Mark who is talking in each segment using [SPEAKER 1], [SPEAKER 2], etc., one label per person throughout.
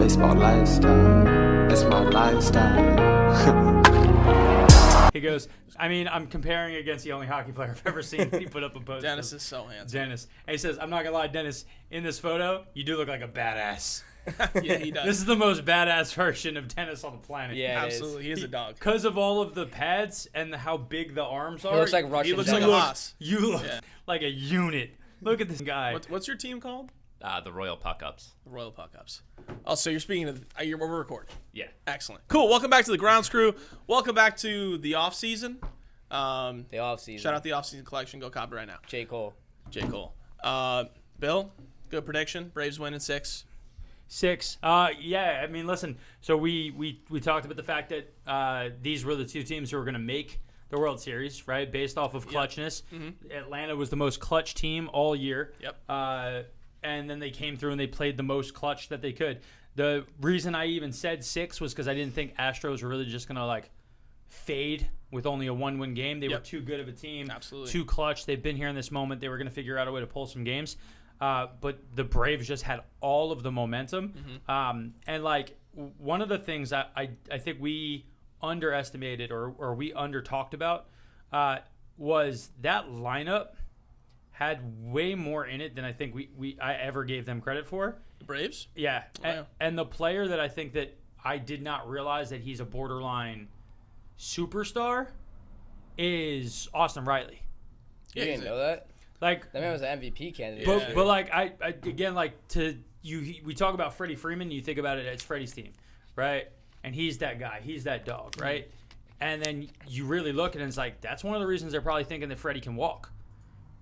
[SPEAKER 1] baseball lifestyle. It's my lifestyle.
[SPEAKER 2] He goes, I mean, I'm comparing against the only hockey player I've ever seen. He put up a post.
[SPEAKER 3] Dennis is so handsome.
[SPEAKER 2] Dennis. And he says, I'm not going to lie, Dennis, in this photo, you do look like a badass.
[SPEAKER 3] Yeah, he does.
[SPEAKER 2] This is the most badass version of Dennis on the planet.
[SPEAKER 4] Yeah,
[SPEAKER 3] absolutely. He is a dog.
[SPEAKER 2] Because of all of the pads and how big the arms are.
[SPEAKER 4] He looks like Russian.
[SPEAKER 3] He looks like a boss.
[SPEAKER 2] You look like a unit. Look at this guy.
[SPEAKER 3] What's your team called?
[SPEAKER 5] The Royal Puck-Ups.
[SPEAKER 3] The Royal Puck-Ups. Oh, so you're speaking of we're recording.
[SPEAKER 5] Yeah.
[SPEAKER 3] Excellent. Cool. Welcome back to the Grounds Crew. Welcome back to the off-season.
[SPEAKER 4] The off-season.
[SPEAKER 3] Shout out the off-season collection. Go cop it right now.
[SPEAKER 4] J. Cole.
[SPEAKER 3] Bill, good prediction. Braves win in 6.
[SPEAKER 2] 6. Yeah, I mean, listen. So we talked about the fact that these were the two teams who were going to make the World Series, right? Based off of clutchness.
[SPEAKER 3] Yep. Mm-hmm.
[SPEAKER 2] Atlanta was the most clutch team all year.
[SPEAKER 3] Yep.
[SPEAKER 2] And then they came through and they played the most clutch that they could. The reason I even said 6 was because I didn't think Astros were really just going to fade with only a 1-win game. They were too good of a team.
[SPEAKER 3] Absolutely.
[SPEAKER 2] Too clutch. They've been here in this moment. They were going to figure out a way to pull some games. But the Braves just had all of the momentum.
[SPEAKER 3] Mm-hmm.
[SPEAKER 2] And one of the things I think we underestimated or we under-talked about was that lineup had way more in it than I think I ever gave them credit for.
[SPEAKER 3] The Braves?
[SPEAKER 2] Yeah.
[SPEAKER 3] Oh, yeah.
[SPEAKER 2] And the player that I think that I did not realize that he's a borderline superstar is Austin Riley.
[SPEAKER 4] You didn't know that? That man was an MVP candidate.
[SPEAKER 2] But I again, we talk about Freddie Freeman, you think about it as Freddie's team, right? And he's that guy. He's that dog, right? And then you really look at it and it's that's one of the reasons they're probably thinking that Freddie can walk,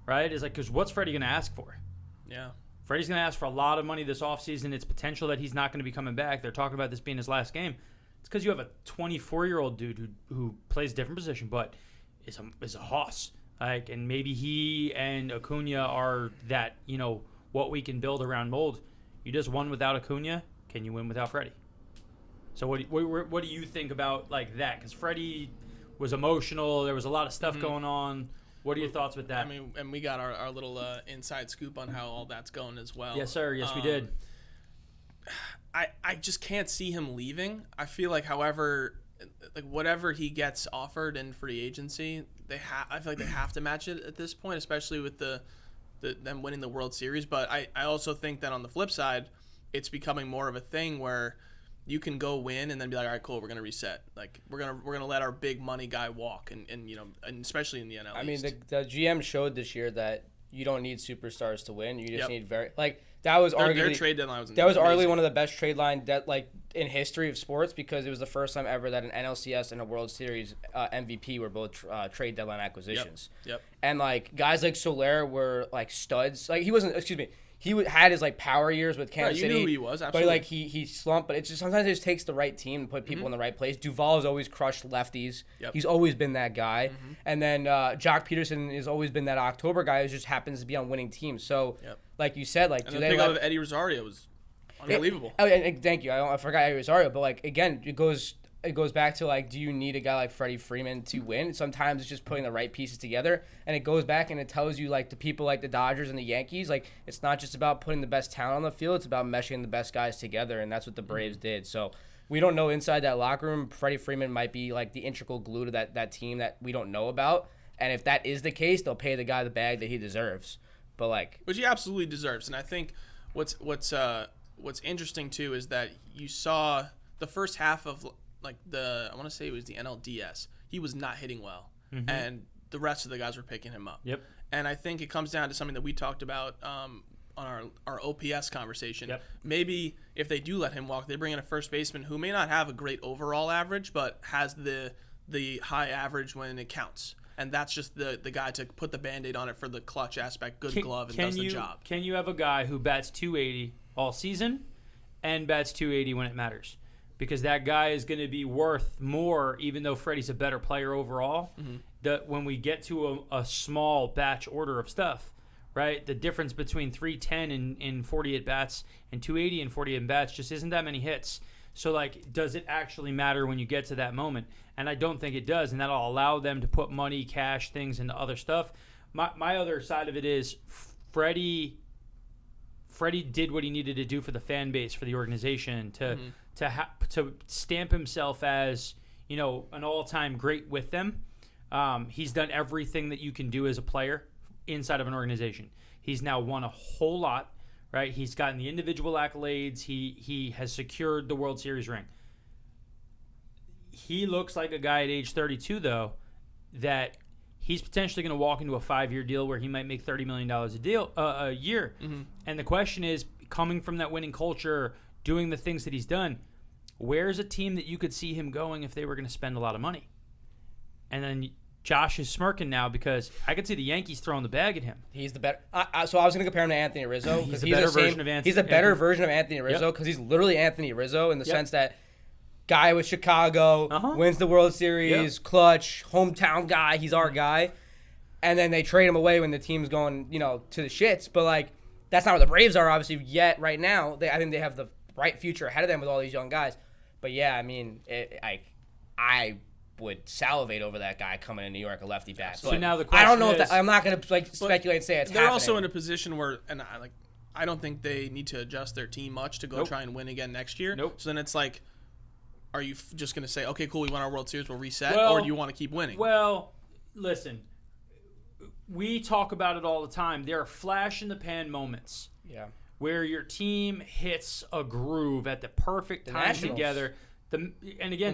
[SPEAKER 2] right? Is because what's Freddie going to ask for?
[SPEAKER 3] Yeah.
[SPEAKER 2] Freddie's going to ask for a lot of money this offseason. It's potential that he's not going to be coming back. They're talking about this being his last game. It's because you have a 24-year-old dude who plays a different position but is a hoss. And maybe he and Acuna are that, what we can build around mold. You just won without Acuna. Can you win without Freddie? So what do you think about that? Because Freddie was emotional. There was a lot of stuff going on. What are your thoughts with that?
[SPEAKER 3] I mean, and we got our little inside scoop on how all that's going as well.
[SPEAKER 2] Yes, sir. Yes, we did.
[SPEAKER 3] I just can't see him leaving. I feel like, however, whatever he gets offered in free agency, I feel like they have to match it at this point, especially with them winning the World Series. But I also think that on the flip side, it's becoming more of a thing where you can go win and then be like, all right, cool, we're gonna reset. We're gonna let our big money guy walk, and especially in the NL East.
[SPEAKER 4] I mean, the GM showed this year that you don't need superstars to win. You just need that was arguably
[SPEAKER 3] their trade deadline was
[SPEAKER 4] arguably one of the best trade line in history of sports, because it was the first time ever that an NLCS and a World Series MVP were both trade deadline acquisitions.
[SPEAKER 3] Yep.
[SPEAKER 4] And guys like Soler were studs. He wasn't. Excuse me. He had his power years with Kansas City.
[SPEAKER 3] You knew who he was, absolutely.
[SPEAKER 4] But he slumped. But it's just sometimes it just takes the right team to put people in the right place. Duvall has always crushed lefties.
[SPEAKER 3] Yep.
[SPEAKER 4] He's always been that guy. And then Jock Peterson has always been that October guy who just happens to be on winning teams. So, like you said,
[SPEAKER 3] and the pick of Eddie Rosario was unbelievable.
[SPEAKER 4] Thank you. I forgot Eddie Rosario, but again, it goes back to do you need a guy like Freddie Freeman to win? Sometimes it's just putting the right pieces together, and it goes back and it tells you the people like the Dodgers and the Yankees, it's not just about putting the best talent on the field, it's about meshing the best guys together, and that's what the Braves did. So we don't know inside that locker room. Freddie Freeman might be the integral glue to that team that we don't know about, and if that is the case, they'll pay the guy the bag that he deserves. But
[SPEAKER 3] which he absolutely deserves, and I think what's interesting too is that you saw the first half of I want to say it was the NLDS. He was not hitting well, and the rest of the guys were picking him up.
[SPEAKER 2] Yep.
[SPEAKER 3] And I think it comes down to something that we talked about on our OPS conversation.
[SPEAKER 2] Yep.
[SPEAKER 3] Maybe if they do let him walk, they bring in a first baseman who may not have a great overall average, but has the high average when it counts. And that's just the guy to put the Band-Aid on it for the clutch aspect, glove, and does the job.
[SPEAKER 2] Can you have a guy who bats 280 all season and bats 280 when it matters? Because that guy is going to be worth more, even though Freddie's a better player overall. When we get to a small batch order of stuff, right? The difference between 310 in 40 at-bats and 280 in 40 at-bats just isn't that many hits. So, does it actually matter when you get to that moment? And I don't think it does, and that'll allow them to put money, cash, things into other stuff. My other side of it is Freddie Freddie did what he needed to do for the fan base, for the organization, to stamp himself as, you know, an all-time great with them. He's done everything that you can do as a player inside of an organization. He's now won a whole lot, right? He's gotten the individual accolades. He has secured the World Series ring. He looks like a guy at age 32, though, that he's potentially going to walk into a 5-year deal where he might make $30 million a year.
[SPEAKER 3] Mm-hmm.
[SPEAKER 2] And the question is, coming from that winning culture, doing the things that he's done, where's a team that you could see him going if they were going to spend a lot of money? And then Josh is smirking now because I could see the Yankees throwing the bag at him.
[SPEAKER 4] He's the better. So I was going to compare him to Anthony Rizzo.
[SPEAKER 2] He's the better version of Anthony.
[SPEAKER 4] He's a better version of Anthony Rizzo because he's literally Anthony Rizzo in the sense that guy with Chicago, wins the World Series, clutch, hometown guy. He's our guy. And then they trade him away when the team's going, you know, to the shits. But, like, that's not where the Braves are, obviously, yet right now. I think they have the bright future ahead of them with all these young guys. But, yeah, I mean, I would salivate over that guy coming to New York, a lefty bat.
[SPEAKER 2] So now the question
[SPEAKER 4] I don't know
[SPEAKER 2] is,
[SPEAKER 4] if I'm not going to speculate and say it's
[SPEAKER 3] they're
[SPEAKER 4] happening.
[SPEAKER 3] also in a position where, and I don't think they need to adjust their team much to go try and win again next year. So then it's like, are you just going to say, okay, cool, we won our World Series, we'll reset, or do you want to keep winning?
[SPEAKER 2] Well, listen, we talk about it all the time. There are flash-in-the-pan moments where your team hits a groove at the perfect time
[SPEAKER 4] Nationals.
[SPEAKER 2] together. And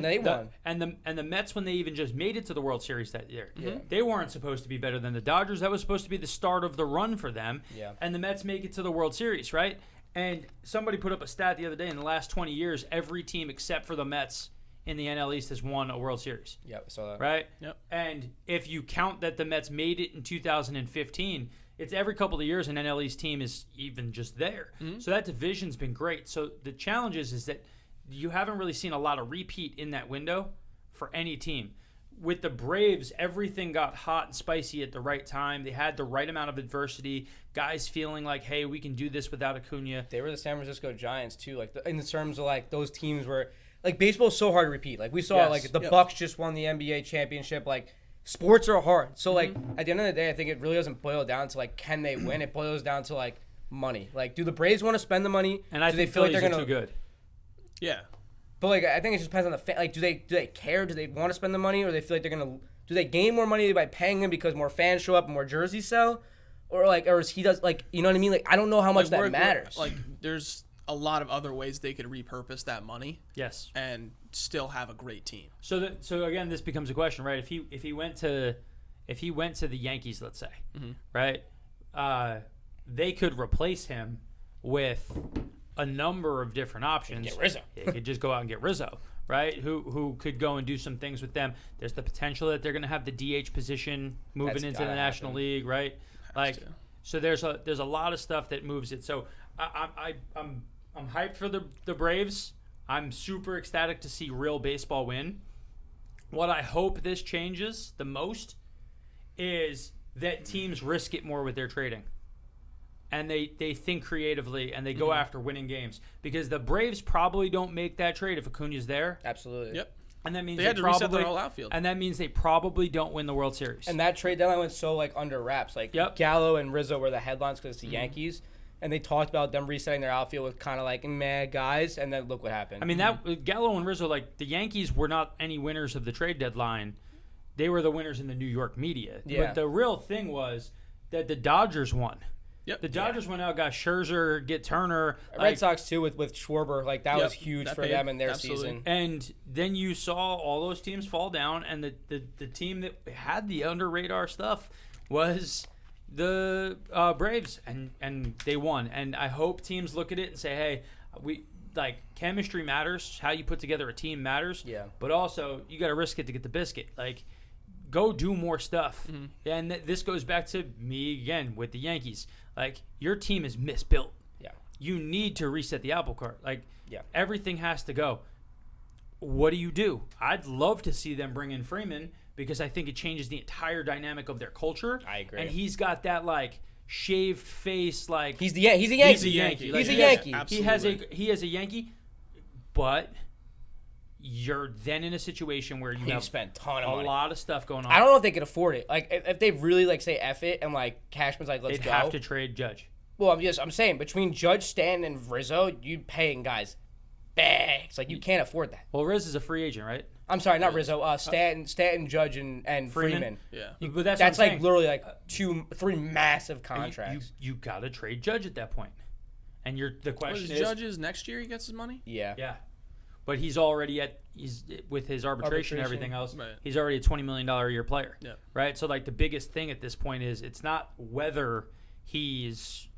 [SPEAKER 4] they won.
[SPEAKER 2] And the Mets, when they even just made it to the World Series that year, they weren't supposed to be better than the Dodgers. That was supposed to be the start of the run for them. And the Mets make it to the World Series, right? And somebody put up a stat the other day. In the last 20 years, every team except for the Mets in the NL East has won a World Series.
[SPEAKER 4] Yep, I saw that.
[SPEAKER 2] Right?
[SPEAKER 3] Yep.
[SPEAKER 2] And if you count that the Mets made it in 2015, it's every couple of years an NL East team is even just there. So that division's been great. So the challenge is that you haven't really seen a lot of repeat in that window for any team. With the Braves, everything got hot and spicy at the right time. They had the right amount of adversity. Guys feeling like, hey, we can do this without Acuna.
[SPEAKER 4] They were the San Francisco Giants too. Like in the terms of like those teams where like baseball is so hard to repeat. Like we saw like the Bucks just won the NBA championship. Like sports are hard. So like at the end of the day, I think it really doesn't boil down to like can they win. It boils down to like money. Like do the Braves want to spend the money?
[SPEAKER 2] And I
[SPEAKER 4] do
[SPEAKER 2] think
[SPEAKER 4] they feel like they're
[SPEAKER 2] Phillies
[SPEAKER 4] gonna
[SPEAKER 2] are too good.
[SPEAKER 3] Yeah.
[SPEAKER 4] But like I think it just depends on the like do they care? Do they want to spend the money, or they feel like they're gonna do they gain more money by paying him because more fans show up and more jerseys sell, or is he does like you know what I mean? Like I don't know how much that matters.
[SPEAKER 3] Like there's a lot of other ways they could repurpose that money.
[SPEAKER 2] Yes.
[SPEAKER 3] And still have a great team.
[SPEAKER 2] So again, this becomes a question, right? If he went to the Yankees, let's say, right, they could replace him with a number of different options.
[SPEAKER 4] Get Rizzo.
[SPEAKER 2] They could just go out and get Rizzo, right? Who could go and do some things with them. There's the potential that they're going to have the DH position moving into the National League, right? So there's a lot of stuff that moves it. So I'm hyped for the Braves. I'm super ecstatic to see real baseball win. What I hope this changes the most is that teams risk it more with their trading. And they think creatively, and they go after winning games. Because the Braves probably don't make that trade if Acuna's there.
[SPEAKER 4] Absolutely.
[SPEAKER 3] Yep.
[SPEAKER 2] And that means
[SPEAKER 3] they had to reset their whole outfield.
[SPEAKER 2] And that means they probably don't win the World Series.
[SPEAKER 4] And that trade deadline went so like under wraps. Like Gallo and Rizzo were the headlines because it's the Yankees. And they talked about them resetting their outfield with kind of like meh guys, and then look what happened.
[SPEAKER 2] I mean, that Gallo and Rizzo, like the Yankees were not any winners of the trade deadline. They were the winners in the New York media.
[SPEAKER 4] Yeah.
[SPEAKER 2] But the real thing was that the Dodgers won.
[SPEAKER 3] Yep.
[SPEAKER 2] The Dodgers went out, got Scherzer, get Turner.
[SPEAKER 4] Red Sox too with Schwarber, like that was huge for them in their season.
[SPEAKER 2] And then you saw all those teams fall down, and the team that had the under radar stuff was the Braves, and they won. And I hope teams look at it and say, hey, we like chemistry matters, how you put together a team matters.
[SPEAKER 4] Yeah.
[SPEAKER 2] But also you got to risk it to get the biscuit. Like go do more stuff. And this goes back to me again with the Yankees. Like, your team is misbuilt.
[SPEAKER 4] Yeah.
[SPEAKER 2] You need to reset the apple cart. Like,
[SPEAKER 4] yeah.
[SPEAKER 2] Everything has to go. What do? I'd love to see them bring in Freeman because I think it changes the entire dynamic of their culture.
[SPEAKER 4] I agree.
[SPEAKER 2] And he's got that, like, shaved face, like...
[SPEAKER 4] He's a Yankee.
[SPEAKER 2] He's a Yankee.
[SPEAKER 4] He's a Yankee.
[SPEAKER 2] He is a Yankee, but... You're then in a situation where you have
[SPEAKER 4] spent a ton of money.
[SPEAKER 2] lot of stuff going on.
[SPEAKER 4] I don't know if they could afford it. Like, if they really, like, say F it and, like, Cashman's like, let's go.
[SPEAKER 2] They'd have to trade Judge.
[SPEAKER 4] Well, I'm saying between Judge, Stanton, and Rizzo, you're paying guys bags. Like, you can't afford that.
[SPEAKER 2] Well, Riz is a free agent, right?
[SPEAKER 4] I'm sorry, not Rizzo. Stanton, Judge, and Freeman.
[SPEAKER 3] Yeah.
[SPEAKER 2] But that's
[SPEAKER 4] That's
[SPEAKER 2] what I'm
[SPEAKER 4] like
[SPEAKER 2] saying.
[SPEAKER 4] literally like 2-3 massive contracts.
[SPEAKER 2] You got to trade Judge at that point. And the question is,
[SPEAKER 3] Judges next year he gets his money?
[SPEAKER 4] Yeah.
[SPEAKER 2] but he's already he's with his arbitration and everything else.
[SPEAKER 3] Right.
[SPEAKER 2] He's already a $20 million a year player.
[SPEAKER 3] Yeah.
[SPEAKER 2] Right. So like the biggest thing at this point is it's not whether he's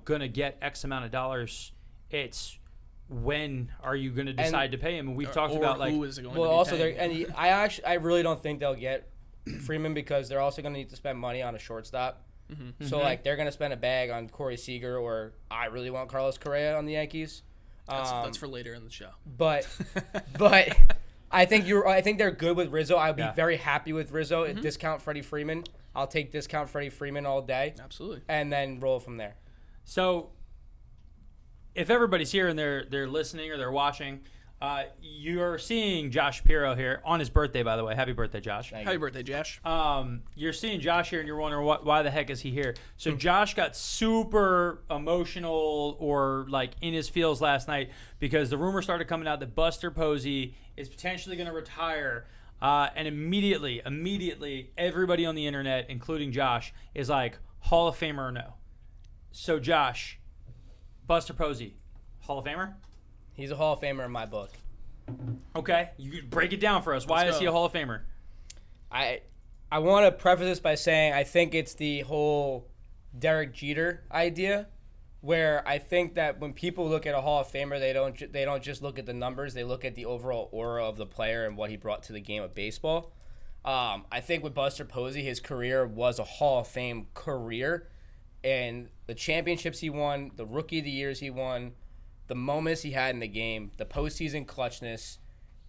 [SPEAKER 2] gonna get X amount of dollars. It's when are you going to decide to pay him? And we've talked about like
[SPEAKER 3] who is it going
[SPEAKER 4] Well,
[SPEAKER 3] to be
[SPEAKER 4] also,
[SPEAKER 3] paying?
[SPEAKER 4] I really don't think they'll get Freeman because they're also going to need to spend money on a shortstop.
[SPEAKER 3] Mm-hmm.
[SPEAKER 4] So like they're going to spend a bag on Corey Seager, or I really want Carlos Correa on the Yankees.
[SPEAKER 3] That's for later in the show.
[SPEAKER 4] But I think they're good with Rizzo. I'd be very happy with Rizzo. Discount Freddie Freeman. I'll take discount Freddie Freeman all day.
[SPEAKER 3] Absolutely.
[SPEAKER 4] And then roll from there.
[SPEAKER 2] So if everybody's here and they're listening or they're watching, you're seeing Josh Shapiro here on his birthday, by the way. Happy birthday, Josh.
[SPEAKER 3] Happy birthday, Josh.
[SPEAKER 2] You're seeing Josh here and you're wondering why the heck is he here. So Josh got super emotional or like in his feels last night because the rumor started coming out that Buster Posey is potentially going to retire. And immediately, everybody on the internet, including Josh, is like, Hall of Famer or no? So Josh, Buster Posey, Hall of Famer?
[SPEAKER 4] He's a Hall of Famer in my book.
[SPEAKER 2] Okay, you could break it down for us. Why is he a Hall of Famer?
[SPEAKER 4] I want to preface this by saying I think it's the whole Derek Jeter idea, where I think that when people look at a Hall of Famer, they don't just look at the numbers; they look at the overall aura of the player and what he brought to the game of baseball. I think with Buster Posey, his career was a Hall of Fame career, and the championships he won, the Rookie of the Years he won, the moments he had in the game, the postseason clutchness.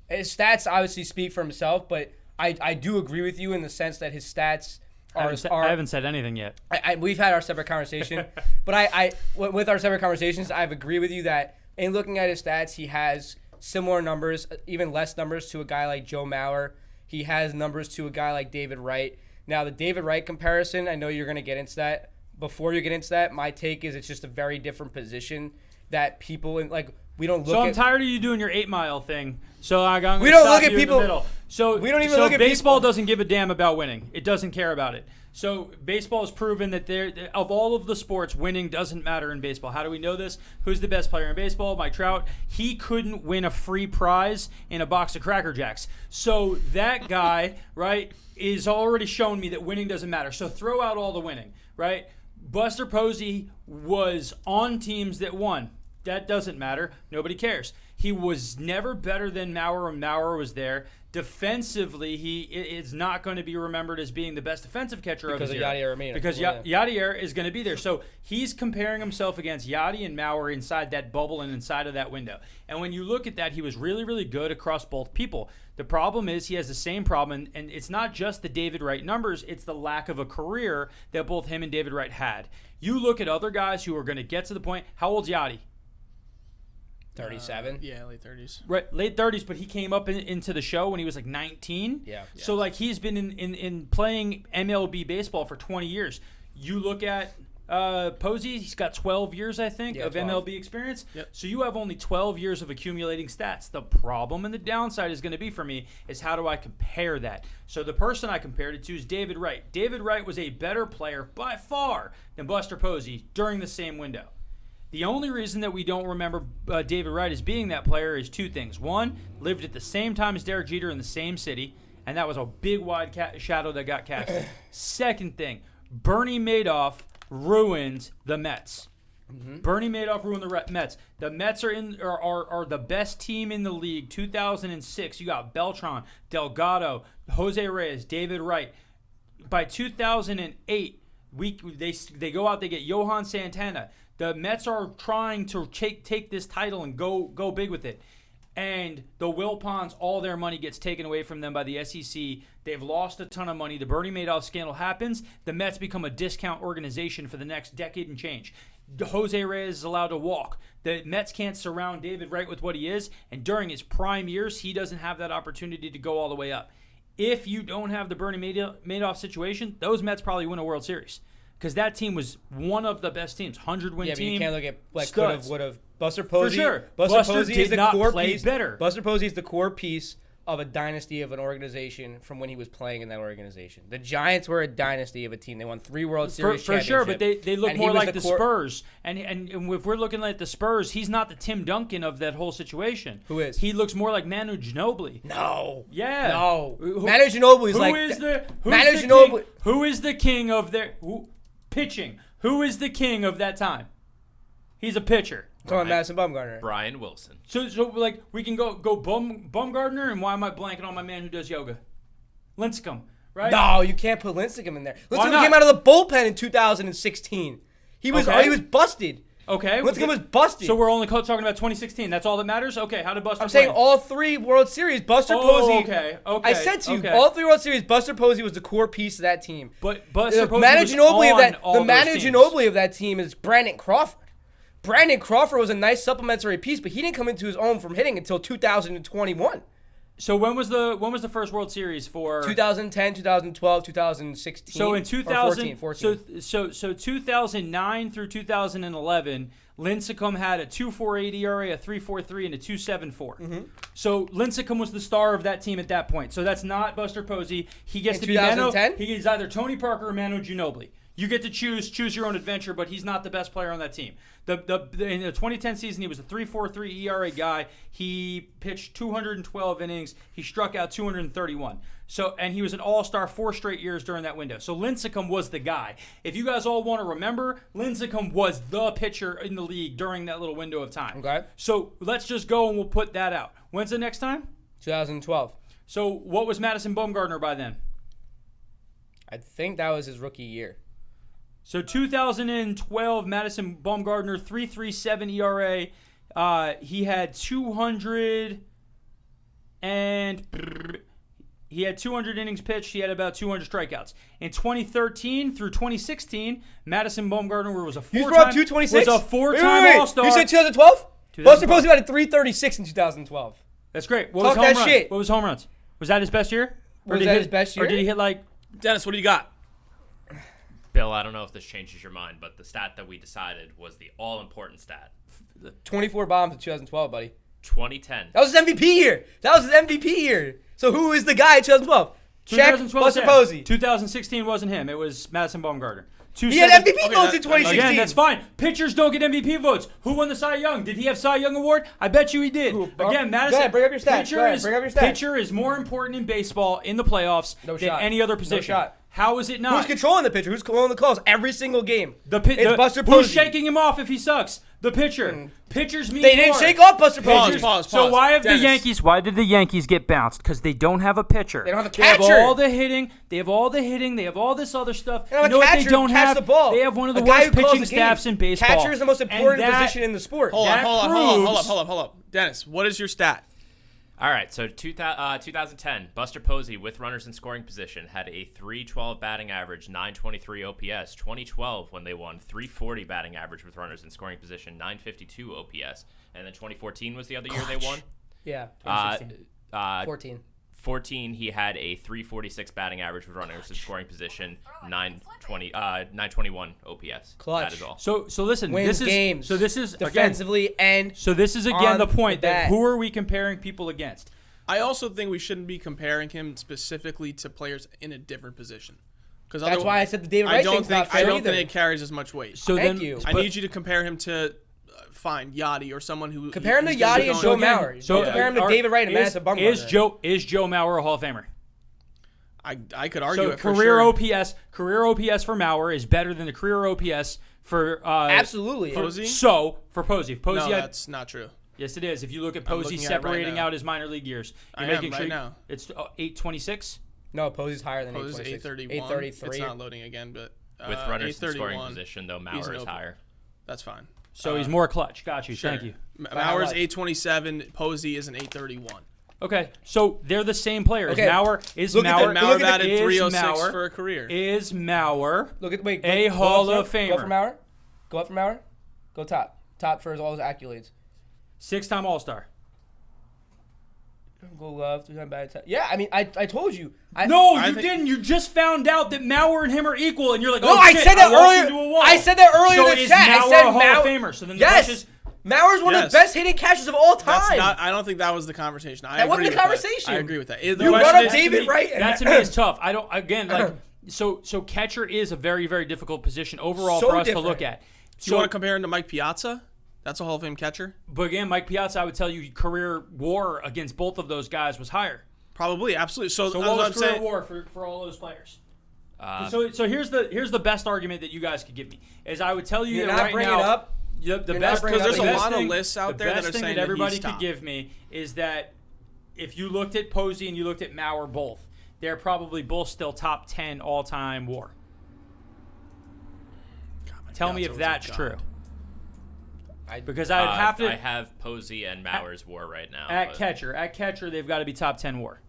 [SPEAKER 4] His stats obviously speak for himself, but I do agree with you in the sense that his stats are.
[SPEAKER 2] I haven't said anything yet.
[SPEAKER 4] We've had our separate conversation, but with our separate conversations, I've agreed with you that in looking at his stats, he has similar numbers, even less numbers to a guy like Joe Mauer. He has numbers to a guy like David Wright. Now, the David Wright comparison, I know you're going to get into that. Before you get into that, my take is it's just a very different position that people we don't look at.
[SPEAKER 2] So I'm tired of you doing your 8 Mile thing. So I'm going to
[SPEAKER 4] don't
[SPEAKER 2] stop
[SPEAKER 4] look at
[SPEAKER 2] you
[SPEAKER 4] people-
[SPEAKER 2] in the middle. So
[SPEAKER 4] we don't even
[SPEAKER 2] so
[SPEAKER 4] look at
[SPEAKER 2] baseball
[SPEAKER 4] people.
[SPEAKER 2] doesn't give a damn about winning. It doesn't care about it. So baseball has proven that of all of the sports, winning doesn't matter in baseball. How do we know this? Who's the best player in baseball? Mike Trout. He couldn't win a free prize in a box of Cracker Jacks. So that guy, right, is already shown me that winning doesn't matter. So throw out all the winning, right? Buster Posey was on teams that won. That doesn't matter. Nobody cares. He was never better than Mauer when Mauer was there. Defensively, he is not going to be remembered as being the best defensive catcher
[SPEAKER 4] because
[SPEAKER 2] of
[SPEAKER 4] of
[SPEAKER 2] his era.
[SPEAKER 4] Yadier Armida.
[SPEAKER 2] Because Yadier is going to be there. So he's comparing himself against Yadi and Mauer inside that bubble and inside of that window. And when you look at that, he was really, really good across both people. The problem is he has the same problem, and it's not just the David Wright numbers, it's the lack of a career that both him and David Wright had. You look at other guys who are going to get to the point. How old's Yadi?
[SPEAKER 4] 37.
[SPEAKER 3] Yeah, late 30s.
[SPEAKER 2] Right, late 30s, but he came up into the show when he was like 19.
[SPEAKER 4] Yeah.
[SPEAKER 2] So like he's been in playing MLB baseball for 20 years. You look at Posey, he's got 12 years, I think, of
[SPEAKER 4] 12.
[SPEAKER 2] MLB experience.
[SPEAKER 3] Yep.
[SPEAKER 2] So you have only 12 years of accumulating stats. The problem and the downside is going to be for me is how do I compare that? So the person I compared it to is David Wright. David Wright was a better player by far than Buster Posey during the same window. The only reason that we don't remember David Wright as being that player is two things. One, lived at the same time as Derek Jeter in the same city, and that was a big, wide shadow that got cast. Second thing, Bernie Madoff ruined the Mets. Bernie Madoff ruined the Mets. The Mets are the best team in the league. 2006, you got Beltran, Delgado, Jose Reyes, David Wright. By 2008, they go out, they get Johan Santana. The Mets are trying to take this title and go big with it. And the Wilpons, all their money gets taken away from them by the SEC. They've lost a ton of money. The Bernie Madoff scandal happens. The Mets become a discount organization for the next decade and change. Jose Reyes is allowed to walk. The Mets can't surround David Wright with what he is. And during his prime years, he doesn't have that opportunity to go all the way up. If you don't have the Bernie Madoff situation, those Mets probably win a World Series. because that team was one of the best teams, 100-win
[SPEAKER 4] Yeah, but
[SPEAKER 2] team.
[SPEAKER 4] you can't look at like could
[SPEAKER 2] studs.
[SPEAKER 4] have, would have. Buster Posey.
[SPEAKER 2] sure.
[SPEAKER 4] Buster
[SPEAKER 2] Buster
[SPEAKER 4] Posey
[SPEAKER 2] did
[SPEAKER 4] is the
[SPEAKER 2] not
[SPEAKER 4] core
[SPEAKER 2] play
[SPEAKER 4] piece.
[SPEAKER 2] better.
[SPEAKER 4] Buster Posey is the core piece of a dynasty of an organization from when he was playing in that organization. The Giants were a dynasty of a team. They won 3 World Series
[SPEAKER 2] For sure, but
[SPEAKER 4] championships,
[SPEAKER 2] they look
[SPEAKER 4] and he
[SPEAKER 2] more
[SPEAKER 4] was
[SPEAKER 2] like the
[SPEAKER 4] core-
[SPEAKER 2] Spurs. And if we're looking at the Spurs, he's not the Tim Duncan of that whole situation.
[SPEAKER 4] Who is?
[SPEAKER 2] He looks more like Manu Ginobili.
[SPEAKER 4] No.
[SPEAKER 2] Yeah.
[SPEAKER 4] No.
[SPEAKER 2] Who-
[SPEAKER 4] Manu Ginobili is
[SPEAKER 2] who
[SPEAKER 4] like
[SPEAKER 2] is the who's
[SPEAKER 4] Manu
[SPEAKER 2] the
[SPEAKER 4] Ginobili.
[SPEAKER 2] king, who is the king of their pitching? Who is the king of that time? He's a pitcher.
[SPEAKER 4] Talking about Madison Bumgarner.
[SPEAKER 5] Brian Wilson.
[SPEAKER 2] So like we can go Bumgardner, and why am I blanking on my man who does yoga? Lincecum, right?
[SPEAKER 4] No, you can't put Lincecum in there.
[SPEAKER 2] Why
[SPEAKER 4] Lincecum
[SPEAKER 2] not?
[SPEAKER 4] came out of the bullpen in 2016. He was busted.
[SPEAKER 2] Okay.
[SPEAKER 4] Lincecum was busted.
[SPEAKER 2] So we're only talking about 2016. That's all that matters. Okay. How did Buster?
[SPEAKER 4] I'm saying
[SPEAKER 2] play?
[SPEAKER 4] all 3 World Series. Buster
[SPEAKER 2] Oh,
[SPEAKER 4] Posey.
[SPEAKER 2] okay.
[SPEAKER 4] I said to you,
[SPEAKER 2] okay.
[SPEAKER 4] all 3 World Series. Buster Posey was the core piece of that team.
[SPEAKER 2] But Buster
[SPEAKER 4] The
[SPEAKER 2] Posey
[SPEAKER 4] Manu
[SPEAKER 2] was
[SPEAKER 4] Ginobili of
[SPEAKER 2] on
[SPEAKER 4] that.
[SPEAKER 2] all
[SPEAKER 4] The
[SPEAKER 2] those
[SPEAKER 4] Manu
[SPEAKER 2] teams.
[SPEAKER 4] Ginobili of that team is Brandon Crawford. Brandon Crawford was a nice supplementary piece, but he didn't come into his own from hitting until 2021.
[SPEAKER 2] So when was the first World Series for?
[SPEAKER 4] 2010, 2012, 2016.
[SPEAKER 2] So in
[SPEAKER 4] or
[SPEAKER 2] 2000,
[SPEAKER 4] 14.
[SPEAKER 2] so 2009 through 2011, Lincecum had a 2.48 ERA, a 3.43, and a 2.74.
[SPEAKER 4] Mm-hmm.
[SPEAKER 2] So Lincecum was the star of that team at that point. So that's not Buster Posey. He gets
[SPEAKER 4] In
[SPEAKER 2] to be Manu.
[SPEAKER 4] 2010?
[SPEAKER 2] He is either Tony Parker or Manu Ginobili. You get to choose your own adventure, but he's not the best player on that team. In the 2010 season, he was a 3.43 ERA guy. He pitched 212 innings. He struck out 231. And he was an all-star 4 straight years during that window. So Lincecum was the guy. If you guys all want to remember, Lincecum was the pitcher in the league during that little window of time.
[SPEAKER 4] Okay.
[SPEAKER 2] So let's just go and we'll put that out. When's the next time?
[SPEAKER 4] 2012.
[SPEAKER 2] So what was Madison Bumgarner by then?
[SPEAKER 4] I think that was his rookie year.
[SPEAKER 2] So 2012, Madison Bumgarner, 3.37 ERA. He had 200 innings pitched. He had about 200 strikeouts. In 2013 through 2016, Madison Bumgarner was a
[SPEAKER 4] You throw up 226?
[SPEAKER 2] was a four-time All-Star.
[SPEAKER 4] You said 2012? Buster
[SPEAKER 2] 2012.
[SPEAKER 4] Posey had a 336 in 2012.
[SPEAKER 2] That's great. What
[SPEAKER 4] Talk
[SPEAKER 2] was home
[SPEAKER 4] that
[SPEAKER 2] runs?
[SPEAKER 4] shit.
[SPEAKER 2] What was home runs? Was that his best year?
[SPEAKER 4] Was
[SPEAKER 2] did
[SPEAKER 4] that
[SPEAKER 2] he
[SPEAKER 4] his best year?
[SPEAKER 2] Or did he hit like?
[SPEAKER 3] Dennis, what do you got?
[SPEAKER 5] Bill, I don't know if this changes your mind, but the stat that we decided was the all-important stat.
[SPEAKER 4] 24 bombs in 2012, buddy.
[SPEAKER 5] 2010.
[SPEAKER 4] That was his MVP year. That was his MVP year. So who is the guy in 2012? Check
[SPEAKER 2] 2012
[SPEAKER 4] Buster
[SPEAKER 2] yeah.
[SPEAKER 4] Posey.
[SPEAKER 2] 2016 wasn't him. It was Madison Bumgarner.
[SPEAKER 4] He had MVP
[SPEAKER 3] Okay,
[SPEAKER 4] votes
[SPEAKER 3] that-
[SPEAKER 4] in 2016.
[SPEAKER 2] Again, that's fine. Pitchers don't get MVP votes. Who won the Cy Young? Did he have Cy Young award? I bet you he did.
[SPEAKER 4] Who?
[SPEAKER 2] Again,
[SPEAKER 4] Go
[SPEAKER 2] Madison.
[SPEAKER 4] ahead, bring up your stats.
[SPEAKER 2] Pitcher
[SPEAKER 4] Go ahead,
[SPEAKER 2] is,
[SPEAKER 4] bring up your stats.
[SPEAKER 2] Pitcher is more important in baseball in the playoffs
[SPEAKER 4] No
[SPEAKER 2] than
[SPEAKER 4] shot.
[SPEAKER 2] any other
[SPEAKER 4] No
[SPEAKER 2] position.
[SPEAKER 4] shot.
[SPEAKER 2] How is it not?
[SPEAKER 4] Who's controlling the pitcher? Who's calling the calls every single game? It's Buster
[SPEAKER 2] Who's
[SPEAKER 4] Posey.
[SPEAKER 2] shaking him off if he sucks? The pitcher. Pitchers mean
[SPEAKER 4] They didn't
[SPEAKER 2] more.
[SPEAKER 4] shake off Buster Posey.
[SPEAKER 3] Pause.
[SPEAKER 2] So why have
[SPEAKER 3] Dennis.
[SPEAKER 2] the Yankees? Why did the Yankees get bounced? Because they don't have a pitcher.
[SPEAKER 4] They don't have a
[SPEAKER 2] They have
[SPEAKER 4] catcher.
[SPEAKER 2] all the hitting. They have all the hitting. They have all this other stuff.
[SPEAKER 4] They don't have
[SPEAKER 2] you know
[SPEAKER 4] a
[SPEAKER 2] what
[SPEAKER 4] catcher
[SPEAKER 2] they don't
[SPEAKER 4] to catch
[SPEAKER 2] have?
[SPEAKER 4] the ball.
[SPEAKER 2] They have one of the
[SPEAKER 4] A guy
[SPEAKER 2] worst
[SPEAKER 4] who calls
[SPEAKER 2] pitching
[SPEAKER 4] the game.
[SPEAKER 2] staffs in baseball.
[SPEAKER 4] Catcher is the most
[SPEAKER 2] And
[SPEAKER 4] important
[SPEAKER 2] that-
[SPEAKER 4] position in the sport.
[SPEAKER 3] Hold
[SPEAKER 2] That
[SPEAKER 3] on.
[SPEAKER 2] proves-
[SPEAKER 3] Hold up. Dennis, what is your stat?
[SPEAKER 5] All right, so 2010, Buster Posey with runners in scoring position had a 312 batting average, 923 OPS. 2012, when they won, 340 batting average with runners in scoring position, 952 OPS. And then 2014 was the other year they won.
[SPEAKER 4] Yeah. 14.
[SPEAKER 5] 14, he had a 346 batting average with runners in scoring position, 921 OPS.
[SPEAKER 4] Clutch.
[SPEAKER 5] That is all.
[SPEAKER 2] So listen.
[SPEAKER 4] Wins
[SPEAKER 2] this is
[SPEAKER 4] games.
[SPEAKER 2] So this is again.
[SPEAKER 4] Defensively and
[SPEAKER 2] So this is again
[SPEAKER 4] on
[SPEAKER 2] the point
[SPEAKER 4] the
[SPEAKER 2] that
[SPEAKER 4] bat.
[SPEAKER 2] who are we comparing people against?
[SPEAKER 3] I also think we shouldn't be comparing him specifically to players in a different position. Because
[SPEAKER 4] that's why I said the David
[SPEAKER 3] I
[SPEAKER 4] Wright
[SPEAKER 3] don't
[SPEAKER 4] thing's not
[SPEAKER 3] think I
[SPEAKER 4] fair
[SPEAKER 3] don't
[SPEAKER 4] either.
[SPEAKER 3] think it carries as much weight.
[SPEAKER 2] So
[SPEAKER 4] Thank
[SPEAKER 2] then
[SPEAKER 4] you.
[SPEAKER 3] I
[SPEAKER 2] but-
[SPEAKER 3] need you to compare him to fine Yachty or someone who
[SPEAKER 4] Compare him to
[SPEAKER 3] who's gonna be
[SPEAKER 4] Yachty and
[SPEAKER 3] going-
[SPEAKER 4] Joe Mauer.
[SPEAKER 2] So
[SPEAKER 4] Compare him to David Wright and Madison Bumgarner.
[SPEAKER 2] Is Joe Mauer a Hall of Famer?
[SPEAKER 3] I could argue
[SPEAKER 2] So
[SPEAKER 3] it for
[SPEAKER 2] career
[SPEAKER 3] sure.
[SPEAKER 2] OPS for Mauer is better than the career OPS for
[SPEAKER 4] Absolutely.
[SPEAKER 3] Posey?
[SPEAKER 2] So for Posey,
[SPEAKER 3] No,
[SPEAKER 2] had,
[SPEAKER 3] that's not true.
[SPEAKER 2] yes it is. If you look at
[SPEAKER 3] I'm
[SPEAKER 2] Posey
[SPEAKER 3] looking at it right
[SPEAKER 2] separating
[SPEAKER 3] now.
[SPEAKER 2] out his minor league years,
[SPEAKER 3] I
[SPEAKER 2] you're
[SPEAKER 3] am
[SPEAKER 2] making
[SPEAKER 3] right
[SPEAKER 2] sure
[SPEAKER 3] now.
[SPEAKER 2] it's 826.
[SPEAKER 4] No, Posey's higher than
[SPEAKER 3] Posey's
[SPEAKER 4] 826.
[SPEAKER 3] 831.
[SPEAKER 4] 833.
[SPEAKER 3] It's not loading again, but
[SPEAKER 5] With runners in scoring
[SPEAKER 3] 831.
[SPEAKER 5] position, though,
[SPEAKER 3] He's
[SPEAKER 5] Mauer
[SPEAKER 3] an
[SPEAKER 5] is
[SPEAKER 3] open.
[SPEAKER 5] higher.
[SPEAKER 3] That's fine.
[SPEAKER 2] So he's more clutch. Got you.
[SPEAKER 3] Sure.
[SPEAKER 2] Thank you.
[SPEAKER 3] Mauer's
[SPEAKER 4] much?
[SPEAKER 3] 827. Posey is an 831.
[SPEAKER 2] Okay, so they're the same players.
[SPEAKER 4] Okay.
[SPEAKER 2] Mauer is
[SPEAKER 4] Look at
[SPEAKER 2] Mauer.
[SPEAKER 4] the-
[SPEAKER 3] Mauer
[SPEAKER 4] look at
[SPEAKER 3] batted
[SPEAKER 2] is
[SPEAKER 3] 306
[SPEAKER 2] Mauer-
[SPEAKER 3] for a career.
[SPEAKER 2] Is Mauer
[SPEAKER 4] Look at wait.
[SPEAKER 2] A
[SPEAKER 4] go
[SPEAKER 2] Hall
[SPEAKER 4] up
[SPEAKER 2] of
[SPEAKER 4] for- Go
[SPEAKER 2] Famer.
[SPEAKER 4] up for Mauer. Go up for Mauer. Go top. Top for all his accolades.
[SPEAKER 2] 6-time All-Star?
[SPEAKER 4] Go left, 3 times batting title. Yeah, I mean, I told you.
[SPEAKER 2] No,
[SPEAKER 3] I
[SPEAKER 2] you
[SPEAKER 3] think-
[SPEAKER 2] didn't. You just found out that Mauer and him are equal, and you're like,
[SPEAKER 4] No,
[SPEAKER 2] oh,
[SPEAKER 4] I
[SPEAKER 2] shit,
[SPEAKER 4] said that
[SPEAKER 2] walked
[SPEAKER 4] earlier.
[SPEAKER 2] into a wall.
[SPEAKER 4] I said that earlier
[SPEAKER 2] So
[SPEAKER 4] in the
[SPEAKER 2] is
[SPEAKER 4] chat. I
[SPEAKER 2] Mauer
[SPEAKER 4] said
[SPEAKER 2] a Hall of
[SPEAKER 4] Mauer.
[SPEAKER 2] Famer? So then the
[SPEAKER 4] Yes.
[SPEAKER 2] question is,
[SPEAKER 4] Mauer's one of
[SPEAKER 3] Yes.
[SPEAKER 4] the best hitting catchers of all time.
[SPEAKER 3] That's not. I don't think that was the conversation.
[SPEAKER 4] That wasn't the conversation.
[SPEAKER 3] I agree with that. The
[SPEAKER 4] You
[SPEAKER 3] question
[SPEAKER 4] brought up
[SPEAKER 3] is-
[SPEAKER 4] David Wright.
[SPEAKER 2] that to me is tough. I don't. Again, like so catcher is a very very difficult position overall
[SPEAKER 4] So
[SPEAKER 2] for us
[SPEAKER 4] different.
[SPEAKER 2] to look at.
[SPEAKER 3] Do you want to compare him to Mike Piazza? That's a Hall of Fame catcher.
[SPEAKER 2] But again, Mike Piazza, I would tell you, career WAR against both of those guys was higher.
[SPEAKER 3] Probably, absolutely. So
[SPEAKER 2] So
[SPEAKER 3] that's
[SPEAKER 2] what
[SPEAKER 3] what I'm
[SPEAKER 2] was career
[SPEAKER 3] saying.
[SPEAKER 2] WAR for all those players? So here's the best argument that you guys could give me is I would tell you
[SPEAKER 4] You're
[SPEAKER 2] that
[SPEAKER 4] not
[SPEAKER 2] right
[SPEAKER 4] bringing
[SPEAKER 2] now
[SPEAKER 4] up.
[SPEAKER 2] the
[SPEAKER 4] You're not
[SPEAKER 2] best
[SPEAKER 4] bringing
[SPEAKER 3] Because
[SPEAKER 4] up
[SPEAKER 3] there's
[SPEAKER 4] the
[SPEAKER 3] a lot of
[SPEAKER 2] thing-
[SPEAKER 3] lists out there
[SPEAKER 2] the
[SPEAKER 3] that
[SPEAKER 2] best
[SPEAKER 3] are
[SPEAKER 2] thing
[SPEAKER 3] saying
[SPEAKER 2] that
[SPEAKER 3] that
[SPEAKER 2] everybody
[SPEAKER 3] he's
[SPEAKER 2] could
[SPEAKER 3] top.
[SPEAKER 2] give me is that if you looked at Posey and you looked at Mauer both, they're probably both still top 10 all-time WAR. Tell me if
[SPEAKER 3] Piazza was a
[SPEAKER 2] that's
[SPEAKER 3] god.
[SPEAKER 2] true. Because I would have to
[SPEAKER 5] I have Posey and Mauer's WAR right now.
[SPEAKER 2] at
[SPEAKER 5] but-
[SPEAKER 2] catcher. At catcher, they've got to be top 10 WAR.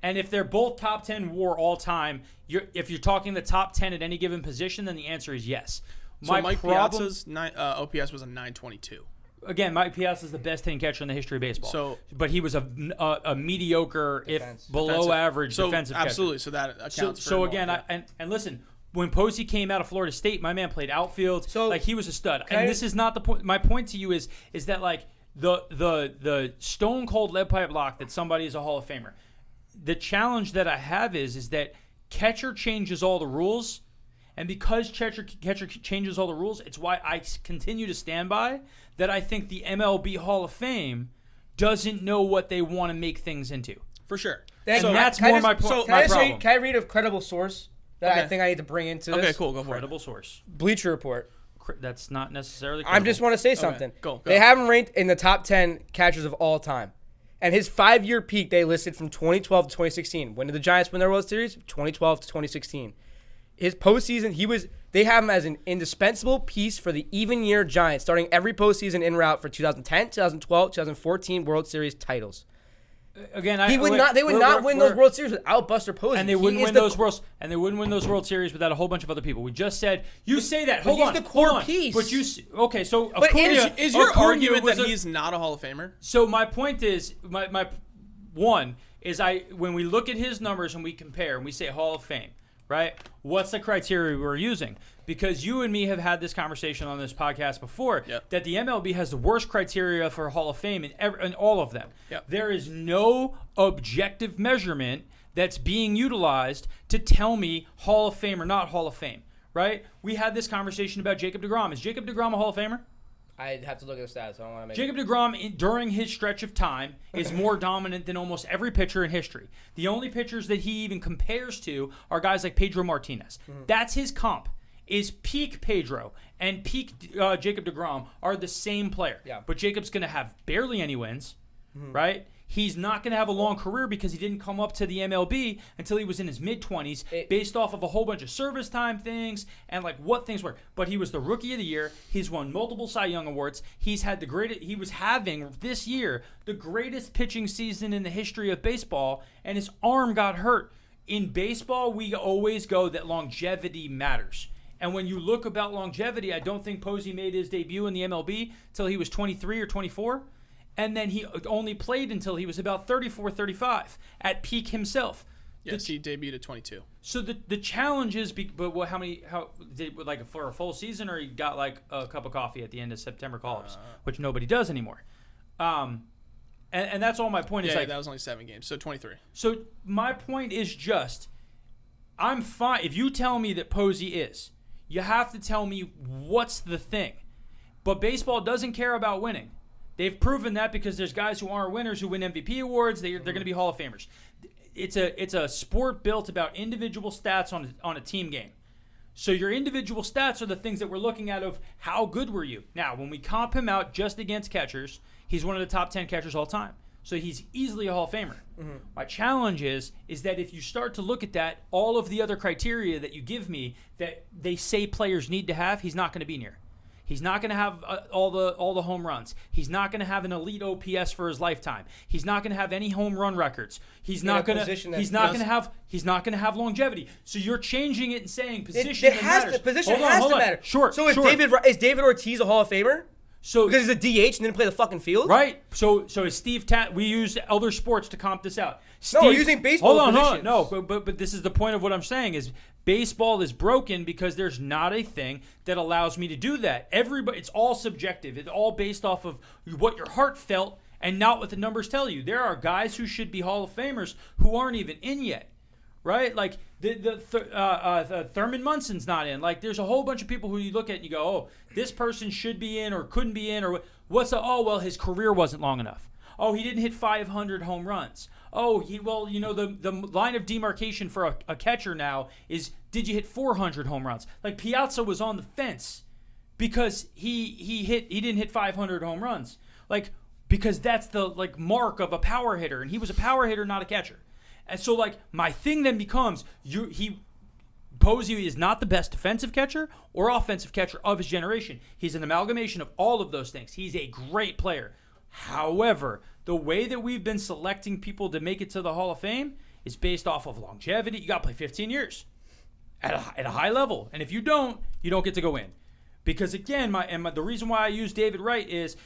[SPEAKER 2] And if they're both top 10 WAR all time, if you're talking the top 10 at any given position, then the answer is yes.
[SPEAKER 3] So Mike Piazza's OPS was a 922.
[SPEAKER 2] Again, Mike Piazza is the best hitting catcher in the history of baseball.
[SPEAKER 3] So-
[SPEAKER 2] but he was a mediocre,
[SPEAKER 4] Defense.
[SPEAKER 2] if below
[SPEAKER 3] Defensive.
[SPEAKER 2] average,
[SPEAKER 3] So
[SPEAKER 2] defensive catcher.
[SPEAKER 3] absolutely. So that accounts for
[SPEAKER 2] So
[SPEAKER 3] more,
[SPEAKER 2] again,
[SPEAKER 3] yeah.
[SPEAKER 2] and listen, when Posey came out of Florida State, my man played outfield.
[SPEAKER 4] So-
[SPEAKER 2] like he was a stud.
[SPEAKER 4] Can
[SPEAKER 2] And
[SPEAKER 4] I-
[SPEAKER 2] this is not the point. My point to you is that like the stone cold lead pipe lock that somebody is a Hall of Famer. The challenge that I have is that catcher changes all the rules, and because catcher changes all the rules, it's why I continue to stand by that. I think the MLB Hall of Fame doesn't know what they want to make things into.
[SPEAKER 3] For sure.
[SPEAKER 2] And
[SPEAKER 4] So-
[SPEAKER 2] that's
[SPEAKER 4] can I
[SPEAKER 2] more
[SPEAKER 4] just-
[SPEAKER 2] my point.
[SPEAKER 3] so-
[SPEAKER 4] Can I,
[SPEAKER 2] my
[SPEAKER 4] just
[SPEAKER 2] problem.
[SPEAKER 4] read, can I read a credible source that I
[SPEAKER 3] Okay.
[SPEAKER 4] think I need to bring into this?
[SPEAKER 3] Okay, cool. Go for
[SPEAKER 2] Credible source.
[SPEAKER 4] Bleacher Report.
[SPEAKER 2] That's not necessarily.
[SPEAKER 4] I just want to say something.
[SPEAKER 3] Go.
[SPEAKER 4] They have him ranked in the top 10 catchers of all time. And his 5-year peak they listed from 2012 to 2016. When did the Giants win their World Series? 2012 to 2016. His postseason, they have him as an indispensable piece for the even year Giants, starting every postseason en route for 2010, 2012, 2014 World Series titles.
[SPEAKER 2] Again,
[SPEAKER 4] They would not win those World Series without Buster Posey.
[SPEAKER 2] and they wouldn't win those Worlds. And they wouldn't win those World Series without a whole bunch of other people. We just said you say that. Hold
[SPEAKER 4] he's
[SPEAKER 2] on,
[SPEAKER 4] the core
[SPEAKER 2] hold on.
[SPEAKER 4] piece.
[SPEAKER 2] But okay, so
[SPEAKER 4] But
[SPEAKER 2] Acuna,
[SPEAKER 3] Is your
[SPEAKER 2] Acuna
[SPEAKER 3] argument
[SPEAKER 2] was
[SPEAKER 3] that
[SPEAKER 2] a-
[SPEAKER 3] he's not a Hall of Famer?
[SPEAKER 2] So my point is, my one is when we look at his numbers and we compare and we say Hall of Fame, right? What's the criteria we're using? Because you and me have had this conversation on this podcast before,
[SPEAKER 3] Yep.
[SPEAKER 2] that the MLB has the worst criteria for Hall of Fame in all of them.
[SPEAKER 3] Yep.
[SPEAKER 2] There is no objective measurement that's being utilized to tell me Hall of Fame or not Hall of Fame, right? We had this conversation about Jacob deGrom. Is Jacob deGrom a Hall of Famer?
[SPEAKER 4] I'd have to look at the stats. I don't want to make
[SPEAKER 2] Jacob deGrom, during his stretch of time, is more dominant than almost every pitcher in history. The only pitchers that he even compares to are guys like Pedro Martinez. That's his comp. Is peak Pedro and peak Jacob deGrom are the same player.
[SPEAKER 4] Yeah.
[SPEAKER 2] But Jacob's going to have barely any wins, right? He's not going to have a long career because he didn't come up to the MLB until he was in his mid-20s based off of a whole bunch of service time things and like what things were. But he was the Rookie of the Year. He's won multiple Cy Young Awards. He was having this year the greatest pitching season in the history of baseball, and his arm got hurt. In baseball, we always go that longevity matters. And when you look about longevity, I don't think Posey made his debut in the MLB until he was 23 or 24. And then he only played until he was about 34, 35 at peak himself.
[SPEAKER 3] Yes, he debuted at 22.
[SPEAKER 2] So the challenge is, how did like for a full season, or he got like a cup of coffee at the end of September call-ups, which nobody does anymore. And that's all my point is.
[SPEAKER 3] Yeah,
[SPEAKER 2] Like
[SPEAKER 3] that was only 7 games, so 23.
[SPEAKER 2] So my point is just, I'm fine if you tell me that Posey is. You have to tell me what's the thing. But baseball doesn't care about winning. They've proven that because there's guys who aren't winners who win MVP awards. They're going to be Hall of Famers. It's a sport built about individual stats on a team game. So your individual stats are the things that we're looking at of how good were you. Now, when we comp him out just against catchers, he's one of the top 10 catchers all time. So he's easily a Hall of Famer. Mm-hmm. My challenge is that if you start to look at that, all of the other criteria that you give me that they say players need to have, he's not going to be near. He's not going to have all the home runs. He's not going to have an elite OPS for his lifetime. He's not going to have any home run records. He's not going to have longevity. So you're changing it and saying position
[SPEAKER 4] Position
[SPEAKER 2] matters.
[SPEAKER 4] has to matter.
[SPEAKER 2] Sure.
[SPEAKER 4] So is David Ortiz a Hall of Famer?
[SPEAKER 2] So
[SPEAKER 4] Because he's a DH and didn't play the fucking field?
[SPEAKER 2] right. So is Steve we use other sports to comp this out.
[SPEAKER 4] No, we're
[SPEAKER 2] Steve-
[SPEAKER 4] using baseball
[SPEAKER 2] Hold on.
[SPEAKER 4] positions.
[SPEAKER 2] No, but this is the point of what I'm saying is baseball is broken because there's not a thing that allows me to do that. Everybody, it's all subjective. It's all based off of what your heart felt and not what the numbers tell you. There are guys who should be Hall of Famers who aren't even in yet. Right, like Thurman Munson's not in. Like, there's a whole bunch of people who you look at and you go, "Oh, this person should be in or couldn't be in," or his career wasn't long enough. Oh, he didn't hit 500 home runs. Oh, the line of demarcation for a catcher now is, did you hit 400 home runs? Like, Piazza was on the fence because he didn't hit 500 home runs. Like, because that's the mark of a power hitter, and he was a power hitter, not a catcher. And so, my thing then becomes, Posey is not the best defensive catcher or offensive catcher of his generation. He's an amalgamation of all of those things. A great player. However, the way that we've been selecting people to make it to the Hall of Fame is based off of longevity. You got to play 15 years at a high level. And if you don't get to go in. Because, again, the reason why I use David Wright is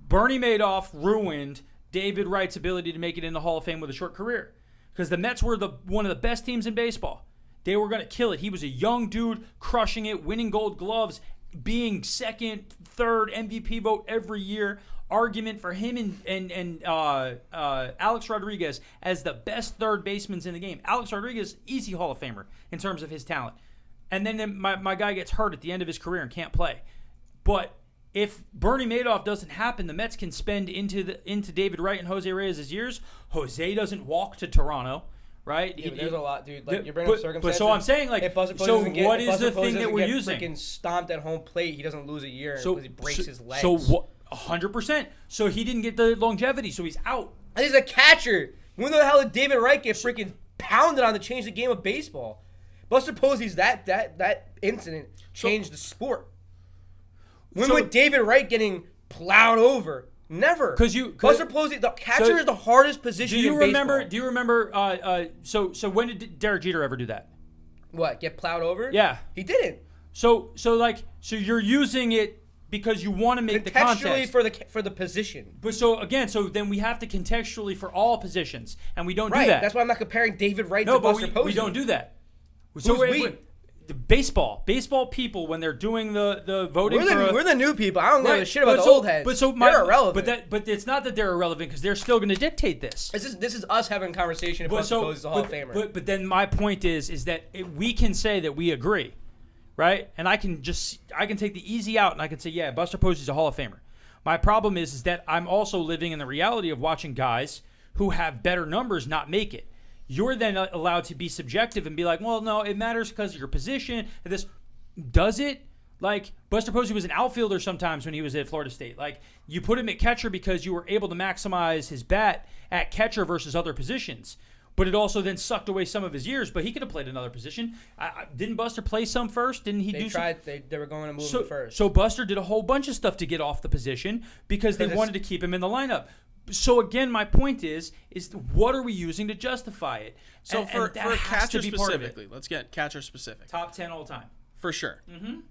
[SPEAKER 2] Bernie Madoff ruined David Wright's ability to make it in the Hall of Fame with a short career. Because the Mets were one of the best teams in baseball. They were going to kill it. He was a young dude crushing it, winning Gold Gloves, being second, third MVP vote every year. Argument for him and Alex Rodriguez as the best third basemen in the game. Alex Rodriguez, easy Hall of Famer in terms of his talent. And then my guy gets hurt at the end of his career and can't play. But if Bernie Madoff doesn't happen, the Mets can spend into David Wright and Jose Reyes' years. Jose doesn't walk to Toronto, right?
[SPEAKER 4] Yeah, there's a lot, dude. You're bringing up circumstances.
[SPEAKER 2] But so I'm saying, what is the thing that we're using?
[SPEAKER 4] Freaking stomped at home plate. He doesn't lose a year because he breaks his legs.
[SPEAKER 2] So 100%. So he didn't get the longevity, so he's out.
[SPEAKER 4] He's a catcher. When the hell did David Wright get freaking pounded on to change the game of baseball? Buster Posey's that incident changed the sport. When with David Wright getting plowed over? Never. Buster Posey, the catcher is the hardest position in baseball.
[SPEAKER 2] Do you remember? So when did Derek Jeter ever do that?
[SPEAKER 4] What? Get plowed over?
[SPEAKER 2] Yeah,
[SPEAKER 4] he didn't.
[SPEAKER 2] So you're using it because you want to make the
[SPEAKER 4] contextually
[SPEAKER 2] context
[SPEAKER 4] for the position.
[SPEAKER 2] But so then we have to contextually for all positions, and we don't do that.
[SPEAKER 4] Right. That's why I'm not comparing David Wright to Buster Posey.
[SPEAKER 2] We don't do that.
[SPEAKER 4] So we?
[SPEAKER 2] The baseball people when they're doing the voting,
[SPEAKER 4] we're the new people. I don't know shit about the old heads. They're irrelevant.
[SPEAKER 2] But it's not that they're irrelevant because they're still going to dictate this.
[SPEAKER 4] This is us having a conversation about Buster Posey's a Hall of Famer.
[SPEAKER 2] But then my point is that we can say that we agree, right? And I can take the easy out and I can say, yeah, Buster Posey's a Hall of Famer. My problem is that I'm also living in the reality of watching guys who have better numbers not make it. You're then allowed to be subjective and be like, well, no, it matters because of your position. Does it? Like, Buster Posey was an outfielder sometimes when he was at Florida State. Like, you put him at catcher because you were able to maximize his bat at catcher versus other positions. But it also then sucked away some of his years. But he could have played another position. Didn't Buster play some first? Didn't he do some?
[SPEAKER 4] They were going to move him first.
[SPEAKER 2] So Buster did a whole bunch of stuff to get off the position because they wanted to keep him in the lineup. So again, my point is what are we using to justify it?
[SPEAKER 3] So for catcher specifically, let's get catcher specific.
[SPEAKER 2] Top 10 all time.
[SPEAKER 3] For sure. Mm-hmm.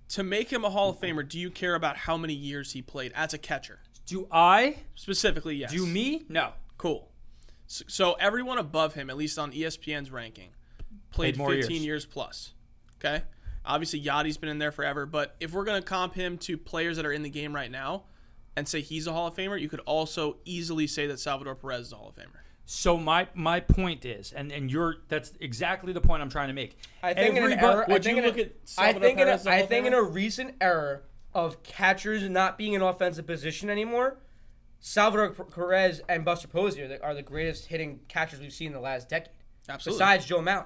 [SPEAKER 3] To make him a Hall of Famer, do you care about how many years he played as a catcher?
[SPEAKER 2] Do I?
[SPEAKER 3] Specifically, yes.
[SPEAKER 2] Do me? No.
[SPEAKER 3] Cool. So everyone above him, at least on ESPN's ranking, played 15 years plus. Okay? Obviously, Yachty's been in there forever, but if we're going to comp him to players that are in the game right now, and say he's a Hall of Famer, you could also easily say that Salvador Perez is a Hall of Famer.
[SPEAKER 2] So my point is, and that's exactly the point I'm trying to make.
[SPEAKER 4] I think in a recent era of catchers not being in offensive position anymore, Salvador Perez and Buster Posey are the greatest hitting catchers we've seen in the last decade.
[SPEAKER 3] Absolutely.
[SPEAKER 4] Besides Joe Mauer.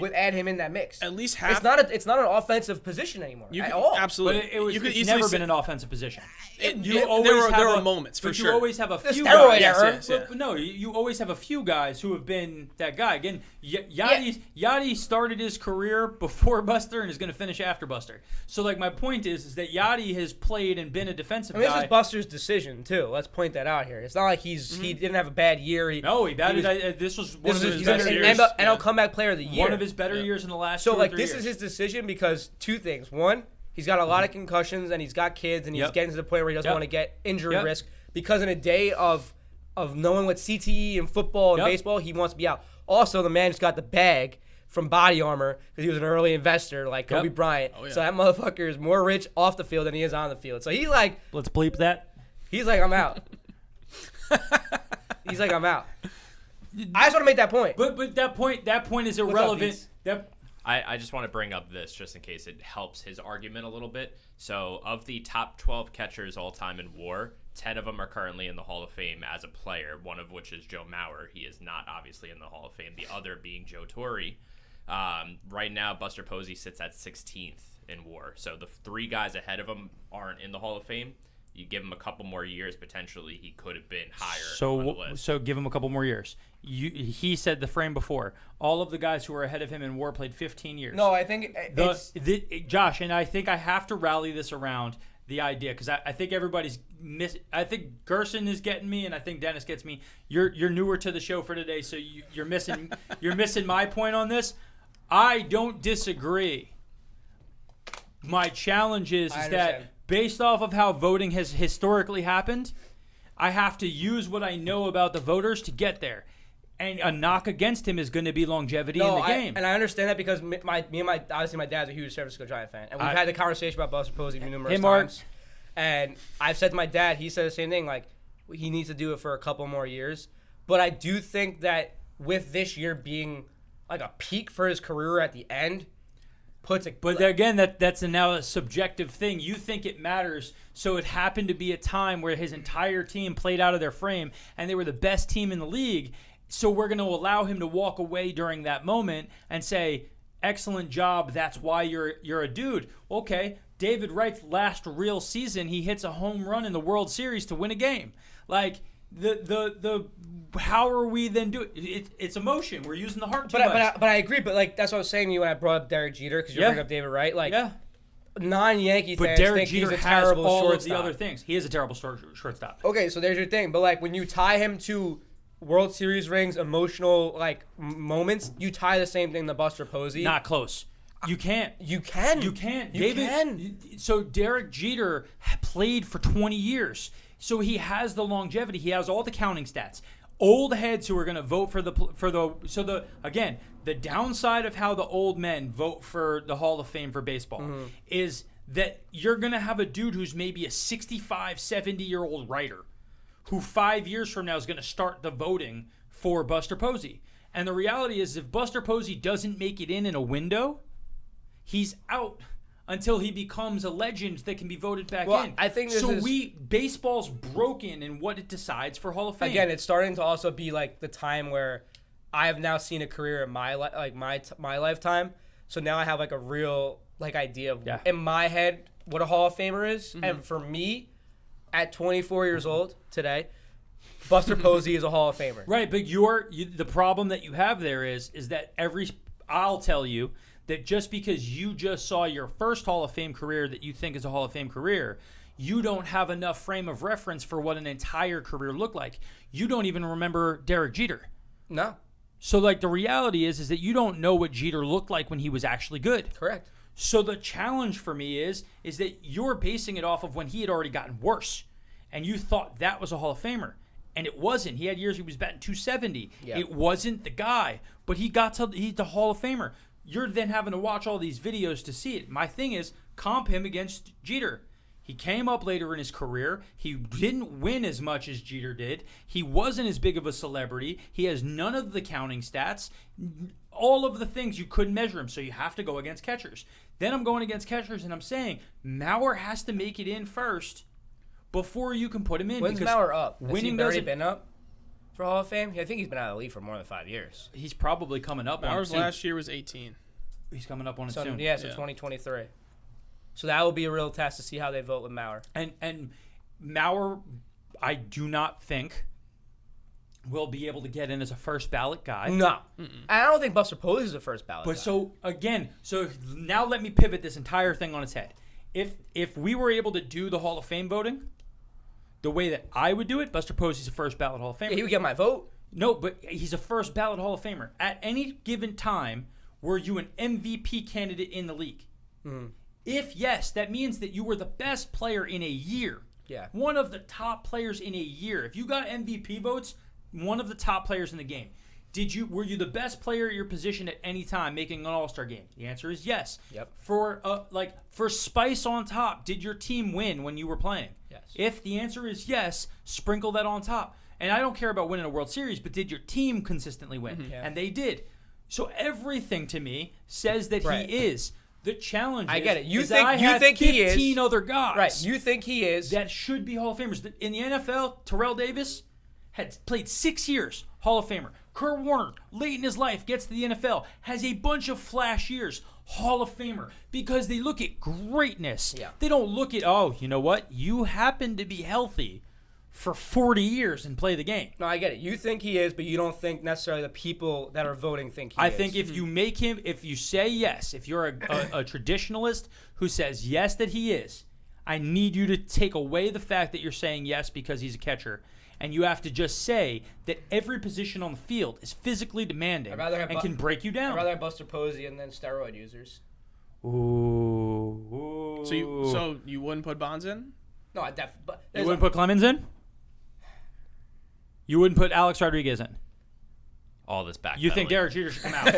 [SPEAKER 4] Would add him in that mix.
[SPEAKER 3] At least half.
[SPEAKER 4] It's not an offensive position anymore at all.
[SPEAKER 3] Absolutely.
[SPEAKER 2] But it's never been an offensive position.
[SPEAKER 3] There were moments for sure.
[SPEAKER 2] You always have a few
[SPEAKER 4] steroid
[SPEAKER 2] guys.
[SPEAKER 4] era.
[SPEAKER 2] No, you always have a few guys who have been that guy. Again, Yachty started his career before Buster and is going to finish after Buster. So my point is that Yachty has played and been a defensive guy.
[SPEAKER 4] This is Buster's decision too. Let's point that out here. It's not like he didn't have a bad year.
[SPEAKER 2] He batted. This was one of his better years.
[SPEAKER 4] NL comeback player of the year.
[SPEAKER 2] One of his better years in the last 2 or 3 years.
[SPEAKER 4] This is his decision because two things. One, He's got a lot of concussions, and he's got kids, and he's getting to the point where he doesn't want to get injury risk because in a day of knowing what CTE and football and baseball, he wants to be out. Also, the man just got the bag from Body Armor because he was an early investor like Kobe Bryant. Oh, yeah. So that motherfucker is more rich off the field than he is on the field. So he's like,
[SPEAKER 2] let's bleep that.
[SPEAKER 4] He's like, I'm out. He's like, I'm out. I just want to make that point.
[SPEAKER 2] But that point is irrelevant.
[SPEAKER 5] I just want to bring up this just in case it helps his argument a little bit. So of the top 12 catchers all time in WAR, 10 of them are currently in the Hall of Fame as a player, one of which is Joe Mauer. He is not obviously in the Hall of Fame. The other being Joe Torre. Right now, Buster Posey sits at 16th in WAR. So the 3 guys ahead of him aren't in the Hall of Fame. You give him a couple more years, potentially he could have been higher on the list.
[SPEAKER 2] So give him a couple more years. He said the frame before. All of the guys who were ahead of him in WAR played 15 years.
[SPEAKER 4] No, I think
[SPEAKER 2] Josh, and I think I have to rally this around the idea because I think everybody's I think Gerson is getting me, and I think Dennis gets me. You're newer to the show for today, so you're missing my point on this. I don't disagree. My challenge is that based off of how voting has historically happened, I have to use what I know about the voters to get there. And a knock against him is going to be longevity in the game.
[SPEAKER 4] And I understand that because my dad's a huge San Francisco Giant fan. And we've had the conversation about Buster Posey numerous times. And I've said to my dad, he said the same thing, like, he needs to do it for a couple more years. But I do think that with this year being like a peak for his career at the end,
[SPEAKER 2] But again, that's now a subjective thing. You think it matters, so it happened to be a time where his entire team played out of their frame, and they were the best team in the league. So we're going to allow him to walk away during that moment and say, excellent job, that's why you're a dude. Okay, David Wright's last real season, he hits a home run in the World Series to win a game. Like, the how are we then doing it? It's emotion. We're using the heart too much.
[SPEAKER 4] But I agree. But like that's what I was saying to you when I brought up Derek Jeter because you're bringing up David Wright. Like non-Yankee fans
[SPEAKER 2] Derek
[SPEAKER 4] think
[SPEAKER 2] Jeter
[SPEAKER 4] he's a terrible
[SPEAKER 2] has all
[SPEAKER 4] shortstop.
[SPEAKER 2] of the other things. He is a terrible shortstop.
[SPEAKER 4] Okay, so there's your thing. But like when you tie him to World Series rings, emotional like moments, you tie the same thing to Buster Posey.
[SPEAKER 2] Not close. You can't.
[SPEAKER 4] You can.
[SPEAKER 2] You can't.
[SPEAKER 4] You can.
[SPEAKER 2] So Derek Jeter played for 20 years. So he has the longevity. He has all the counting stats. Old heads who are going to vote for the downside of how the old men vote for the Hall of Fame for baseball is that you're going to have a dude who's maybe a 65, 70-year-old writer who 5 years from now is going to start the voting for Buster Posey. And the reality is if Buster Posey doesn't make it in a window, he's out until he becomes a legend that can be voted back in.
[SPEAKER 4] I think
[SPEAKER 2] baseball's broken in what it decides for Hall of Fame.
[SPEAKER 4] Again, it's starting to also be like the time where I have now seen a career in my my lifetime. So now I have like a real like idea of in my head what a Hall of Famer is. Mm-hmm. And for me, at 24 years old today, Buster Posey is a Hall of Famer.
[SPEAKER 2] Right, but the problem that you have there is that I'll tell you that just because you just saw your first Hall of Fame career that you think is a Hall of Fame career, you don't have enough frame of reference for what an entire career looked like. You don't even remember Derek Jeter.
[SPEAKER 4] No.
[SPEAKER 2] So, like, the reality is that you don't know what Jeter looked like when he was actually good.
[SPEAKER 4] Correct.
[SPEAKER 2] So the challenge for me is that you're basing it off of when he had already gotten worse, and you thought that was a Hall of Famer. And it wasn't. He had years he was batting 270. Yep. It wasn't the guy, but he's the Hall of Famer. You're then having to watch all these videos to see it. My thing is, comp him against Jeter. He came up later in his career. He didn't win as much as Jeter did. He wasn't as big of a celebrity. He has none of the counting stats. All of the things you couldn't measure him, so you have to go against catchers. Then I'm going against catchers, and I'm saying Mauer has to make it in first before you can put him in.
[SPEAKER 4] When's Mauer up?
[SPEAKER 2] Winning
[SPEAKER 4] has he already been up for Hall of Fame? I think he's been out of the league for more than 5 years.
[SPEAKER 2] He's probably coming up.
[SPEAKER 3] Ours last year was 18.
[SPEAKER 2] He's coming up on it soon.
[SPEAKER 4] Yeah, so 2023. So that will be a real test to see how they vote with Mauer.
[SPEAKER 2] And Mauer, I do not think will be able to get in as a first ballot guy.
[SPEAKER 4] No. I don't think Buster Posey is a first ballot guy.
[SPEAKER 2] So now let me pivot this entire thing on its head. If we were able to do the Hall of Fame voting the way that I would do it, Buster Posey's a first ballot Hall of Famer.
[SPEAKER 4] Yeah, he would get my vote.
[SPEAKER 2] No, but he's a first ballot Hall of Famer. At any given time, were you an MVP candidate in the league? If yes, that means that you were the best player in a year.
[SPEAKER 4] Yeah.
[SPEAKER 2] One of the top players in a year. If you got MVP votes, one of the top players in the game. Were you the best player at your position at any time making an All-Star game? The answer is yes.
[SPEAKER 4] Yep.
[SPEAKER 2] For spice on top, did your team win when you were playing?
[SPEAKER 4] Yes.
[SPEAKER 2] If the answer is yes, sprinkle that on top. And I don't care about winning a World Series, but did your team consistently win?
[SPEAKER 4] Yeah.
[SPEAKER 2] And they did. So everything to me says that
[SPEAKER 4] Right.
[SPEAKER 2] he is. The challenge
[SPEAKER 4] I get it. You
[SPEAKER 2] is
[SPEAKER 4] think-
[SPEAKER 2] that I
[SPEAKER 4] you
[SPEAKER 2] have
[SPEAKER 4] think he is.
[SPEAKER 2] 15 other guys.
[SPEAKER 4] Right. You think he is.
[SPEAKER 2] That should be Hall of Famers. In the NFL, Terrell Davis had played 6 years, Hall of Famer. Kurt Warner, late in his life, gets to the NFL, has a bunch of flash years, Hall of Famer, because they look at greatness.
[SPEAKER 4] Yeah.
[SPEAKER 2] They don't look at, oh, you know what? You happen to be healthy for 40 years and play the game.
[SPEAKER 4] No, I get it. You think he is, but you don't think necessarily the people that are voting think he is.
[SPEAKER 2] I think if you make him, if you say yes, if you're a traditionalist who says yes that he is, I need you to take away the fact that you're saying yes because he's a catcher. And you have to just say that every position on the field is physically demanding
[SPEAKER 4] I'd rather have
[SPEAKER 2] and can break you down.
[SPEAKER 4] I'd rather have Buster Posey and then steroid users.
[SPEAKER 2] Ooh.
[SPEAKER 3] So you wouldn't put Bonds in?
[SPEAKER 4] No, I
[SPEAKER 2] You wouldn't put Clemens in? You wouldn't put Alex Rodriguez in?
[SPEAKER 5] All this back.
[SPEAKER 2] You think Derek Jeter should come out?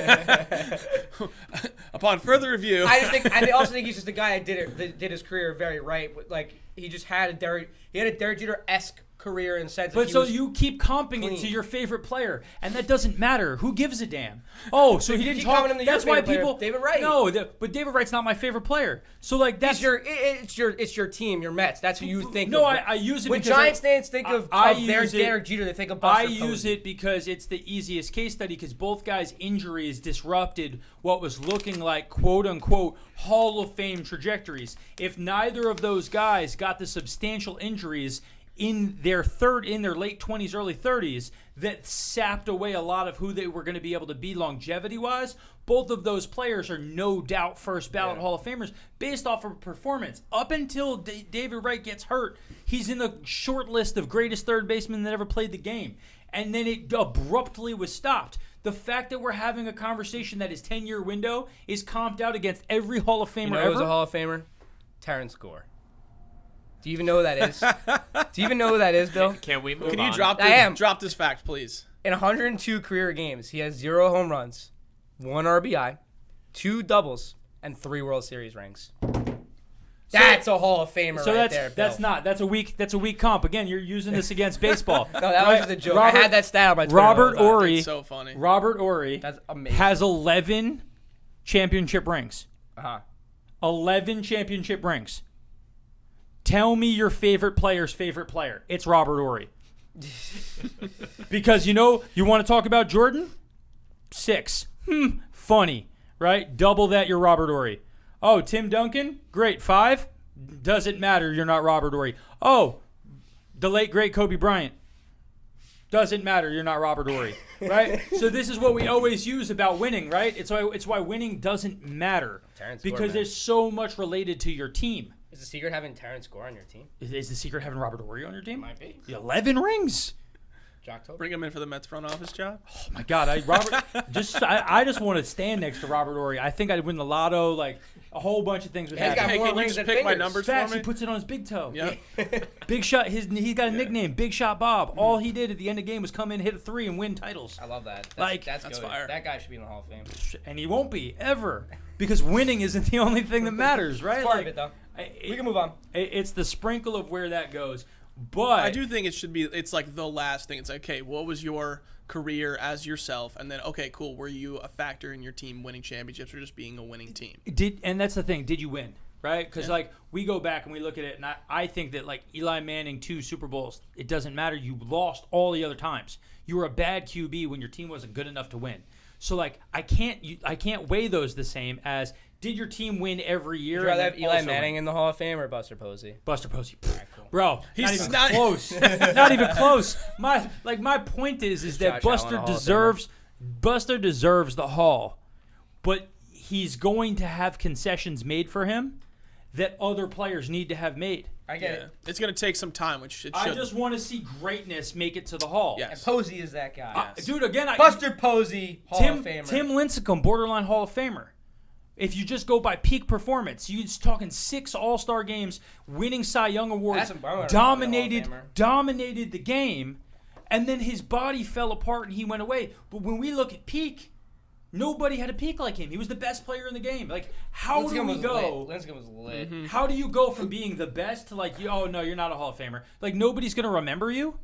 [SPEAKER 3] Upon further review,
[SPEAKER 4] I also think he's just a guy that did his career very right. Like he just had a Derek Jeter-esque career in the sense.
[SPEAKER 2] But
[SPEAKER 4] that
[SPEAKER 2] so
[SPEAKER 4] was
[SPEAKER 2] you keep comping it to
[SPEAKER 4] clean.
[SPEAKER 2] your favorite player, and that doesn't matter. Who gives a damn? Oh, so he didn't
[SPEAKER 4] keep
[SPEAKER 2] talk.
[SPEAKER 4] comping him to your
[SPEAKER 2] That's why
[SPEAKER 4] favorite player,
[SPEAKER 2] people.
[SPEAKER 4] David Wright.
[SPEAKER 2] No, but David Wright's not my favorite player. So like that's
[SPEAKER 4] it's your team, your Mets. That's who you think.
[SPEAKER 2] No,
[SPEAKER 4] of.
[SPEAKER 2] I use it
[SPEAKER 4] when
[SPEAKER 2] because
[SPEAKER 4] Giants fans think of their
[SPEAKER 2] use it-
[SPEAKER 4] Derek Jeter, they think of
[SPEAKER 2] I
[SPEAKER 4] Buster
[SPEAKER 2] use
[SPEAKER 4] Posey.
[SPEAKER 2] it because it's the easiest case study because both guys' injuries disrupted what was looking like quote unquote Hall of Fame trajectories. If neither of those guys got the substantial injuries in their late 20s, early 30s that sapped away a lot of who they were going to be able to be longevity-wise, both of those players are no doubt first ballot Hall of Famers based off of performance. Up until David Wright gets hurt, he's in the short list of greatest third basemen that ever played the game. And then it abruptly was stopped. The fact that we're having a conversation that his 10-year window is comped out against every Hall of Famer
[SPEAKER 4] You know
[SPEAKER 2] ever.
[SPEAKER 4] who's a Hall of Famer? Terrence Gore. Do you even know who that is? Do you even know who that is, Bill?
[SPEAKER 5] Can we move
[SPEAKER 3] can
[SPEAKER 5] on?
[SPEAKER 3] you drop this fact, please?
[SPEAKER 4] In 102 career games, he has 0 home runs, 1 RBI, 2 doubles, and 3 World Series rings. That's a Hall of Famer
[SPEAKER 2] So
[SPEAKER 4] right there, Bill.
[SPEAKER 2] that's a weak comp. Again, you're using this against baseball.
[SPEAKER 4] No, that was just a joke. I had that stat on my Twitter.
[SPEAKER 2] Robert
[SPEAKER 4] the whole time.
[SPEAKER 2] Ory.
[SPEAKER 3] It's so funny.
[SPEAKER 2] Robert Ory
[SPEAKER 4] That's amazing.
[SPEAKER 2] has 11 championship rings.
[SPEAKER 4] Uh-huh.
[SPEAKER 2] 11 championship rings. Tell me your favorite player's favorite player. It's Robert Ory. Because you want to talk about Jordan? 6. Funny, right? Double that, you're Robert Ory. Oh, Tim Duncan? Great. 5? Doesn't matter, you're not Robert Ory. Oh, the late, great Kobe Bryant. Doesn't matter, you're not Robert Ory, right? So this is what we always use about winning, right? It's why winning doesn't matter.
[SPEAKER 4] Terrence Gore,
[SPEAKER 2] Because
[SPEAKER 4] man.
[SPEAKER 2] there's so much related to your team.
[SPEAKER 4] Is the secret having Terrence Gore on your team?
[SPEAKER 2] Is the secret having Robert Ory on your team?
[SPEAKER 4] Might be.
[SPEAKER 2] 11 rings.
[SPEAKER 4] Jocktober?
[SPEAKER 3] Bring him in for the Mets front office job.
[SPEAKER 2] Oh my God, I just want to stand next to Robert Ory. I think I'd win the lotto. Like a whole bunch of things would
[SPEAKER 4] He's got
[SPEAKER 2] happen.
[SPEAKER 3] Hey,
[SPEAKER 4] more
[SPEAKER 3] can you
[SPEAKER 4] rings
[SPEAKER 3] just
[SPEAKER 4] than
[SPEAKER 3] pick my
[SPEAKER 4] fingers.
[SPEAKER 3] numbers
[SPEAKER 2] Facts,
[SPEAKER 3] for
[SPEAKER 2] he
[SPEAKER 3] me?
[SPEAKER 2] puts it on his big toe.
[SPEAKER 3] Yep.
[SPEAKER 2] Big Shot. He's got a nickname, Big Shot Bob. All he did at the end of the game was come in, hit a 3, and win titles.
[SPEAKER 4] I love that.
[SPEAKER 2] That's
[SPEAKER 4] good.
[SPEAKER 3] fire.
[SPEAKER 4] That guy should be in the Hall of Fame.
[SPEAKER 2] And he won't be ever because winning isn't the only thing that matters, right?
[SPEAKER 4] Part of it, though. We can move on.
[SPEAKER 2] It's the sprinkle of where that goes. But
[SPEAKER 3] I do think it should be. It's like the last thing. It's like, okay, what was your career as yourself? And then, okay, cool. Were you a factor in your team winning championships or just being a winning team?
[SPEAKER 2] And that's the thing. Did you win? Right? Because like we go back and we look at it, and I think that like Eli Manning 2 Super Bowls, it doesn't matter. You lost all the other times. You were a bad QB when your team wasn't good enough to win. So like I can't weigh those the same as did your team win every year?
[SPEAKER 4] Would you rather
[SPEAKER 2] and
[SPEAKER 4] have
[SPEAKER 2] then
[SPEAKER 4] Eli
[SPEAKER 2] also
[SPEAKER 4] Manning
[SPEAKER 2] win?
[SPEAKER 4] in the Hall of Fame or Buster Posey?
[SPEAKER 2] Buster Posey,
[SPEAKER 4] Cool.
[SPEAKER 2] bro,
[SPEAKER 3] He's
[SPEAKER 2] not even close. Not even close. My point is that
[SPEAKER 4] Josh
[SPEAKER 2] Buster
[SPEAKER 4] Allen, a Hall of
[SPEAKER 2] deserves the Hall, but he's going to have concessions made for him that other players need to have made.
[SPEAKER 4] I get it.
[SPEAKER 3] It's going to take some time, which it should.
[SPEAKER 2] I just want to see greatness make it to the Hall.
[SPEAKER 3] Yes.
[SPEAKER 4] And Posey is that guy.
[SPEAKER 2] Dude, again,
[SPEAKER 4] Buster Posey, Hall of Famer.
[SPEAKER 2] Tim Lincecum, borderline Hall of Famer. If you just go by peak performance, you're just talking 6 All-Star games, winning Cy Young awards, dominated the game, and then his body fell apart and he went away. But when we look at peak, nobody had a peak like him. He was the best player in the game. Like, how do we go?
[SPEAKER 4] Lincecum was lit.
[SPEAKER 3] Mm-hmm.
[SPEAKER 2] How do you go from being the best to like, oh no, you're not a Hall of Famer? Like, nobody's gonna remember you,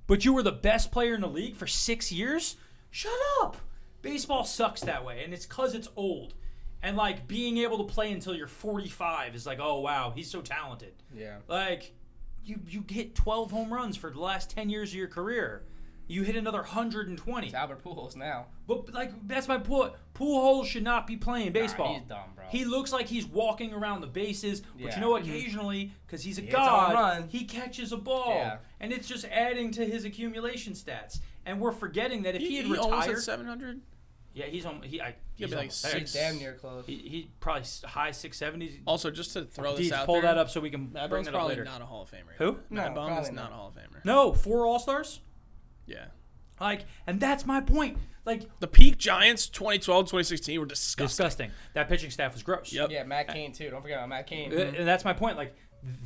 [SPEAKER 2] but you were the best player in the league for 6 years. Shut up. Baseball sucks that way, and it's because it's old. And, like, being able to play until you're 45 is like, oh, wow, he's so talented.
[SPEAKER 4] Yeah.
[SPEAKER 2] Like, you hit 12 home runs for the last 10 years of your career. You hit another 120.
[SPEAKER 4] It's Albert Pujols now.
[SPEAKER 2] But, like, that's my point. Pujols should not be playing baseball.
[SPEAKER 4] Nah, he's dumb, bro.
[SPEAKER 2] He looks like he's walking around the bases, but
[SPEAKER 4] Yeah.
[SPEAKER 2] you know, occasionally, because he's a
[SPEAKER 4] hits a home
[SPEAKER 2] god,
[SPEAKER 4] run.
[SPEAKER 2] he catches a ball.
[SPEAKER 4] Yeah.
[SPEAKER 2] And it's just adding to his accumulation stats. And we're forgetting that if he had
[SPEAKER 3] almost
[SPEAKER 2] retired...
[SPEAKER 3] had 700.
[SPEAKER 2] Yeah, he's on. He's
[SPEAKER 3] be like
[SPEAKER 2] almost there.
[SPEAKER 4] He's damn near close.
[SPEAKER 2] He probably high 670s.
[SPEAKER 3] Also, just to throw
[SPEAKER 2] Deeds,
[SPEAKER 3] this out
[SPEAKER 2] pull
[SPEAKER 3] there,
[SPEAKER 2] that up so we can
[SPEAKER 3] Mad
[SPEAKER 2] bring
[SPEAKER 3] Bum's
[SPEAKER 2] that up
[SPEAKER 3] probably
[SPEAKER 2] later.
[SPEAKER 3] not a Hall of Famer.
[SPEAKER 2] Who?
[SPEAKER 3] Mad Bum is
[SPEAKER 4] probably
[SPEAKER 3] not
[SPEAKER 4] not.
[SPEAKER 3] a Hall of Famer.
[SPEAKER 2] No, 4 All-Stars.
[SPEAKER 3] Yeah.
[SPEAKER 2] Like, and that's my point. Like,
[SPEAKER 3] The peak Giants, 2012, 2016, were disgusting.
[SPEAKER 2] disgusting. That pitching staff was gross.
[SPEAKER 3] Yep.
[SPEAKER 4] Yeah, Matt Cain too. Don't forget about Matt Cain.
[SPEAKER 2] And that's my point. Like,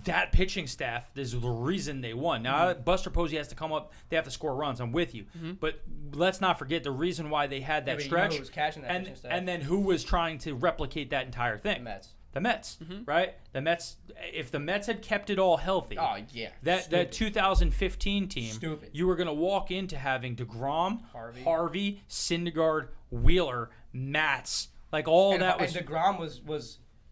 [SPEAKER 2] that pitching staff is the reason they won. Now, Buster Posey has to come up. They have to score runs. I'm with you. But let's not forget the reason why they had that
[SPEAKER 4] but you know
[SPEAKER 2] stretch.
[SPEAKER 4] who was catching that pitching staff?
[SPEAKER 2] and then who was trying to replicate that entire thing?
[SPEAKER 4] The Mets.
[SPEAKER 2] The Mets, right? The Mets. If the Mets had kept it all healthy,
[SPEAKER 4] Oh yeah.
[SPEAKER 2] that
[SPEAKER 4] Stupid.
[SPEAKER 2] 2015 team,
[SPEAKER 4] Stupid.
[SPEAKER 2] you were going to walk into having DeGrom,
[SPEAKER 4] Harvey.
[SPEAKER 2] Syndergaard, Wheeler, Matz, like all
[SPEAKER 4] and,
[SPEAKER 2] that was.
[SPEAKER 4] And DeGrom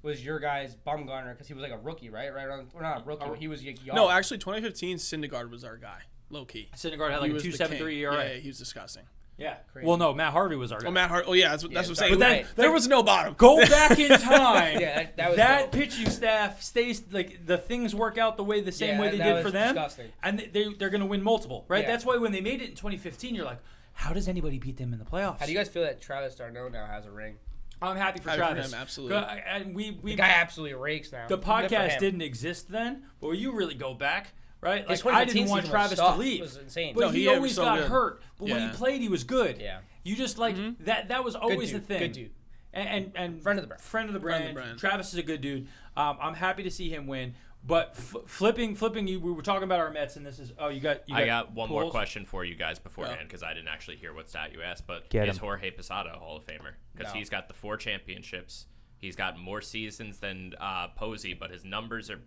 [SPEAKER 4] was your guy's Bumgarner because he was like a rookie, right? Right around, or not a rookie, but he was young.
[SPEAKER 3] No, actually, 2015, Syndergaard was our guy, low key.
[SPEAKER 2] Syndergaard had like
[SPEAKER 3] He
[SPEAKER 2] a
[SPEAKER 3] was the
[SPEAKER 2] 2.73
[SPEAKER 3] king.
[SPEAKER 2] ERA.
[SPEAKER 3] Yeah, he was disgusting.
[SPEAKER 2] Yeah.
[SPEAKER 4] Crazy.
[SPEAKER 2] Well, no, Matt Harvey was our guy.
[SPEAKER 3] Oh, Matt Hart. Oh, yeah, that's what I'm saying.
[SPEAKER 2] But then-
[SPEAKER 3] there was no bottom.
[SPEAKER 2] Go back in time.
[SPEAKER 4] Yeah, that was
[SPEAKER 2] that
[SPEAKER 4] dope.
[SPEAKER 2] pitching staff stays like the things work out the way the same
[SPEAKER 4] Yeah,
[SPEAKER 2] way they
[SPEAKER 4] that
[SPEAKER 2] did
[SPEAKER 4] was
[SPEAKER 2] for them,
[SPEAKER 4] disgusting.
[SPEAKER 2] and they're going to win multiple, right?
[SPEAKER 4] Yeah.
[SPEAKER 2] That's why when they made it in 2015, you're like, how does anybody beat them in the playoffs?
[SPEAKER 4] How do you guys feel that Travis d'Arnaud now has a ring?
[SPEAKER 2] I'm happy for
[SPEAKER 3] Happy for
[SPEAKER 2] Travis.
[SPEAKER 3] him, absolutely.
[SPEAKER 2] And we
[SPEAKER 4] The guy absolutely rakes now.
[SPEAKER 2] the
[SPEAKER 4] Good for
[SPEAKER 2] podcast
[SPEAKER 4] him.
[SPEAKER 2] didn't exist then, but when you really go back, right?
[SPEAKER 4] His
[SPEAKER 2] Like I
[SPEAKER 4] 2015
[SPEAKER 2] didn't want
[SPEAKER 4] season was
[SPEAKER 2] Travis to
[SPEAKER 4] soft.
[SPEAKER 2] leave.
[SPEAKER 4] It was insane.
[SPEAKER 2] But
[SPEAKER 3] No,
[SPEAKER 2] he
[SPEAKER 3] he was
[SPEAKER 2] always
[SPEAKER 3] so
[SPEAKER 2] got
[SPEAKER 3] good.
[SPEAKER 2] hurt. But when he
[SPEAKER 3] Yeah.
[SPEAKER 2] played, he was good.
[SPEAKER 4] Yeah.
[SPEAKER 2] You just like that was always
[SPEAKER 4] dude,
[SPEAKER 2] the thing.
[SPEAKER 4] good dude.
[SPEAKER 2] And
[SPEAKER 4] Friend of the brand.
[SPEAKER 2] Friend of the
[SPEAKER 3] Friend of
[SPEAKER 2] brand.
[SPEAKER 3] the brand.
[SPEAKER 2] Travis is a good dude. I'm happy to see him win. But flipping, we were talking about our Mets, and this is you got.
[SPEAKER 5] I got one more
[SPEAKER 2] Pujols?
[SPEAKER 5] question for you guys beforehand because I didn't actually hear what stat you asked. But
[SPEAKER 2] Get
[SPEAKER 5] is
[SPEAKER 2] him.
[SPEAKER 5] Jorge Posada a Hall of Famer? Because
[SPEAKER 4] No.
[SPEAKER 5] he's got the 4 championships. He's got more seasons than Posey, but his numbers are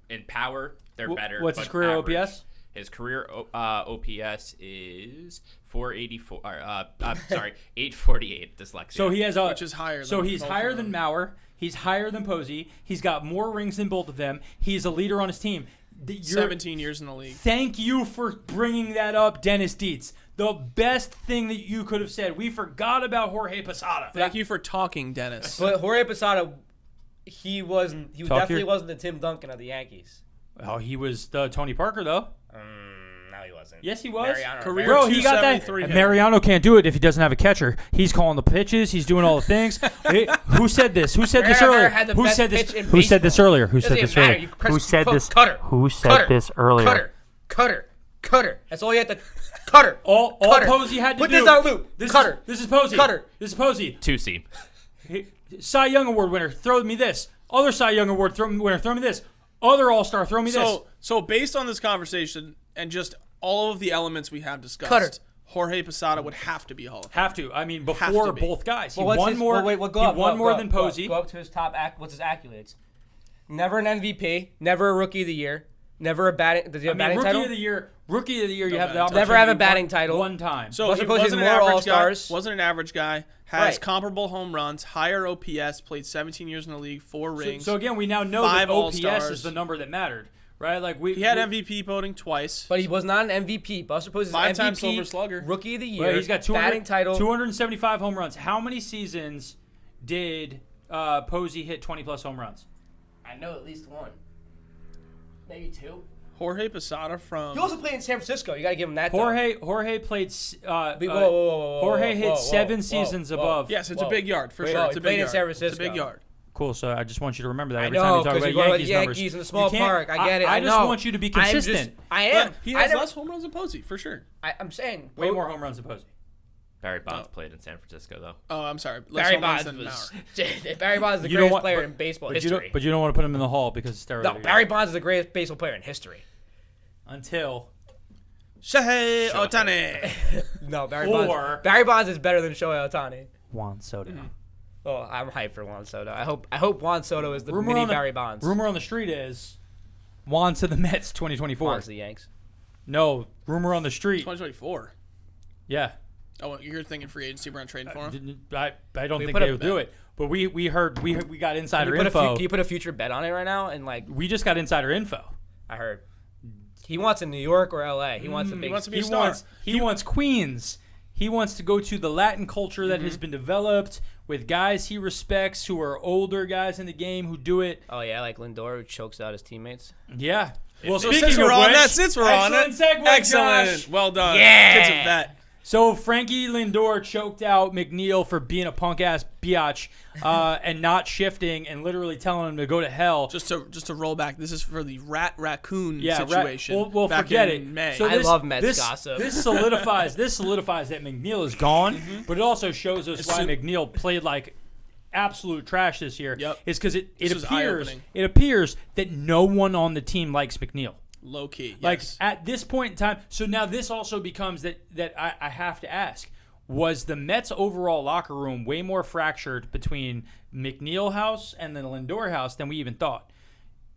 [SPEAKER 5] in power. They're better.
[SPEAKER 2] What's his
[SPEAKER 5] but
[SPEAKER 2] career
[SPEAKER 5] average.
[SPEAKER 2] OPS?
[SPEAKER 5] His career OPS is 484. Sorry, 848. Dyslexia.
[SPEAKER 2] So he has a.
[SPEAKER 3] Which is higher
[SPEAKER 2] So
[SPEAKER 3] than
[SPEAKER 2] he's
[SPEAKER 3] both
[SPEAKER 2] higher
[SPEAKER 3] of
[SPEAKER 2] than
[SPEAKER 3] them.
[SPEAKER 2] Mauer. He's higher than Posey. He's got more rings than both of them. He's a leader on his team.
[SPEAKER 3] 17 years in the league.
[SPEAKER 2] Thank you for bringing that up, Dennis Dietz. The best thing that you could have said. We forgot about Jorge Posada.
[SPEAKER 3] Thank you for talking, Dennis.
[SPEAKER 4] But Jorge Posada, he definitely
[SPEAKER 2] here.
[SPEAKER 4] wasn't the Tim Duncan of the Yankees.
[SPEAKER 2] Oh, he was the Tony Parker, though.
[SPEAKER 4] No, he wasn't.
[SPEAKER 2] Yes, he was.
[SPEAKER 4] Mariano
[SPEAKER 3] Career
[SPEAKER 2] Bro, he got that.
[SPEAKER 3] 273
[SPEAKER 2] And
[SPEAKER 3] hitter.
[SPEAKER 2] Mariano can't do it if he doesn't have a catcher. He's calling the pitches. He's doing all the things. Hey, who said this? Who said this
[SPEAKER 4] Mariano
[SPEAKER 2] earlier?
[SPEAKER 4] had the
[SPEAKER 2] Who
[SPEAKER 4] best
[SPEAKER 2] said this?
[SPEAKER 4] pitch in
[SPEAKER 2] Who said this
[SPEAKER 4] baseball.
[SPEAKER 2] earlier? Who said
[SPEAKER 4] Doesn't
[SPEAKER 2] this
[SPEAKER 4] even matter.
[SPEAKER 2] earlier?
[SPEAKER 4] You press
[SPEAKER 2] Who said this?
[SPEAKER 4] cutter.
[SPEAKER 2] Who said
[SPEAKER 4] Cutter.
[SPEAKER 2] this earlier?
[SPEAKER 4] Cutter. That's all you have to. Cutter.
[SPEAKER 2] All
[SPEAKER 4] Cutter.
[SPEAKER 2] Posey had to
[SPEAKER 4] Put
[SPEAKER 2] do.
[SPEAKER 4] this out loop. Cutter.
[SPEAKER 2] This is Posey.
[SPEAKER 4] Cutter.
[SPEAKER 2] This is Posey.
[SPEAKER 5] 2-seam.
[SPEAKER 2] Cy Young Award winner. Throw me this. Other Cy Young Award winner. Throw me this. Other All-Star. Throw me this.
[SPEAKER 3] So based on this conversation and just all of the elements we have discussed,
[SPEAKER 4] Cutter.
[SPEAKER 3] Jorge Posada would have to be a Hall of Famer.
[SPEAKER 2] Have to. I mean,
[SPEAKER 3] Have
[SPEAKER 2] before
[SPEAKER 3] to be.
[SPEAKER 2] both guys. He
[SPEAKER 4] Well, what's
[SPEAKER 2] won
[SPEAKER 4] his,
[SPEAKER 2] more.
[SPEAKER 4] well, wait, well, go
[SPEAKER 2] he
[SPEAKER 4] up,
[SPEAKER 2] won
[SPEAKER 4] go
[SPEAKER 2] more
[SPEAKER 4] up,
[SPEAKER 2] than
[SPEAKER 4] go up,
[SPEAKER 2] Posey.
[SPEAKER 4] Go up to his top. What's his accolades? Never an MVP. Never a Rookie of the Year. Never a batting. Does he have a batting
[SPEAKER 2] Rookie
[SPEAKER 4] title?
[SPEAKER 2] of the year. Rookie of the year. You have the
[SPEAKER 3] batting
[SPEAKER 2] opportunity.
[SPEAKER 4] Never have a batting title.
[SPEAKER 2] One time.
[SPEAKER 3] So
[SPEAKER 4] Buster
[SPEAKER 3] he
[SPEAKER 4] Posey's
[SPEAKER 3] wasn't an
[SPEAKER 4] more
[SPEAKER 3] average
[SPEAKER 4] All-Stars.
[SPEAKER 3] guy. Wasn't an average guy. Has
[SPEAKER 4] Right.
[SPEAKER 3] comparable home runs, higher OPS. Played 17 years in the league, 4 rings.
[SPEAKER 2] So again, we now know
[SPEAKER 3] 5
[SPEAKER 2] that OPS
[SPEAKER 3] All-Stars.
[SPEAKER 2] is the number that mattered, right? Like
[SPEAKER 3] he had MVP voting twice.
[SPEAKER 4] But he was not an MVP. Buster Posey's an
[SPEAKER 3] 5-time
[SPEAKER 4] MVP,
[SPEAKER 3] Silver Slugger.
[SPEAKER 4] Rookie of the Year.
[SPEAKER 2] Well, he's got
[SPEAKER 4] batting title.
[SPEAKER 2] 275 home runs. How many seasons did Posey hit 20-plus home runs?
[SPEAKER 4] I know at least one. Maybe 2.
[SPEAKER 3] Jorge Posada from.
[SPEAKER 4] He also played in San Francisco. You got to give him that. though.
[SPEAKER 2] Jorge played.
[SPEAKER 4] Whoa,
[SPEAKER 2] Jorge hit
[SPEAKER 4] whoa,
[SPEAKER 2] 7
[SPEAKER 4] whoa,
[SPEAKER 2] seasons
[SPEAKER 4] whoa.
[SPEAKER 2] above.
[SPEAKER 3] Yes, it's
[SPEAKER 4] Whoa.
[SPEAKER 3] a big yard for
[SPEAKER 4] Wait,
[SPEAKER 3] sure.
[SPEAKER 4] no,
[SPEAKER 3] It's
[SPEAKER 4] he
[SPEAKER 3] a big
[SPEAKER 4] played in
[SPEAKER 3] yard.
[SPEAKER 4] San
[SPEAKER 3] It's a big
[SPEAKER 4] Francisco.
[SPEAKER 3] yard.
[SPEAKER 2] Cool. So I just want you to remember that every
[SPEAKER 4] I
[SPEAKER 2] time
[SPEAKER 4] know,
[SPEAKER 2] you talk
[SPEAKER 4] 'cause
[SPEAKER 2] about
[SPEAKER 4] you go to
[SPEAKER 2] Yankees numbers.
[SPEAKER 4] Yankees in the small
[SPEAKER 2] You can't-
[SPEAKER 4] park. I get it.
[SPEAKER 2] I just
[SPEAKER 4] know.
[SPEAKER 2] want you to be
[SPEAKER 4] I'm
[SPEAKER 2] consistent.
[SPEAKER 4] I am.
[SPEAKER 3] But he
[SPEAKER 4] I
[SPEAKER 3] has
[SPEAKER 4] never-
[SPEAKER 3] less home runs than Posey for sure.
[SPEAKER 4] I'm saying.
[SPEAKER 2] Way more home runs than Posey.
[SPEAKER 5] Barry Bonds played in San Francisco, though.
[SPEAKER 3] Oh, I'm sorry.
[SPEAKER 4] Barry Bonds Barry Bonds is the greatest player in baseball history.
[SPEAKER 2] But you don't want to put him in the Hall because it's steroid.
[SPEAKER 4] No, Barry Bonds is the greatest baseball player in history.
[SPEAKER 2] Until
[SPEAKER 3] Shohei Ohtani.
[SPEAKER 4] No, Barry Bonds is better than Shohei Ohtani.
[SPEAKER 2] Juan Soto.
[SPEAKER 4] Oh, I'm hyped for Juan Soto. I hope Juan Soto is the mini Barry Bonds.
[SPEAKER 2] Rumor on the street is Juan to the Mets 2024.
[SPEAKER 4] Juan to the Yanks.
[SPEAKER 2] No, rumor on the street.
[SPEAKER 3] 2024.
[SPEAKER 2] Yeah.
[SPEAKER 3] Oh, you're thinking free agency? We're not trading for him.
[SPEAKER 2] I don't think
[SPEAKER 4] put
[SPEAKER 2] they
[SPEAKER 4] a
[SPEAKER 2] would do it. But we got insider
[SPEAKER 4] Can
[SPEAKER 2] info.
[SPEAKER 4] you put a future bet on it right now? And
[SPEAKER 2] We just got insider info.
[SPEAKER 4] I heard he wants in New York or LA. He wants a big.
[SPEAKER 3] He wants to be a star.
[SPEAKER 2] He wants Queens. He wants to go to the Latin culture that has been developed with guys he respects who are older guys in the game who do it.
[SPEAKER 4] Oh yeah, like Lindor who chokes out his teammates.
[SPEAKER 2] Yeah. Well,
[SPEAKER 3] So
[SPEAKER 2] speaking
[SPEAKER 3] since we're
[SPEAKER 2] of
[SPEAKER 3] on
[SPEAKER 2] which,
[SPEAKER 3] that, since we're on it,
[SPEAKER 2] excellent segue,
[SPEAKER 3] excellent.
[SPEAKER 2] Josh.
[SPEAKER 3] Well done.
[SPEAKER 4] Yeah.
[SPEAKER 3] Kid's a vet.
[SPEAKER 2] So Frankie Lindor choked out McNeil for being a punk ass biatch and not shifting and literally telling him to go to hell.
[SPEAKER 3] Just to roll back, this is for the raccoon
[SPEAKER 2] Yeah,
[SPEAKER 3] situation.
[SPEAKER 2] Well,
[SPEAKER 3] back
[SPEAKER 2] forget
[SPEAKER 3] in
[SPEAKER 2] it.
[SPEAKER 3] May.
[SPEAKER 2] So
[SPEAKER 4] I love Mets gossip.
[SPEAKER 2] This solidifies that McNeil is gone, but it also shows us why
[SPEAKER 3] soon-
[SPEAKER 2] McNeil played like absolute trash this year.
[SPEAKER 3] Yep.
[SPEAKER 2] Is because it
[SPEAKER 3] This was
[SPEAKER 2] appears
[SPEAKER 3] eye-opening.
[SPEAKER 2] that no one on the team likes McNeil.
[SPEAKER 3] Low key.
[SPEAKER 2] Like
[SPEAKER 3] Yes.
[SPEAKER 2] at this point in time, so now this also becomes that I have to ask: was the Mets' overall locker room way more fractured between McNeil house and the Lindor house than we even thought?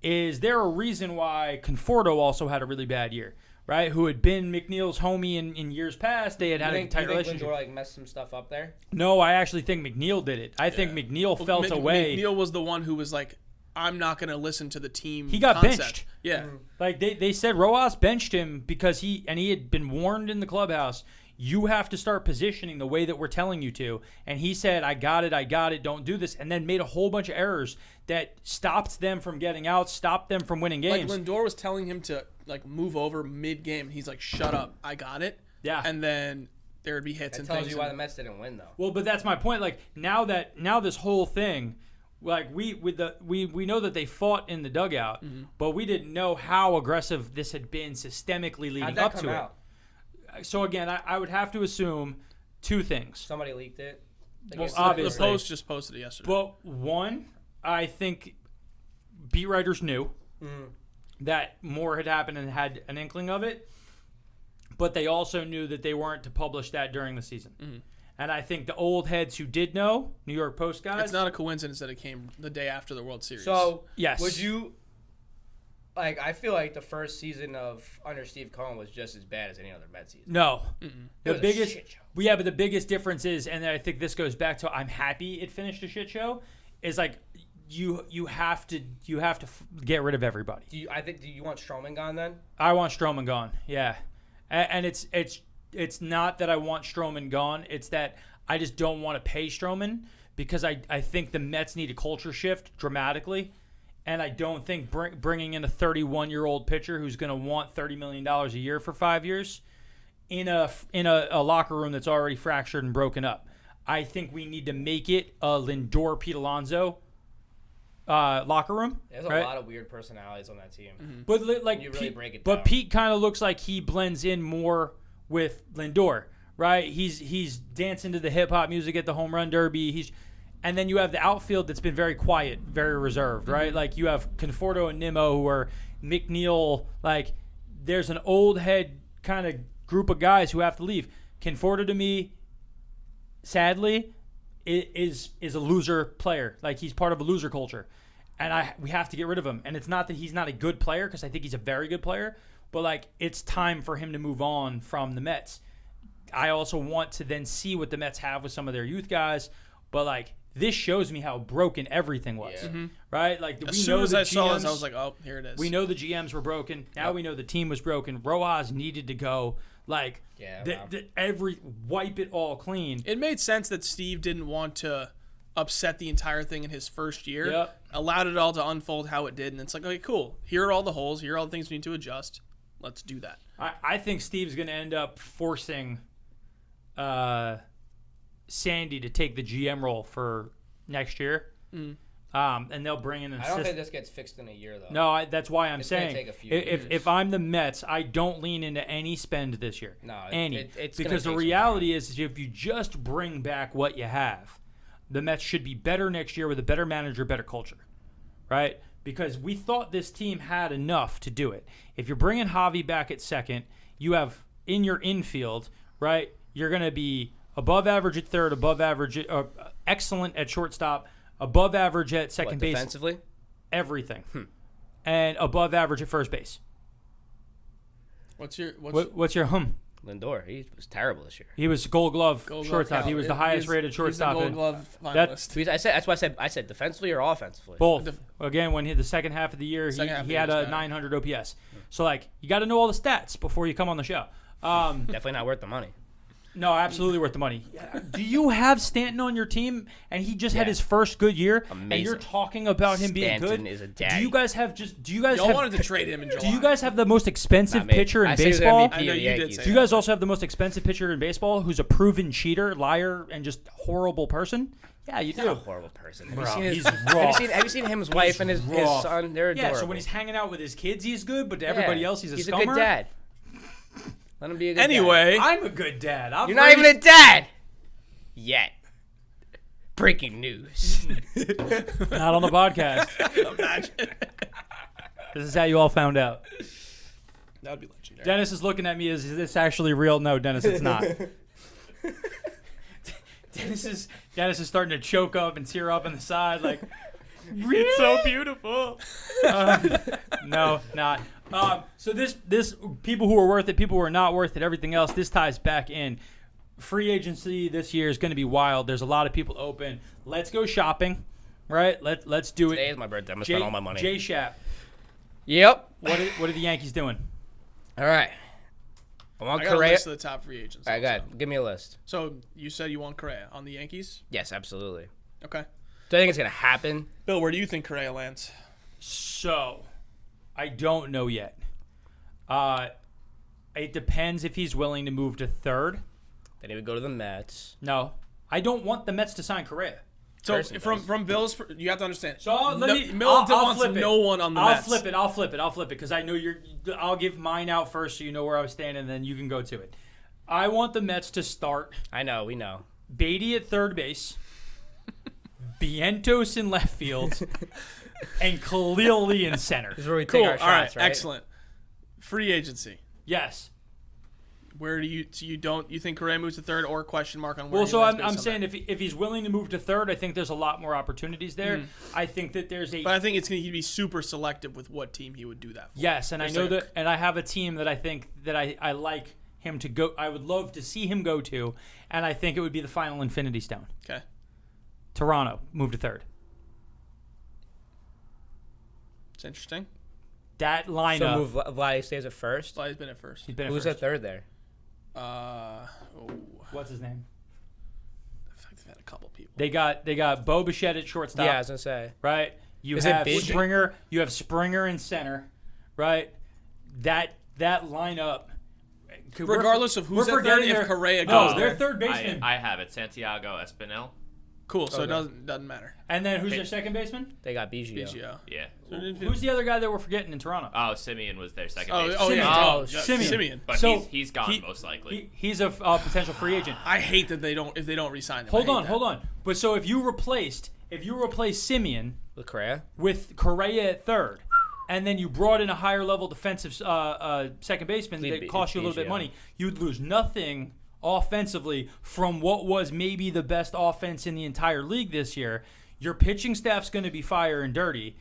[SPEAKER 2] Is there a reason why Conforto also had a really bad year? Right, who had been McNeil's homie in years past? They had a tight relationship.
[SPEAKER 4] Lindor messed some stuff up there?
[SPEAKER 2] No, I actually think McNeil did it. I think McNeil felt away.
[SPEAKER 3] McNeil was the one who was like, I'm not going to listen to the team.
[SPEAKER 2] He got
[SPEAKER 3] concept.
[SPEAKER 2] benched.
[SPEAKER 3] Yeah.
[SPEAKER 2] Like they said, Rojas benched him because he had been warned in the clubhouse. You have to start positioning the way that we're telling you to. And he said, I got it, don't do this. And then made a whole bunch of errors that stopped them from getting out, stopped them from winning games.
[SPEAKER 3] Like Lindor was telling him to like move over mid game. He's like, shut up, I got it.
[SPEAKER 2] Yeah.
[SPEAKER 3] And then there would be hits
[SPEAKER 4] That
[SPEAKER 3] and
[SPEAKER 4] tells
[SPEAKER 3] things.
[SPEAKER 4] you why the Mets didn't win though.
[SPEAKER 2] Well, but that's my point. Like now this whole thing, like we know that they fought in the dugout, but we didn't know how aggressive this had been systemically leading
[SPEAKER 4] How'd that
[SPEAKER 2] up
[SPEAKER 4] come
[SPEAKER 2] to
[SPEAKER 4] out?
[SPEAKER 2] it. So again, I would have to assume two things.
[SPEAKER 4] Somebody leaked it.
[SPEAKER 2] Well,
[SPEAKER 3] the
[SPEAKER 2] obviously.
[SPEAKER 3] Post just posted it yesterday.
[SPEAKER 2] Well, one, I think beat writers knew that more had happened and had an inkling of it, but they also knew that they weren't to publish that during the season. And I think the old heads who did know, New York Post guys.
[SPEAKER 3] It's not a coincidence that it came the day after the World Series.
[SPEAKER 4] So
[SPEAKER 2] Yes.
[SPEAKER 4] would you like? I feel like the first season of under Steve Cohen was just as bad as any other Mets season.
[SPEAKER 2] No.
[SPEAKER 4] It
[SPEAKER 2] The
[SPEAKER 4] was a
[SPEAKER 2] biggest,
[SPEAKER 4] shit show.
[SPEAKER 2] but the biggest difference is, and I think this goes back to I'm happy it finished a shit show, is like you have to get rid of everybody.
[SPEAKER 4] Do you want Stroman gone then?
[SPEAKER 2] I want Stroman gone. Yeah, and it's not that I want Stroman gone. It's that I just don't want to pay Stroman because I think the Mets need a culture shift dramatically, and I don't think bringing in a 31-year-old pitcher who's going to want $30 million a year for 5 years in a locker room that's already fractured and broken up. I think we need to make it a Lindor, Pete Alonso locker room.
[SPEAKER 4] There's
[SPEAKER 2] right?
[SPEAKER 4] a lot of weird personalities on that team.
[SPEAKER 2] But like
[SPEAKER 4] You really
[SPEAKER 2] Pete,
[SPEAKER 4] break it
[SPEAKER 2] but
[SPEAKER 4] down.
[SPEAKER 2] Pete kind of looks like he blends in more with Lindor, right? He's dancing to the hip hop music at the home run derby. And then you have the outfield that's been very quiet, very reserved, right? Like you have Conforto and Nimmo who are McNeil. Like there's an old head kind of group of guys who have to leave. Conforto to me, sadly, is a loser player. Like he's part of a loser culture, and we have to get rid of him. And it's not that he's not a good player because I think he's a very good player, but like it's time for him to move on from the Mets. I also want to then see what the Mets have with some of their youth guys, but like this shows me how broken everything was, right? Like
[SPEAKER 3] as soon as I saw this, I was like, oh, here it is.
[SPEAKER 2] we know the GMs were broken. Now we know the team was broken. Rojas needed to go. Like, wipe it all clean.
[SPEAKER 3] It made sense that Steve didn't want to upset the entire thing in his first year.
[SPEAKER 2] Yep.
[SPEAKER 3] Allowed it all to unfold how it did, and it's like, okay, cool. Here are all the holes. Here are all the things we need to adjust. Let's do that.
[SPEAKER 2] I think Steve's going to end up forcing Sandy to take the GM role for next year. And they'll bring in an
[SPEAKER 4] I don't think
[SPEAKER 2] assistant.
[SPEAKER 4] this gets fixed in a year though.
[SPEAKER 2] No, that's why I'm
[SPEAKER 4] It's gonna
[SPEAKER 2] saying
[SPEAKER 4] take a few
[SPEAKER 2] if
[SPEAKER 4] years.
[SPEAKER 2] I'm the Mets, I don't lean into any spend this year.
[SPEAKER 4] No,
[SPEAKER 2] because
[SPEAKER 4] it's gonna
[SPEAKER 2] the
[SPEAKER 4] take some
[SPEAKER 2] reality is if you just bring back what you have, the Mets should be better next year with a better manager, better culture, right? Because we thought this team had enough to do it. If you're bringing Javi back at second, you have in your infield, right? You're going to be above average at third, above average, excellent at shortstop, above average at second base,
[SPEAKER 4] defensively.
[SPEAKER 2] everything, and above average at first base.
[SPEAKER 3] What's your
[SPEAKER 2] What's your
[SPEAKER 4] Lindor, he was terrible this year.
[SPEAKER 2] He was Gold Glove
[SPEAKER 3] Gold Glove
[SPEAKER 2] shortstop. He
[SPEAKER 3] caliber?
[SPEAKER 2] was the highest rated shortstop.
[SPEAKER 3] He's the
[SPEAKER 2] in-
[SPEAKER 3] Gold Glove
[SPEAKER 2] That's-
[SPEAKER 3] finalist.
[SPEAKER 4] That's why I said defensively or offensively.
[SPEAKER 2] Both. Again, when he the second half of the year,
[SPEAKER 3] Second half of
[SPEAKER 2] he
[SPEAKER 3] the
[SPEAKER 2] had
[SPEAKER 3] year
[SPEAKER 2] a
[SPEAKER 3] was better.
[SPEAKER 2] 900 OPS. So like, you got to know all the stats before you come on the show.
[SPEAKER 4] Definitely not worth the money.
[SPEAKER 2] No, absolutely worth the money. Do you have Stanton on your team, and he just had
[SPEAKER 4] Yeah.
[SPEAKER 2] his first good year, and
[SPEAKER 4] Amazing.
[SPEAKER 2] you're talking about him being
[SPEAKER 4] Stanton
[SPEAKER 2] good?
[SPEAKER 4] is a
[SPEAKER 2] Do
[SPEAKER 4] daddy.
[SPEAKER 2] you guys have just? Do you guys
[SPEAKER 3] Y'all
[SPEAKER 2] have?
[SPEAKER 3] wanted to trade him in July.
[SPEAKER 2] Do you guys have the most expensive
[SPEAKER 4] Not me.
[SPEAKER 2] pitcher in
[SPEAKER 4] I said he was
[SPEAKER 2] baseball?
[SPEAKER 4] MVP
[SPEAKER 3] I know
[SPEAKER 4] of the
[SPEAKER 3] you did
[SPEAKER 4] Yankees.
[SPEAKER 3] say
[SPEAKER 2] Do you guys also have the most expensive pitcher in baseball who's a proven cheater, liar, and just horrible person? Yeah, you
[SPEAKER 4] He's not a
[SPEAKER 2] do.
[SPEAKER 4] horrible person.
[SPEAKER 2] Bro,
[SPEAKER 4] have, you seen
[SPEAKER 2] he's
[SPEAKER 4] his, have, you
[SPEAKER 2] rough.
[SPEAKER 4] seen, have you seen him, his wife, and his
[SPEAKER 2] rough.
[SPEAKER 4] son? They're adorable.
[SPEAKER 2] Yeah, so when he's hanging out with his kids, he's good, but to
[SPEAKER 4] Yeah.
[SPEAKER 2] everybody else, he's a scummer.
[SPEAKER 4] good dad. Let him be a good dad.
[SPEAKER 3] Anyway,
[SPEAKER 2] I'm a good dad.
[SPEAKER 4] You're not even a dad yet. Breaking news.
[SPEAKER 2] Not on the podcast.
[SPEAKER 3] imagine.
[SPEAKER 2] This is how you all found out.
[SPEAKER 3] That would be legendary.
[SPEAKER 2] Dennis is looking at me. Is this actually real? No, Dennis, it's not. Dennis is starting to choke up and tear up on the side, like it's so beautiful. No, not. So this people who are worth it, people who are not worth it, everything else. This ties back in. Free agency this year is going to be wild. There's a lot of people open. Let's go shopping, right? Let's do
[SPEAKER 4] Today
[SPEAKER 2] it.
[SPEAKER 4] is my birthday. I'm going to spend all my money.
[SPEAKER 2] Jay Shapp,
[SPEAKER 4] Yep.
[SPEAKER 2] what are the Yankees doing?
[SPEAKER 4] All right. I want
[SPEAKER 3] I got a
[SPEAKER 4] Correa.
[SPEAKER 3] list of the top free agents.
[SPEAKER 4] All right,
[SPEAKER 3] also.
[SPEAKER 4] good. Give me a list.
[SPEAKER 3] So you said you want Correa on the Yankees?
[SPEAKER 4] Yes, absolutely.
[SPEAKER 3] Okay.
[SPEAKER 4] Do I think it's going to happen?
[SPEAKER 3] Bill, where do you think Correa lands?
[SPEAKER 2] So, I don't know yet. It depends if he's willing to move to third.
[SPEAKER 4] Then he would go to the Mets.
[SPEAKER 2] No, I don't want the Mets to sign Correa.
[SPEAKER 3] So
[SPEAKER 4] Person
[SPEAKER 3] from
[SPEAKER 4] does.
[SPEAKER 3] Bill's, you have to understand.
[SPEAKER 2] So let me.
[SPEAKER 3] Mill
[SPEAKER 2] I'll
[SPEAKER 3] wants
[SPEAKER 2] flip it.
[SPEAKER 3] no one on the
[SPEAKER 2] I'll
[SPEAKER 3] Mets.
[SPEAKER 2] flip it. I'll flip it because I know you're. I'll give mine out first, so you know where I was standing, and then you can go to it. I want the Mets to start
[SPEAKER 4] I know. We know.
[SPEAKER 2] Beatty at third base, Vientos in left field, and Khalil Lee in center.
[SPEAKER 4] This is where we
[SPEAKER 3] Cool.
[SPEAKER 4] take our
[SPEAKER 3] All right.
[SPEAKER 4] shots, right?
[SPEAKER 3] Excellent. Free agency.
[SPEAKER 2] Yes.
[SPEAKER 3] Where do you you think Correa moves to third or question mark on where?
[SPEAKER 2] Well,
[SPEAKER 3] he
[SPEAKER 2] so
[SPEAKER 3] lands
[SPEAKER 2] I'm
[SPEAKER 3] based on
[SPEAKER 2] saying
[SPEAKER 3] that?
[SPEAKER 2] if he's willing to move to third, I think there's a lot more opportunities there. I think that there's a
[SPEAKER 3] But I think he'd be super selective with what team he would do that for.
[SPEAKER 2] yes, and I
[SPEAKER 3] There's
[SPEAKER 2] know
[SPEAKER 3] like a-
[SPEAKER 2] that, and I have a team that I think that I like him to go. I would love to see him go to, and I think it would be the final Infinity Stone.
[SPEAKER 3] Okay.
[SPEAKER 2] Toronto move to third.
[SPEAKER 3] It's interesting.
[SPEAKER 2] That
[SPEAKER 4] So
[SPEAKER 2] lineup.
[SPEAKER 4] move Vladdy stays at first.
[SPEAKER 3] Fly's been at first.
[SPEAKER 2] He's been at
[SPEAKER 4] Who's
[SPEAKER 2] first.
[SPEAKER 4] at third there?
[SPEAKER 2] What's his name?
[SPEAKER 3] They've had a couple people.
[SPEAKER 2] They got Bo Bichette at shortstop.
[SPEAKER 4] Yeah, I was gonna say.
[SPEAKER 2] Right. You
[SPEAKER 4] Is it
[SPEAKER 2] have
[SPEAKER 4] Beijing?
[SPEAKER 2] Springer. You have Springer in center. Right. That lineup.
[SPEAKER 3] Regardless of who's
[SPEAKER 2] we're
[SPEAKER 3] at third,
[SPEAKER 2] forgetting
[SPEAKER 3] if
[SPEAKER 2] their-
[SPEAKER 3] Correa
[SPEAKER 2] No,
[SPEAKER 3] goes
[SPEAKER 2] their
[SPEAKER 3] there.
[SPEAKER 2] third baseman.
[SPEAKER 5] I have it. Santiago Espinal.
[SPEAKER 3] Cool. So
[SPEAKER 4] Okay.
[SPEAKER 3] it doesn't matter.
[SPEAKER 2] And then who's their second baseman?
[SPEAKER 4] They got Biggio.
[SPEAKER 3] Biggio.
[SPEAKER 5] Yeah.
[SPEAKER 2] Who's the other guy that we're forgetting in Toronto?
[SPEAKER 5] Oh, Simeon was their second
[SPEAKER 3] Oh,
[SPEAKER 5] base.
[SPEAKER 3] oh yeah.
[SPEAKER 2] Simeon.
[SPEAKER 3] Oh,
[SPEAKER 2] Simeon.
[SPEAKER 3] Simeon.
[SPEAKER 5] But
[SPEAKER 2] So,
[SPEAKER 5] he's gone
[SPEAKER 3] he-
[SPEAKER 5] most likely.
[SPEAKER 2] He's a potential free agent.
[SPEAKER 3] I hate that they don't re-sign him.
[SPEAKER 2] Hold on. But so if you replace Simeon
[SPEAKER 4] With Correa?
[SPEAKER 2] with Correa at third, and then you brought in a higher level defensive second baseman
[SPEAKER 4] Leave
[SPEAKER 2] that cost you a little bit
[SPEAKER 4] Biggio.
[SPEAKER 2] of money, you'd lose nothing offensively from what was maybe the best offense in the entire league this year. Your pitching staff's going to be fire and dirty.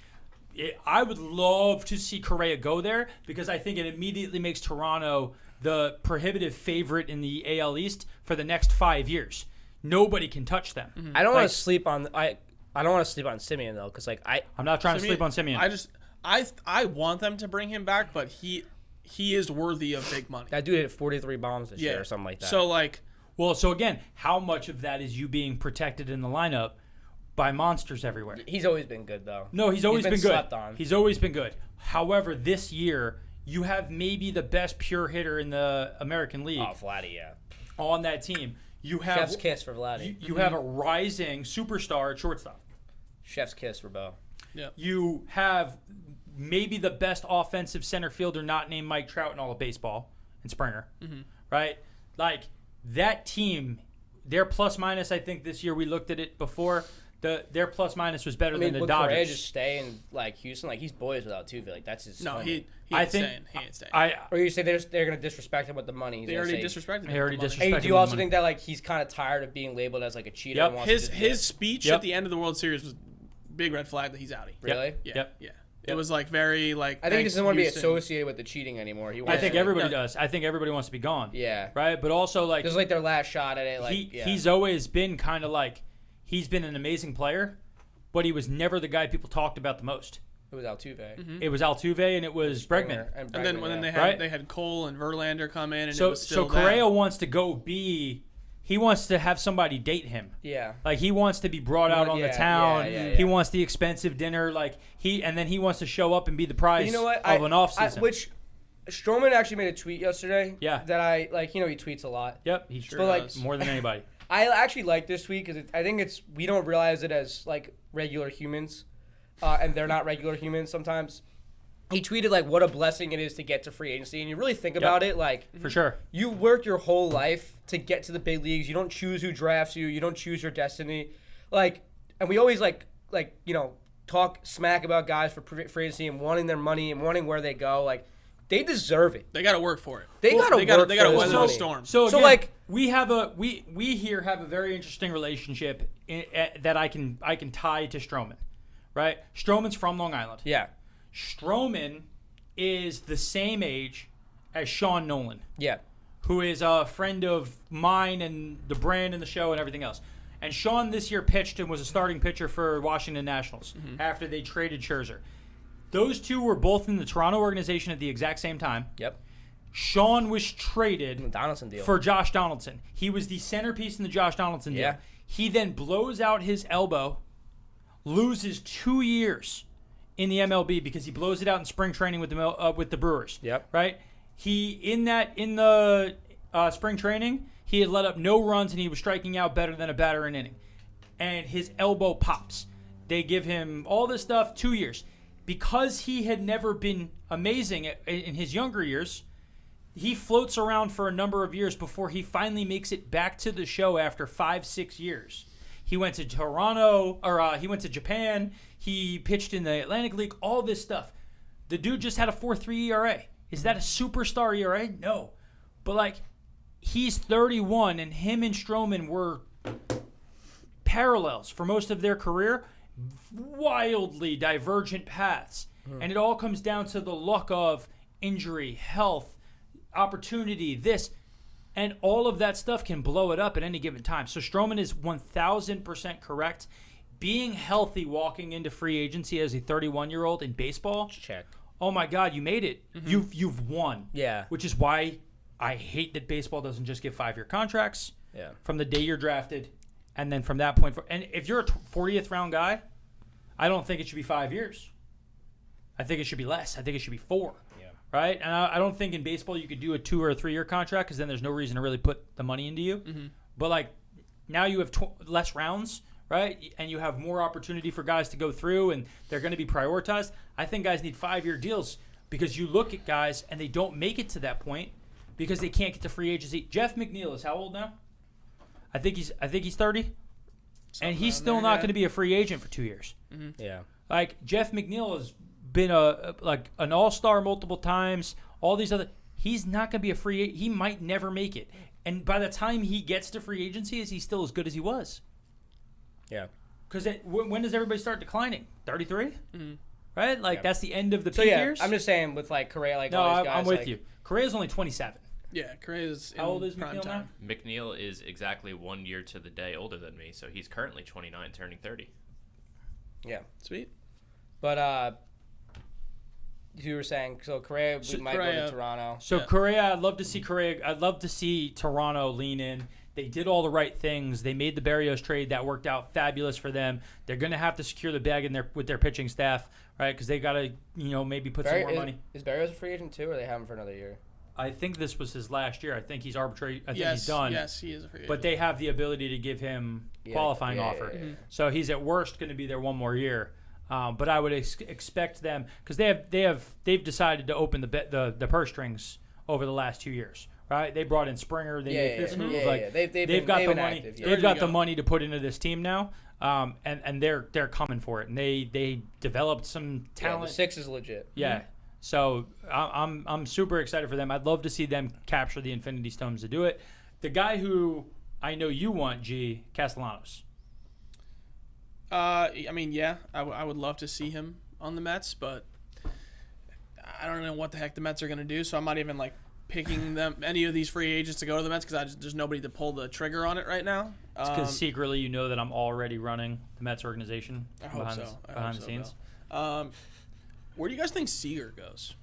[SPEAKER 2] I would love to see Correa go there because I think it immediately makes Toronto the prohibitive favorite in the AL East for the next 5 years. Nobody can touch them.
[SPEAKER 4] I don't want
[SPEAKER 2] Like-
[SPEAKER 4] to sleep on I don't want to sleep on Simeon though, because like
[SPEAKER 2] I'm not trying to sleep on Simeon.
[SPEAKER 3] I want them to bring him back, but he is worthy of big money.
[SPEAKER 4] that dude hit 43 bombs this year or something like that.
[SPEAKER 3] So like,
[SPEAKER 2] Well, so again, how much of that is you being protected in the lineup by monsters everywhere?
[SPEAKER 4] he's always been good though.
[SPEAKER 2] No, he's always been good.
[SPEAKER 4] slept on.
[SPEAKER 2] He's always been good. However, this year you have maybe the best pure hitter in the American League
[SPEAKER 4] Oh, Vladdy, yeah.
[SPEAKER 2] on that team. You have
[SPEAKER 4] Chef's kiss for Vladdy.
[SPEAKER 2] you have a rising superstar at shortstop.
[SPEAKER 4] Chef's kiss for Bo.
[SPEAKER 2] You have maybe the best offensive center fielder not named Mike Trout in all of baseball, and Springer, right? Like, that team, their plus-minus, I think this year we looked at it before, their plus-minus was better than the
[SPEAKER 4] would
[SPEAKER 2] Dodgers.
[SPEAKER 4] Correa just stay in, like, Houston? Like, he's boys without Tuve. Like, that's his
[SPEAKER 3] No,
[SPEAKER 4] home.
[SPEAKER 3] he
[SPEAKER 2] I
[SPEAKER 3] ain't
[SPEAKER 2] think-
[SPEAKER 3] staying. He ain't staying.
[SPEAKER 4] Or you say they're going to disrespect him with the money. He's
[SPEAKER 3] They
[SPEAKER 4] gonna
[SPEAKER 3] already
[SPEAKER 4] say-
[SPEAKER 3] disrespected him.
[SPEAKER 2] They already
[SPEAKER 3] with the money.
[SPEAKER 2] disrespected
[SPEAKER 4] Hey, do you
[SPEAKER 2] him with
[SPEAKER 4] also
[SPEAKER 2] money.
[SPEAKER 4] think that, like, he's kind of tired of being labeled as, like, a cheater?
[SPEAKER 2] Yep.
[SPEAKER 4] And wants to just
[SPEAKER 3] His speech
[SPEAKER 2] Yep.
[SPEAKER 3] at the end of the World Series was big red flag that he's outie.
[SPEAKER 4] Really?
[SPEAKER 3] Yeah.
[SPEAKER 2] Yep.
[SPEAKER 3] Yeah. It was like very like.
[SPEAKER 4] I think he
[SPEAKER 3] thanks,
[SPEAKER 4] doesn't want to be
[SPEAKER 3] Houston.
[SPEAKER 4] associated with the cheating anymore. He wants
[SPEAKER 2] I think
[SPEAKER 4] to, like,
[SPEAKER 2] everybody does. I think everybody wants to be gone.
[SPEAKER 4] Yeah.
[SPEAKER 2] Right? But also, like,
[SPEAKER 4] This is like their last shot at it. Like,
[SPEAKER 2] he's always been kind of like, he's been an amazing player, but he was never the guy people talked about the most.
[SPEAKER 4] It was Altuve.
[SPEAKER 2] It was Altuve and it was Bregman.
[SPEAKER 3] And then when
[SPEAKER 4] yeah.
[SPEAKER 3] they had
[SPEAKER 2] Right?
[SPEAKER 3] they had Cole and Verlander come in, and it
[SPEAKER 2] So
[SPEAKER 3] was still
[SPEAKER 2] Correa
[SPEAKER 3] them.
[SPEAKER 2] wants to go be, he wants to have somebody date him.
[SPEAKER 4] Yeah.
[SPEAKER 2] Like, he wants to be brought out on the
[SPEAKER 4] Yeah,
[SPEAKER 2] town.
[SPEAKER 4] yeah.
[SPEAKER 2] He wants the expensive dinner. Like, and then he wants to show up and be the prize
[SPEAKER 4] You know what?
[SPEAKER 2] of an offseason.
[SPEAKER 4] Which Stroman actually made a tweet yesterday.
[SPEAKER 2] Yeah.
[SPEAKER 4] That I like. You know, he tweets a lot.
[SPEAKER 2] Yep, he sure
[SPEAKER 4] But, like,
[SPEAKER 2] does. More than anybody.
[SPEAKER 4] I actually like this tweet because I think we don't realize it as like regular humans, and they're not regular humans sometimes. He tweeted like what a blessing it is to get to free agency, and you really think about it, like
[SPEAKER 2] For sure.
[SPEAKER 4] you work your whole life to get to the big leagues. You don't choose who drafts you. You don't choose your destiny. Like, and we always like you know talk smack about guys for free agency and wanting their money and wanting where they go. Like, they deserve it.
[SPEAKER 3] They got to work for it.
[SPEAKER 4] They gotta
[SPEAKER 3] They gotta
[SPEAKER 4] work for
[SPEAKER 3] weather
[SPEAKER 4] this
[SPEAKER 3] the
[SPEAKER 4] money.
[SPEAKER 3] storm.
[SPEAKER 2] So
[SPEAKER 4] So,
[SPEAKER 2] again,
[SPEAKER 4] like-
[SPEAKER 2] we have we here have a very interesting relationship that I can tie to Stroman, right? Stroman's from Long Island.
[SPEAKER 4] Yeah.
[SPEAKER 2] Stroman is the same age as Sean Nolan,
[SPEAKER 4] Yeah.
[SPEAKER 2] who is a friend of mine and the brand and the show and everything else. And Sean this year pitched and was a starting pitcher for Washington Nationals after they traded Scherzer. Those two were both in the Toronto organization at the exact same time.
[SPEAKER 4] Yep.
[SPEAKER 2] Sean was traded
[SPEAKER 4] Donaldson deal.
[SPEAKER 2] for Josh Donaldson. He was the centerpiece in the Josh Donaldson deal.
[SPEAKER 4] Yeah.
[SPEAKER 2] He then blows out his elbow, loses 2 years in the MLB because he blows it out in spring training with the Brewers.
[SPEAKER 4] Yep.
[SPEAKER 2] Right. He in the spring training he had let up no runs and he was striking out better than a batter an inning, and his elbow pops. They give him all this stuff 2 years because he had never been amazing in his younger years. He floats around for a number of years before he finally makes it back to the show after 5-6 years. He went to Toronto, or he went to Japan. He pitched in the Atlantic League, all this stuff. The dude just had a 4.3 ERA. Is that a superstar ERA? No. But, like, he's 31, and him and Stroman were parallels for most of their career. Wildly divergent paths. And it all comes down to the luck of injury, health, opportunity, this, and all of that stuff can blow it up at any given time. So Stroman is 1,000% correct. Being healthy walking into free agency as a 31-year-old in baseball,
[SPEAKER 4] Check.
[SPEAKER 2] oh my God, you made it. You've won.
[SPEAKER 4] Yeah.
[SPEAKER 2] Which is why I hate that baseball doesn't just give 5-year contracts
[SPEAKER 4] Yeah.
[SPEAKER 2] from the day you're drafted, and then from that point forward. And if you're a 40th round guy, I don't think it should be 5 years. I think it should be less. I think it should be 4.
[SPEAKER 4] Yeah.
[SPEAKER 2] Right? And I don't think in baseball you could do a 2 or a 3 year contract because then there's no reason to really put the money into you. But, like, now you have less rounds, right? And you have more opportunity for guys to go through, and they're going to be prioritized. I think guys need 5-year deals because you look at guys and they don't make it to that point because they can't get to free agency. Jeff McNeil is how old now? I think he's 30. And he's still not going to be a free agent for 2 years.
[SPEAKER 4] Yeah.
[SPEAKER 2] Like, Jeff McNeil has been an all-star multiple times, all these other. He's not going to be a free agent. He might never make it. And by the time he gets to free agency, is he still as good as he was?
[SPEAKER 4] Yeah.
[SPEAKER 2] Because when does everybody start declining? 33? Right? Like, that's the end of the
[SPEAKER 4] So
[SPEAKER 2] peak
[SPEAKER 4] yeah,
[SPEAKER 2] years?
[SPEAKER 4] I'm just saying with like Correa, like
[SPEAKER 2] no,
[SPEAKER 4] all these guys.
[SPEAKER 2] I'm with
[SPEAKER 4] like,
[SPEAKER 2] you. Correa's only 27.
[SPEAKER 3] Yeah, Correa's
[SPEAKER 2] How old is
[SPEAKER 3] prime
[SPEAKER 2] McNeil
[SPEAKER 3] time.
[SPEAKER 2] now?
[SPEAKER 5] McNeil is exactly 1 year to the day older than me, so he's currently 29, turning 30.
[SPEAKER 4] Yeah.
[SPEAKER 3] Sweet.
[SPEAKER 4] But you were saying so Correa might go
[SPEAKER 3] Correa-
[SPEAKER 4] to Toronto.
[SPEAKER 2] So
[SPEAKER 3] Yeah.
[SPEAKER 2] Correa, I'd love to see Correa. I'd love to see Toronto lean in. They did all the right things. They made the Berrios trade that worked out fabulous for them. They're going to have to secure the bag with their pitching staff, right? Because they got to, maybe put some more money.
[SPEAKER 4] Is Barrios a free agent too, or are they have him for another year?
[SPEAKER 2] I think this was his last year. I think he's arbitrary. I think
[SPEAKER 3] Yes,
[SPEAKER 2] he's done.
[SPEAKER 3] yes, he is a free agent.
[SPEAKER 2] But they have the ability to give him qualifying offer. So he's at worst going to be there one more year. But I would expect them because they've decided to open the purse strings over the last 2 years. Right? They brought in Springer. They made this move. They've got the money.
[SPEAKER 4] Active,
[SPEAKER 2] They've got the money to put into this team now. And they're coming for it. And they developed some
[SPEAKER 4] Yeah,
[SPEAKER 2] talent.
[SPEAKER 4] the 6 is legit.
[SPEAKER 2] Yeah. So I'm super excited for them. I'd love to see them capture the Infinity Stones to do it. The guy who I know you want, G, Castellanos.
[SPEAKER 3] I mean, yeah, I would love to see him on the Mets, but I don't know what the heck the Mets are going to do, so I'm not even, like, picking any of these free agents to go to the Mets because there's nobody to pull the trigger on it right now.
[SPEAKER 2] It's because secretly you know that I'm already running the Mets organization
[SPEAKER 3] I hope
[SPEAKER 2] behind,
[SPEAKER 3] so.
[SPEAKER 2] behind the scenes.
[SPEAKER 3] Where do you guys think Seager goes?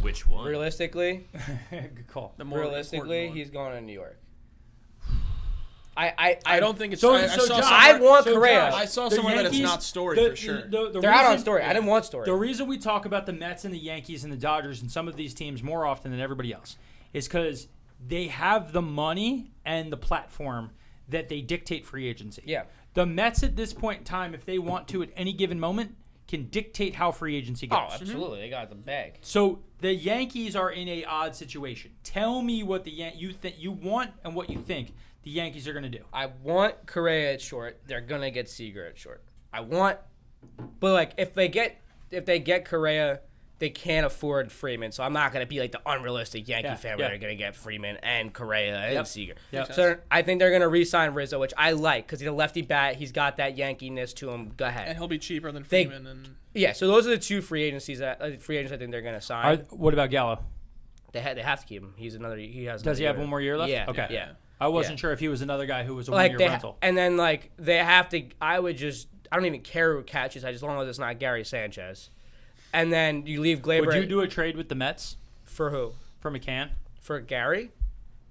[SPEAKER 5] Which one?
[SPEAKER 4] Realistically,
[SPEAKER 2] Good call.
[SPEAKER 3] The more
[SPEAKER 4] realistically,
[SPEAKER 3] important one.
[SPEAKER 4] he's going to New York.
[SPEAKER 3] I don't think it's.
[SPEAKER 2] So-
[SPEAKER 3] I
[SPEAKER 2] so
[SPEAKER 3] saw
[SPEAKER 2] Josh-
[SPEAKER 3] somewhere-
[SPEAKER 4] I want
[SPEAKER 2] So,
[SPEAKER 4] Correa.
[SPEAKER 2] Josh,
[SPEAKER 3] I saw
[SPEAKER 2] the
[SPEAKER 3] somewhere that it's
[SPEAKER 2] Yankees-
[SPEAKER 3] not Story for sure.
[SPEAKER 4] They're out on Story. I didn't want Story.
[SPEAKER 2] The reason we talk about the Mets and the Yankees and the Dodgers and some of these teams more often than everybody else is because they have the money and the platform that they dictate free agency.
[SPEAKER 4] Yeah.
[SPEAKER 2] The Mets at this point in time, if they want to at any given moment, can dictate how free agency goes.
[SPEAKER 4] Oh, absolutely. They got the bag.
[SPEAKER 2] So the Yankees are in a odd situation. Tell me what you think you want and what you think the Yankees are going to do.
[SPEAKER 4] I want Correa at short. They're gonna get Seager at short. But like if they get Correa, they can't afford Freeman. So I'm not gonna be like the unrealistic Yankee fan where they're gonna get Freeman and Correa and Seager.
[SPEAKER 2] Yep.
[SPEAKER 4] So I think they're gonna re-sign Rizzo, which I like because he's a lefty bat. He's got that Yankee-ness to him. Go ahead.
[SPEAKER 3] And he'll be cheaper than Freeman.
[SPEAKER 4] Yeah. So those are the two free agents I think they're gonna sign.
[SPEAKER 2] What about Gallo?
[SPEAKER 4] They have to keep him. He has.
[SPEAKER 2] Does he have one more year left?
[SPEAKER 4] Yeah.
[SPEAKER 2] Okay.
[SPEAKER 4] Yeah.
[SPEAKER 2] I wasn't sure if he was another guy who was a
[SPEAKER 4] Like
[SPEAKER 2] one-year rental.
[SPEAKER 4] and then like they have to. I don't even care who catches. As long as it's not Gary Sanchez. And then you leave Glaber.
[SPEAKER 2] Would you do a trade with the Mets
[SPEAKER 4] for who?
[SPEAKER 2] for McCann?
[SPEAKER 4] For Gary?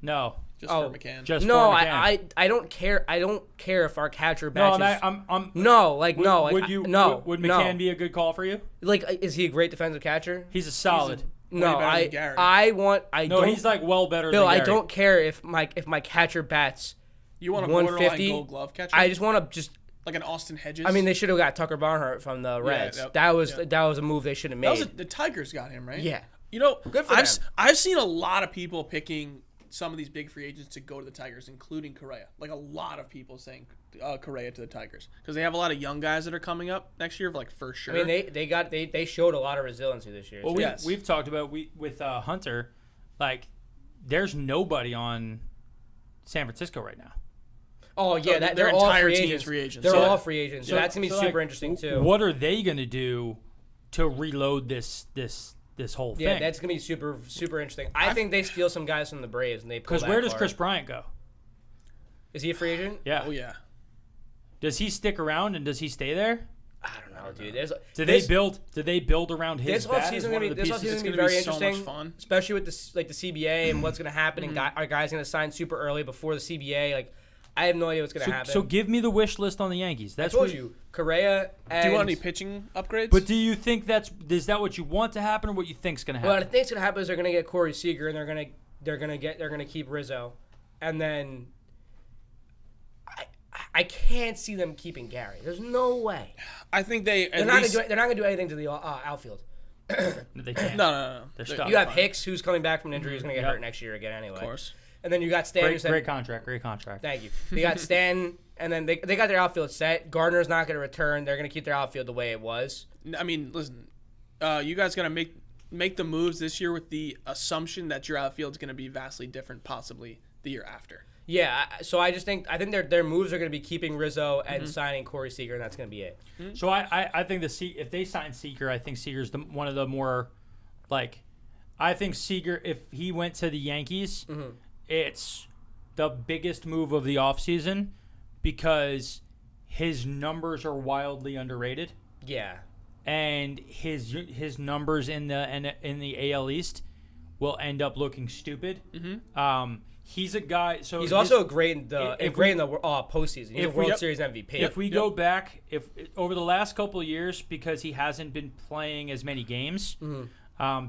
[SPEAKER 2] No.
[SPEAKER 3] Just for McCann.
[SPEAKER 2] Just
[SPEAKER 4] No,
[SPEAKER 2] for McCann.
[SPEAKER 4] I don't care. I don't care if our catcher
[SPEAKER 2] No,
[SPEAKER 4] matches.
[SPEAKER 2] I'm
[SPEAKER 4] no, like no. Like,
[SPEAKER 2] Would you?
[SPEAKER 4] no.
[SPEAKER 2] Would
[SPEAKER 4] no.
[SPEAKER 2] McCann be a good call for you?
[SPEAKER 4] Like, is he a great defensive catcher?
[SPEAKER 2] He's a solid.
[SPEAKER 4] No,
[SPEAKER 3] better than Gary.
[SPEAKER 2] No, he's like well better
[SPEAKER 4] Bill,
[SPEAKER 2] than Gary.
[SPEAKER 4] I don't care if my catcher bats.
[SPEAKER 3] You want a borderline
[SPEAKER 4] 150?
[SPEAKER 3] Gold Glove catcher?
[SPEAKER 4] I just want to just.
[SPEAKER 3] like an Austin Hedges.
[SPEAKER 4] I mean, they should have got Tucker Barnhart from the Reds. That was a move they should have made.
[SPEAKER 3] the Tigers got him, right?
[SPEAKER 4] Yeah.
[SPEAKER 3] You know,
[SPEAKER 4] Good for them.
[SPEAKER 3] I've seen a lot of people picking some of these big free agents to go to the Tigers, including Correa. Like a lot of people saying Correa to the Tigers because they have a lot of young guys that are coming up next year, like for sure.
[SPEAKER 4] I mean, they showed a lot of resiliency this year.
[SPEAKER 2] Well,
[SPEAKER 4] too.
[SPEAKER 2] we've talked about with Hunter, like there's nobody on San Francisco right now.
[SPEAKER 4] Oh yeah,
[SPEAKER 3] their
[SPEAKER 4] they're all
[SPEAKER 3] entire
[SPEAKER 4] free
[SPEAKER 3] team
[SPEAKER 4] agents.
[SPEAKER 3] is free agents.
[SPEAKER 4] They're
[SPEAKER 3] So-
[SPEAKER 4] all free agents. So that's gonna be super interesting too.
[SPEAKER 2] What are they gonna do to reload this whole thing?
[SPEAKER 4] Yeah, that's gonna be super interesting. I think they steal some guys from the Braves and they pull
[SPEAKER 2] because
[SPEAKER 4] that
[SPEAKER 2] where does
[SPEAKER 4] card.
[SPEAKER 2] Chris Bryant go?
[SPEAKER 4] Is he a free agent?
[SPEAKER 2] Yeah.
[SPEAKER 3] Oh yeah.
[SPEAKER 2] Does he stick around and does he stay there?
[SPEAKER 4] I don't know, dude. There's,
[SPEAKER 2] Did
[SPEAKER 4] this,
[SPEAKER 2] they build around his
[SPEAKER 4] this
[SPEAKER 2] bat as
[SPEAKER 4] offseason
[SPEAKER 2] one
[SPEAKER 4] gonna
[SPEAKER 2] of
[SPEAKER 4] be
[SPEAKER 2] the
[SPEAKER 4] this
[SPEAKER 2] pieces?
[SPEAKER 4] offseason gonna be
[SPEAKER 3] gonna
[SPEAKER 4] very
[SPEAKER 3] be so much
[SPEAKER 4] interesting,
[SPEAKER 3] fun.
[SPEAKER 4] especially with the CBA and what's gonna happen and are guys gonna sign super early before the CBA? Like, I have no idea what's gonna happen.
[SPEAKER 2] So give me the wish list on the Yankees.
[SPEAKER 4] I
[SPEAKER 2] That's
[SPEAKER 4] told
[SPEAKER 2] what
[SPEAKER 4] you, Correa. And,
[SPEAKER 3] Do you want any pitching upgrades?
[SPEAKER 2] But do you think is that what you want to happen or what you think's gonna happen?
[SPEAKER 4] What I think's gonna happen is they're gonna get Corey Seager and they're gonna keep Rizzo, and then I can't see them keeping Gary. There's no way.
[SPEAKER 3] I think they're
[SPEAKER 4] They're not gonna do anything to the outfield.
[SPEAKER 2] They can't.
[SPEAKER 3] No.
[SPEAKER 2] They're stuck.
[SPEAKER 4] You have Hicks, who's coming back from injury, who's gonna get
[SPEAKER 2] Yep.
[SPEAKER 4] hurt next year again anyway.
[SPEAKER 3] Of course.
[SPEAKER 4] And then you got Stan. who said-
[SPEAKER 2] Great contract.
[SPEAKER 4] Thank you. They got Stan, and then they got their outfield set. Gardner's not going to return. They're going to keep their outfield the way it was.
[SPEAKER 3] I mean, listen, you guys gotta make the moves this year with the assumption that your outfield's gonna be vastly different, possibly the year after.
[SPEAKER 4] Yeah, so I think their moves are going to be keeping Rizzo and signing Corey Seager, and that's going to be it.
[SPEAKER 2] So I think if they sign Seager, I think Seager's one of the more like. I think Seager, if he went to the Yankees, it's the biggest move of the offseason because his numbers are wildly underrated.
[SPEAKER 4] Yeah.
[SPEAKER 2] And his numbers in the AL East will end up looking stupid. He's a guy. So
[SPEAKER 4] He's also great in the postseason. He's a World Series MVP.
[SPEAKER 2] If we go back, over the last couple of years, because he hasn't been playing as many games,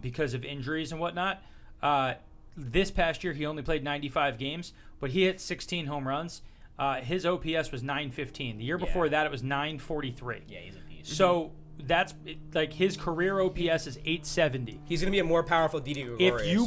[SPEAKER 2] because of injuries and whatnot. This past year, he only played 95 games, but he hit 16 home runs. His OPS was 915. The year before that, it was 943.
[SPEAKER 4] Yeah, he's a beast.
[SPEAKER 2] So that's like his career OPS is 870.
[SPEAKER 4] He's gonna be a more powerful Didi Gregorius.
[SPEAKER 2] If you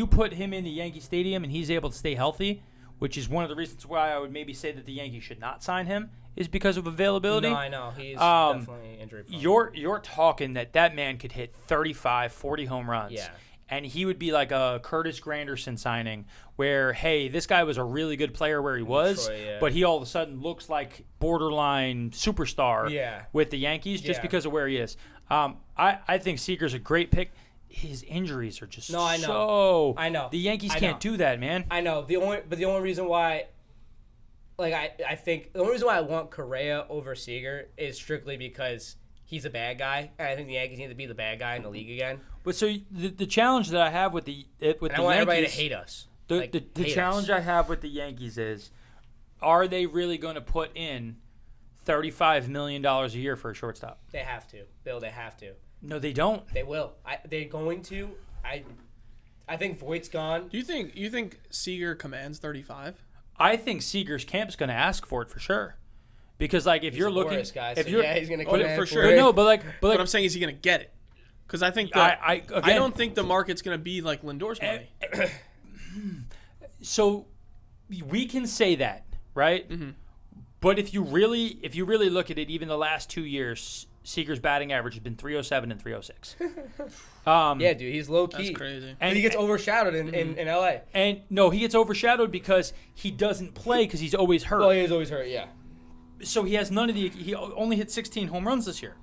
[SPEAKER 2] put him in the Yankee Stadium and he's able to stay healthy, which is one of the reasons why I would maybe say that the Yankees should not sign him, is because of availability.
[SPEAKER 4] No, I know he's definitely injury prone.
[SPEAKER 2] You're talking that man could hit 35, 40 home runs.
[SPEAKER 4] Yeah.
[SPEAKER 2] And he would be like a Curtis Granderson signing where, hey, this guy was a really good player where he was,
[SPEAKER 4] Detroit, yeah.
[SPEAKER 2] but he all of a sudden looks like borderline superstar with the Yankees just because of where he is. I think Seager's a great pick. His injuries are just
[SPEAKER 4] I know.
[SPEAKER 2] The Yankees can't do that, man.
[SPEAKER 4] I know. The only reason why, like, I think the only reason why I want Correa over Seager is strictly because he's a bad guy, and I think the Yankees need to be the bad guy in the league again.
[SPEAKER 2] But so the challenge that I have with the Yankees,
[SPEAKER 4] I want everybody to hate us.
[SPEAKER 2] The challenge I have with the Yankees is, are they really going to put in $35 million a year for a shortstop?
[SPEAKER 4] They have to, Bill. They have to.
[SPEAKER 2] No, they don't.
[SPEAKER 4] They will. They're going to. I think Voigt's gone.
[SPEAKER 3] Do you think Seager commands 35?
[SPEAKER 2] I think Seager's camp's going to ask for it for sure, because like if you're looking,
[SPEAKER 4] he's going
[SPEAKER 2] if
[SPEAKER 4] to
[SPEAKER 2] you're
[SPEAKER 4] he's going to
[SPEAKER 3] for
[SPEAKER 4] for
[SPEAKER 3] sure.
[SPEAKER 4] it.
[SPEAKER 2] but
[SPEAKER 3] I'm saying, is he going to get it? Because I think
[SPEAKER 2] I
[SPEAKER 3] don't think the market's going to be like Lindor's money.
[SPEAKER 2] So we can say that, right? Mm-hmm. But if you really look at it, even the last 2 years, Seager's batting average has been 307 and 306.
[SPEAKER 4] Yeah, dude, he's low key.
[SPEAKER 3] That's crazy.
[SPEAKER 4] And he gets overshadowed in LA.
[SPEAKER 2] And no, he gets overshadowed because he doesn't play because he's always hurt.
[SPEAKER 4] Well, he's always hurt. Yeah.
[SPEAKER 2] So he has none of the. He only hit 16 home runs this year,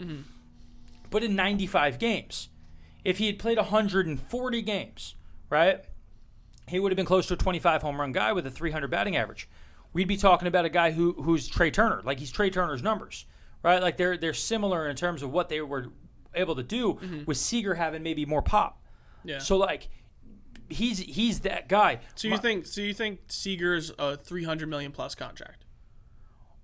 [SPEAKER 2] but in 95 games. If he had played 140 games, right, he would have been close to a 25 home run guy with a 300 batting average. We'd be talking about a guy who's Trey Turner, like he's Trey Turner's numbers, right? Like they're similar in terms of what they were able to do, with Seager having maybe more pop.
[SPEAKER 3] Yeah.
[SPEAKER 2] So like he's that guy.
[SPEAKER 3] So you think Seager's a $300 million plus contract?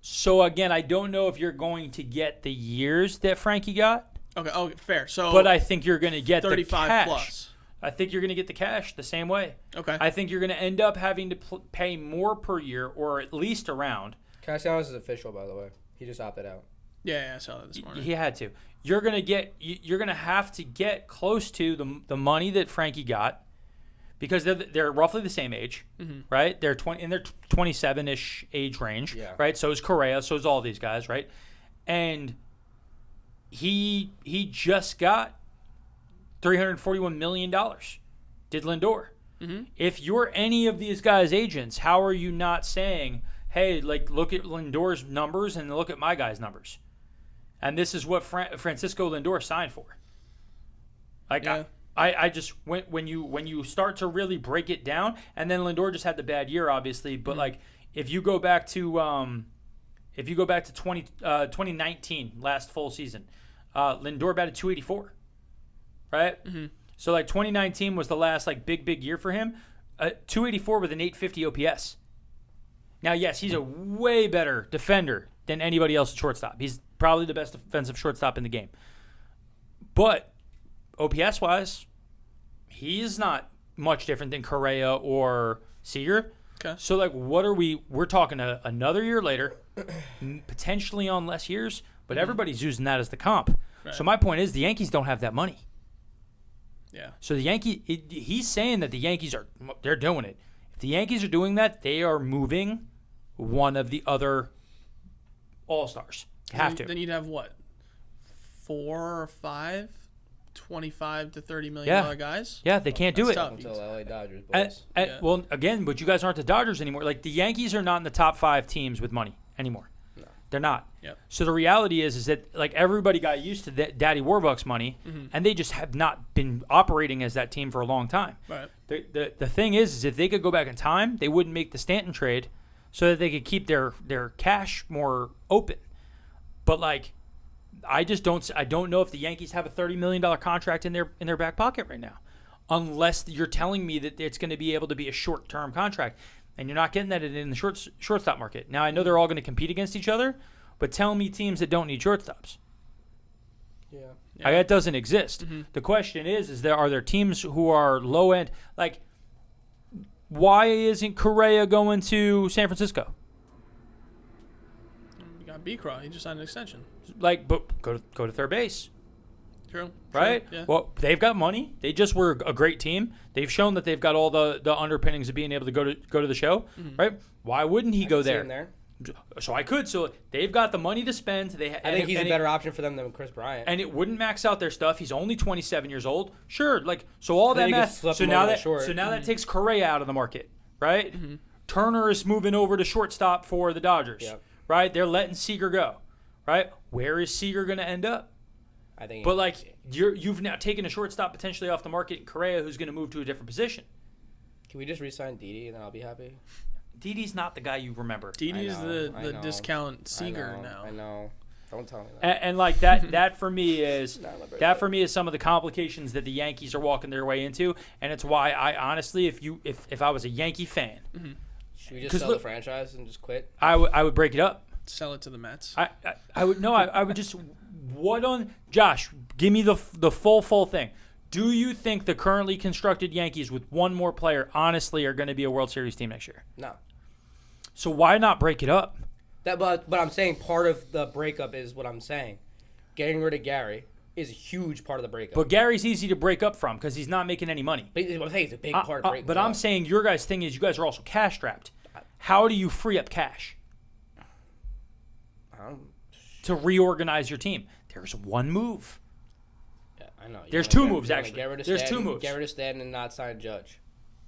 [SPEAKER 2] So again, I don't know if you're going to get the years that Frankie got.
[SPEAKER 3] Okay, fair. So,
[SPEAKER 2] but I think you're going to get
[SPEAKER 3] 35
[SPEAKER 2] the cash.
[SPEAKER 3] plus.
[SPEAKER 2] I think you're going to get the cash the same way.
[SPEAKER 3] Okay.
[SPEAKER 2] I think you're going to end up having to pay more per year, or at least around.
[SPEAKER 4] Castellanos is official, by the way. He just opted out.
[SPEAKER 3] Yeah, I saw that this morning.
[SPEAKER 2] He had to. You're going to have to get close to the money that Frankie got, because they're roughly the same age, right? They're in their 27-ish age range, right? So is Correa, so is all these guys, right? And he just got $341 million, did Lindor. If you're any of these guys' agents, how are you not saying, hey, like, look at Lindor's numbers and look at my guy's numbers? And this is what Francisco Lindor signed for. Like,
[SPEAKER 3] yeah.
[SPEAKER 2] I just when you start to really break it down, and then Lindor just had the bad year, obviously, but like if you go back to 2019, last full season, Lindor batted 284, right? So like 2019 was the last like big year for him. 284 with an 850 OPS. Now, yes, he's a way better defender than anybody else at shortstop. He's probably the best defensive shortstop in the game. But OPS-wise, he's not much different than Correa or Seager.
[SPEAKER 3] Okay.
[SPEAKER 2] So, like, we're talking another year later, potentially on less years, but everybody's using that as the comp.
[SPEAKER 3] Right.
[SPEAKER 2] So my point is the Yankees don't have that money.
[SPEAKER 3] Yeah.
[SPEAKER 2] So he's saying that the Yankees they're doing it. If the Yankees are doing that, they are moving one of the other all-stars.
[SPEAKER 3] Then you'd have what? 4 or 5 $25 to $30 million guys?
[SPEAKER 2] Yeah, they can't do it.
[SPEAKER 3] Tough.
[SPEAKER 4] Until LA Dodgers, boys.
[SPEAKER 2] Well, again, but you guys aren't the Dodgers anymore. Like, the Yankees are not in the top 5 teams with money anymore. No. They're not.
[SPEAKER 3] Yep.
[SPEAKER 2] So the reality is that, like, everybody got used to Daddy Warbucks money, and they just have not been operating as that team for a long time.
[SPEAKER 3] Right.
[SPEAKER 2] The thing is if they could go back in time, they wouldn't make the Stanton trade so that they could keep their cash more open. But, like, I don't know if the Yankees have a $30 million contract in their back pocket right now, unless you're telling me that it's going to be able to be a short-term contract, and you're not getting that in the shortstop market. Now, I know they're all going to compete against each other, but tell me teams that don't need shortstops. Like, that doesn't exist. The question is are there teams who are low end? Like, why isn't Correa going to San Francisco?
[SPEAKER 3] You got Beecroft. He just signed an extension.
[SPEAKER 2] Like, but go to third base.
[SPEAKER 3] True.
[SPEAKER 2] Right?
[SPEAKER 3] Yeah.
[SPEAKER 2] Well, they've got money. They just were a great team. They've shown that they've got all the underpinnings of being able to go to the show. Right? Why wouldn't he go there? So I could. So they've got the money to spend. I
[SPEAKER 4] think he's a better option for them than Chris Bryant.
[SPEAKER 2] And it wouldn't max out their stuff. He's only 27 years old. Sure, like so all that math. So now that takes Correa out of the market, right? Turner is moving over to shortstop for the Dodgers, right? They're letting Seager go, right? Where is Seager going to end up?
[SPEAKER 4] I think.
[SPEAKER 2] But like you've now taken a shortstop potentially off the market, and Correa, who's going to move to a different position.
[SPEAKER 4] Can we just re-sign Didi and then I'll be happy?
[SPEAKER 2] Didi's not the guy you remember.
[SPEAKER 3] Didi's the discount Seager now.
[SPEAKER 4] I know. Don't tell me that.
[SPEAKER 2] And like that for me is some of the complications that the Yankees are walking their way into, and it's why I honestly, if I was a Yankee fan,
[SPEAKER 4] should we just sell the franchise and just quit?
[SPEAKER 2] I would break it up.
[SPEAKER 3] Sell it to the Mets.
[SPEAKER 2] I would just Josh, give me the full thing. Do you think the currently constructed Yankees with one more player honestly are going to be a World Series team next year?
[SPEAKER 4] No.
[SPEAKER 2] So why not break it up?
[SPEAKER 4] But I'm saying part of the breakup is what I'm saying. Getting rid of Gary is a huge part of the breakup.
[SPEAKER 2] But Gary's easy to break up from because he's not making any money.
[SPEAKER 4] But I'm saying it's a big part of breaking
[SPEAKER 2] But I'm saying your guys' thing is you guys are also cash strapped. How do you free up cash to reorganize your team? There's one move.
[SPEAKER 4] Yeah, I know.
[SPEAKER 2] There's two moves, actually. There's two moves.
[SPEAKER 4] Get rid of Stanton and not sign Judge.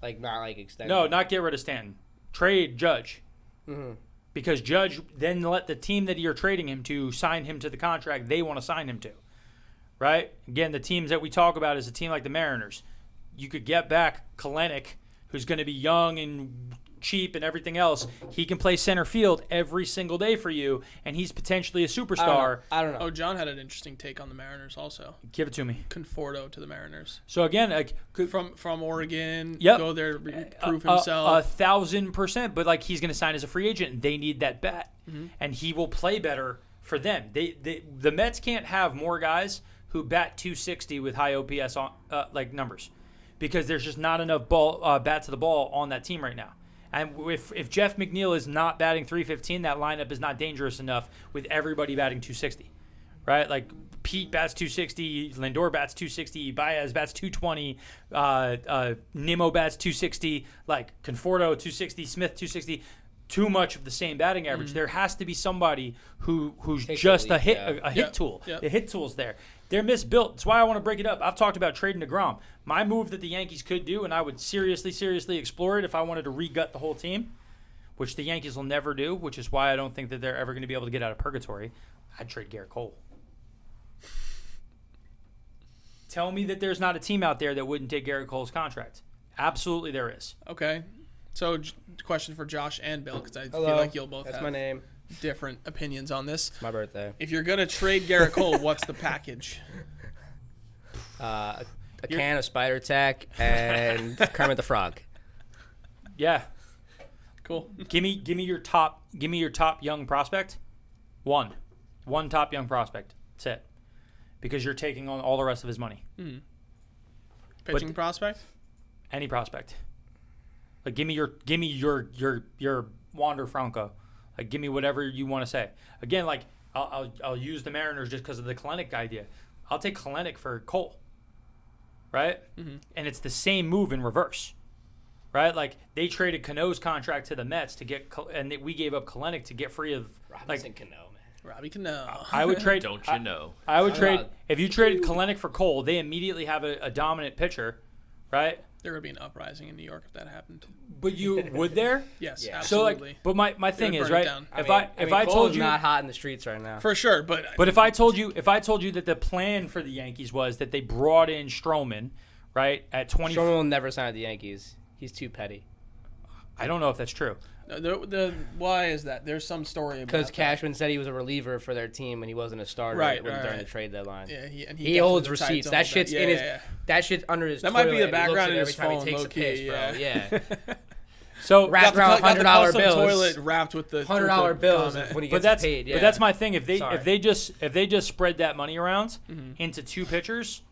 [SPEAKER 4] Not extend.
[SPEAKER 2] No, not get rid of Stanton. Trade Judge. Because Judge then let the team that you're trading him to sign him to the contract they want to sign him to. Right? Again, the teams that we talk about is a team like the Mariners. You could get back Kalenic, who's going to be young and cheap and everything else. He can play center field every single day for you, and he's potentially a superstar.
[SPEAKER 4] I don't know.
[SPEAKER 3] Oh, John had an interesting take on the Mariners also.
[SPEAKER 2] Give it to me.
[SPEAKER 3] Conforto to the Mariners.
[SPEAKER 2] So again, like
[SPEAKER 3] from Oregon,
[SPEAKER 2] yep.
[SPEAKER 3] go there, prove himself.
[SPEAKER 2] 1,000%. But like he's going to sign as a free agent, and they need that bat, and he will play better for them. The Mets can't have more guys who bat 260 with high OPS on like numbers, because there's just not enough bat to the ball on that team right now. And if Jeff McNeil is not batting 315, that lineup is not dangerous enough with everybody batting 260, right? Like Pete bats 260, Lindor bats 260, Baez bats 220, Nimmo bats 260, like Conforto 260, Smith 260. Too much of the same batting average. There has to be somebody who's just a hit tool.
[SPEAKER 3] Yep.
[SPEAKER 2] The hit tool's there. They're misbuilt. That's why I want to break it up. I've talked about trading DeGrom. My move that the Yankees could do, and I would seriously explore it if I wanted to re-gut the whole team, which the Yankees will never do, which is why I don't think that they're ever going to be able to get out of purgatory. I'd trade Garrett Cole. Tell me that there's not a team out there that wouldn't take Garrett Cole's contract. Absolutely there is.
[SPEAKER 3] Okay. So, question for Josh and Bill, because I
[SPEAKER 4] Hello.
[SPEAKER 3] feel like you'll both
[SPEAKER 4] That's
[SPEAKER 3] have
[SPEAKER 4] my name.
[SPEAKER 3] different opinions on this.
[SPEAKER 4] It's my birthday.
[SPEAKER 3] If you're going to trade Garrett Cole, what's the package?
[SPEAKER 4] A can of Spider Tack and Kermit the Frog.
[SPEAKER 2] Yeah.
[SPEAKER 3] Cool.
[SPEAKER 2] Give me your top young prospect. One top young prospect. That's it. Because you're taking on all the rest of his money.
[SPEAKER 3] Pitching prospect?
[SPEAKER 2] Any prospect. Like give me your Wander Franco. Like give me whatever you want to say. Again, like I'll use the Mariners just because of the Kalenic idea. I'll take Kalenic for Cole. Right? And it's the same move in reverse. Right? Like they traded Cano's contract to the Mets to get, and we gave up Kalenic to get free of
[SPEAKER 4] Robinson Cano, man.
[SPEAKER 3] Robbie Cano.
[SPEAKER 2] I would trade.
[SPEAKER 5] Don't you know?
[SPEAKER 2] I would trade if you traded Kalenic for Cole. They immediately have a dominant pitcher, right?
[SPEAKER 3] There would be an uprising in New York if that happened.
[SPEAKER 2] But you would there?
[SPEAKER 3] Yes,
[SPEAKER 4] Yeah.
[SPEAKER 3] absolutely.
[SPEAKER 2] So like, but my thing
[SPEAKER 3] would
[SPEAKER 2] is
[SPEAKER 3] burn it
[SPEAKER 2] right.
[SPEAKER 3] down.
[SPEAKER 2] If I told you
[SPEAKER 4] not hot in the streets right now.
[SPEAKER 3] For sure, but
[SPEAKER 2] if I told you that the plan for the Yankees was that they brought in Stroman, right at 20.
[SPEAKER 4] Stroman will never sign with the Yankees. He's too petty.
[SPEAKER 2] I don't know if that's true.
[SPEAKER 3] why is that? There's some story about
[SPEAKER 4] Because
[SPEAKER 3] that.
[SPEAKER 4] Cashman said he was a reliever for their team when he wasn't a starter during the trade deadline.
[SPEAKER 3] Yeah, he
[SPEAKER 4] he holds receipts. That shit's in his. That shit's under his.
[SPEAKER 3] That might be the
[SPEAKER 4] toilet.
[SPEAKER 3] background
[SPEAKER 4] He
[SPEAKER 3] in
[SPEAKER 4] looks
[SPEAKER 3] his
[SPEAKER 4] at it
[SPEAKER 3] phone,
[SPEAKER 4] every time he takes a
[SPEAKER 3] low-key,
[SPEAKER 4] piss, bro. Yeah.
[SPEAKER 2] So
[SPEAKER 4] wrapped around
[SPEAKER 3] got the
[SPEAKER 4] $100
[SPEAKER 3] custom
[SPEAKER 4] bills.
[SPEAKER 3] toilet wrapped with the
[SPEAKER 4] $100 bills
[SPEAKER 3] comment.
[SPEAKER 4] when he
[SPEAKER 2] but
[SPEAKER 4] gets
[SPEAKER 2] that's
[SPEAKER 4] paid. Yeah.
[SPEAKER 2] but that's my thing. If
[SPEAKER 4] Sorry.
[SPEAKER 2] they just spread that money around into 2 pitchers,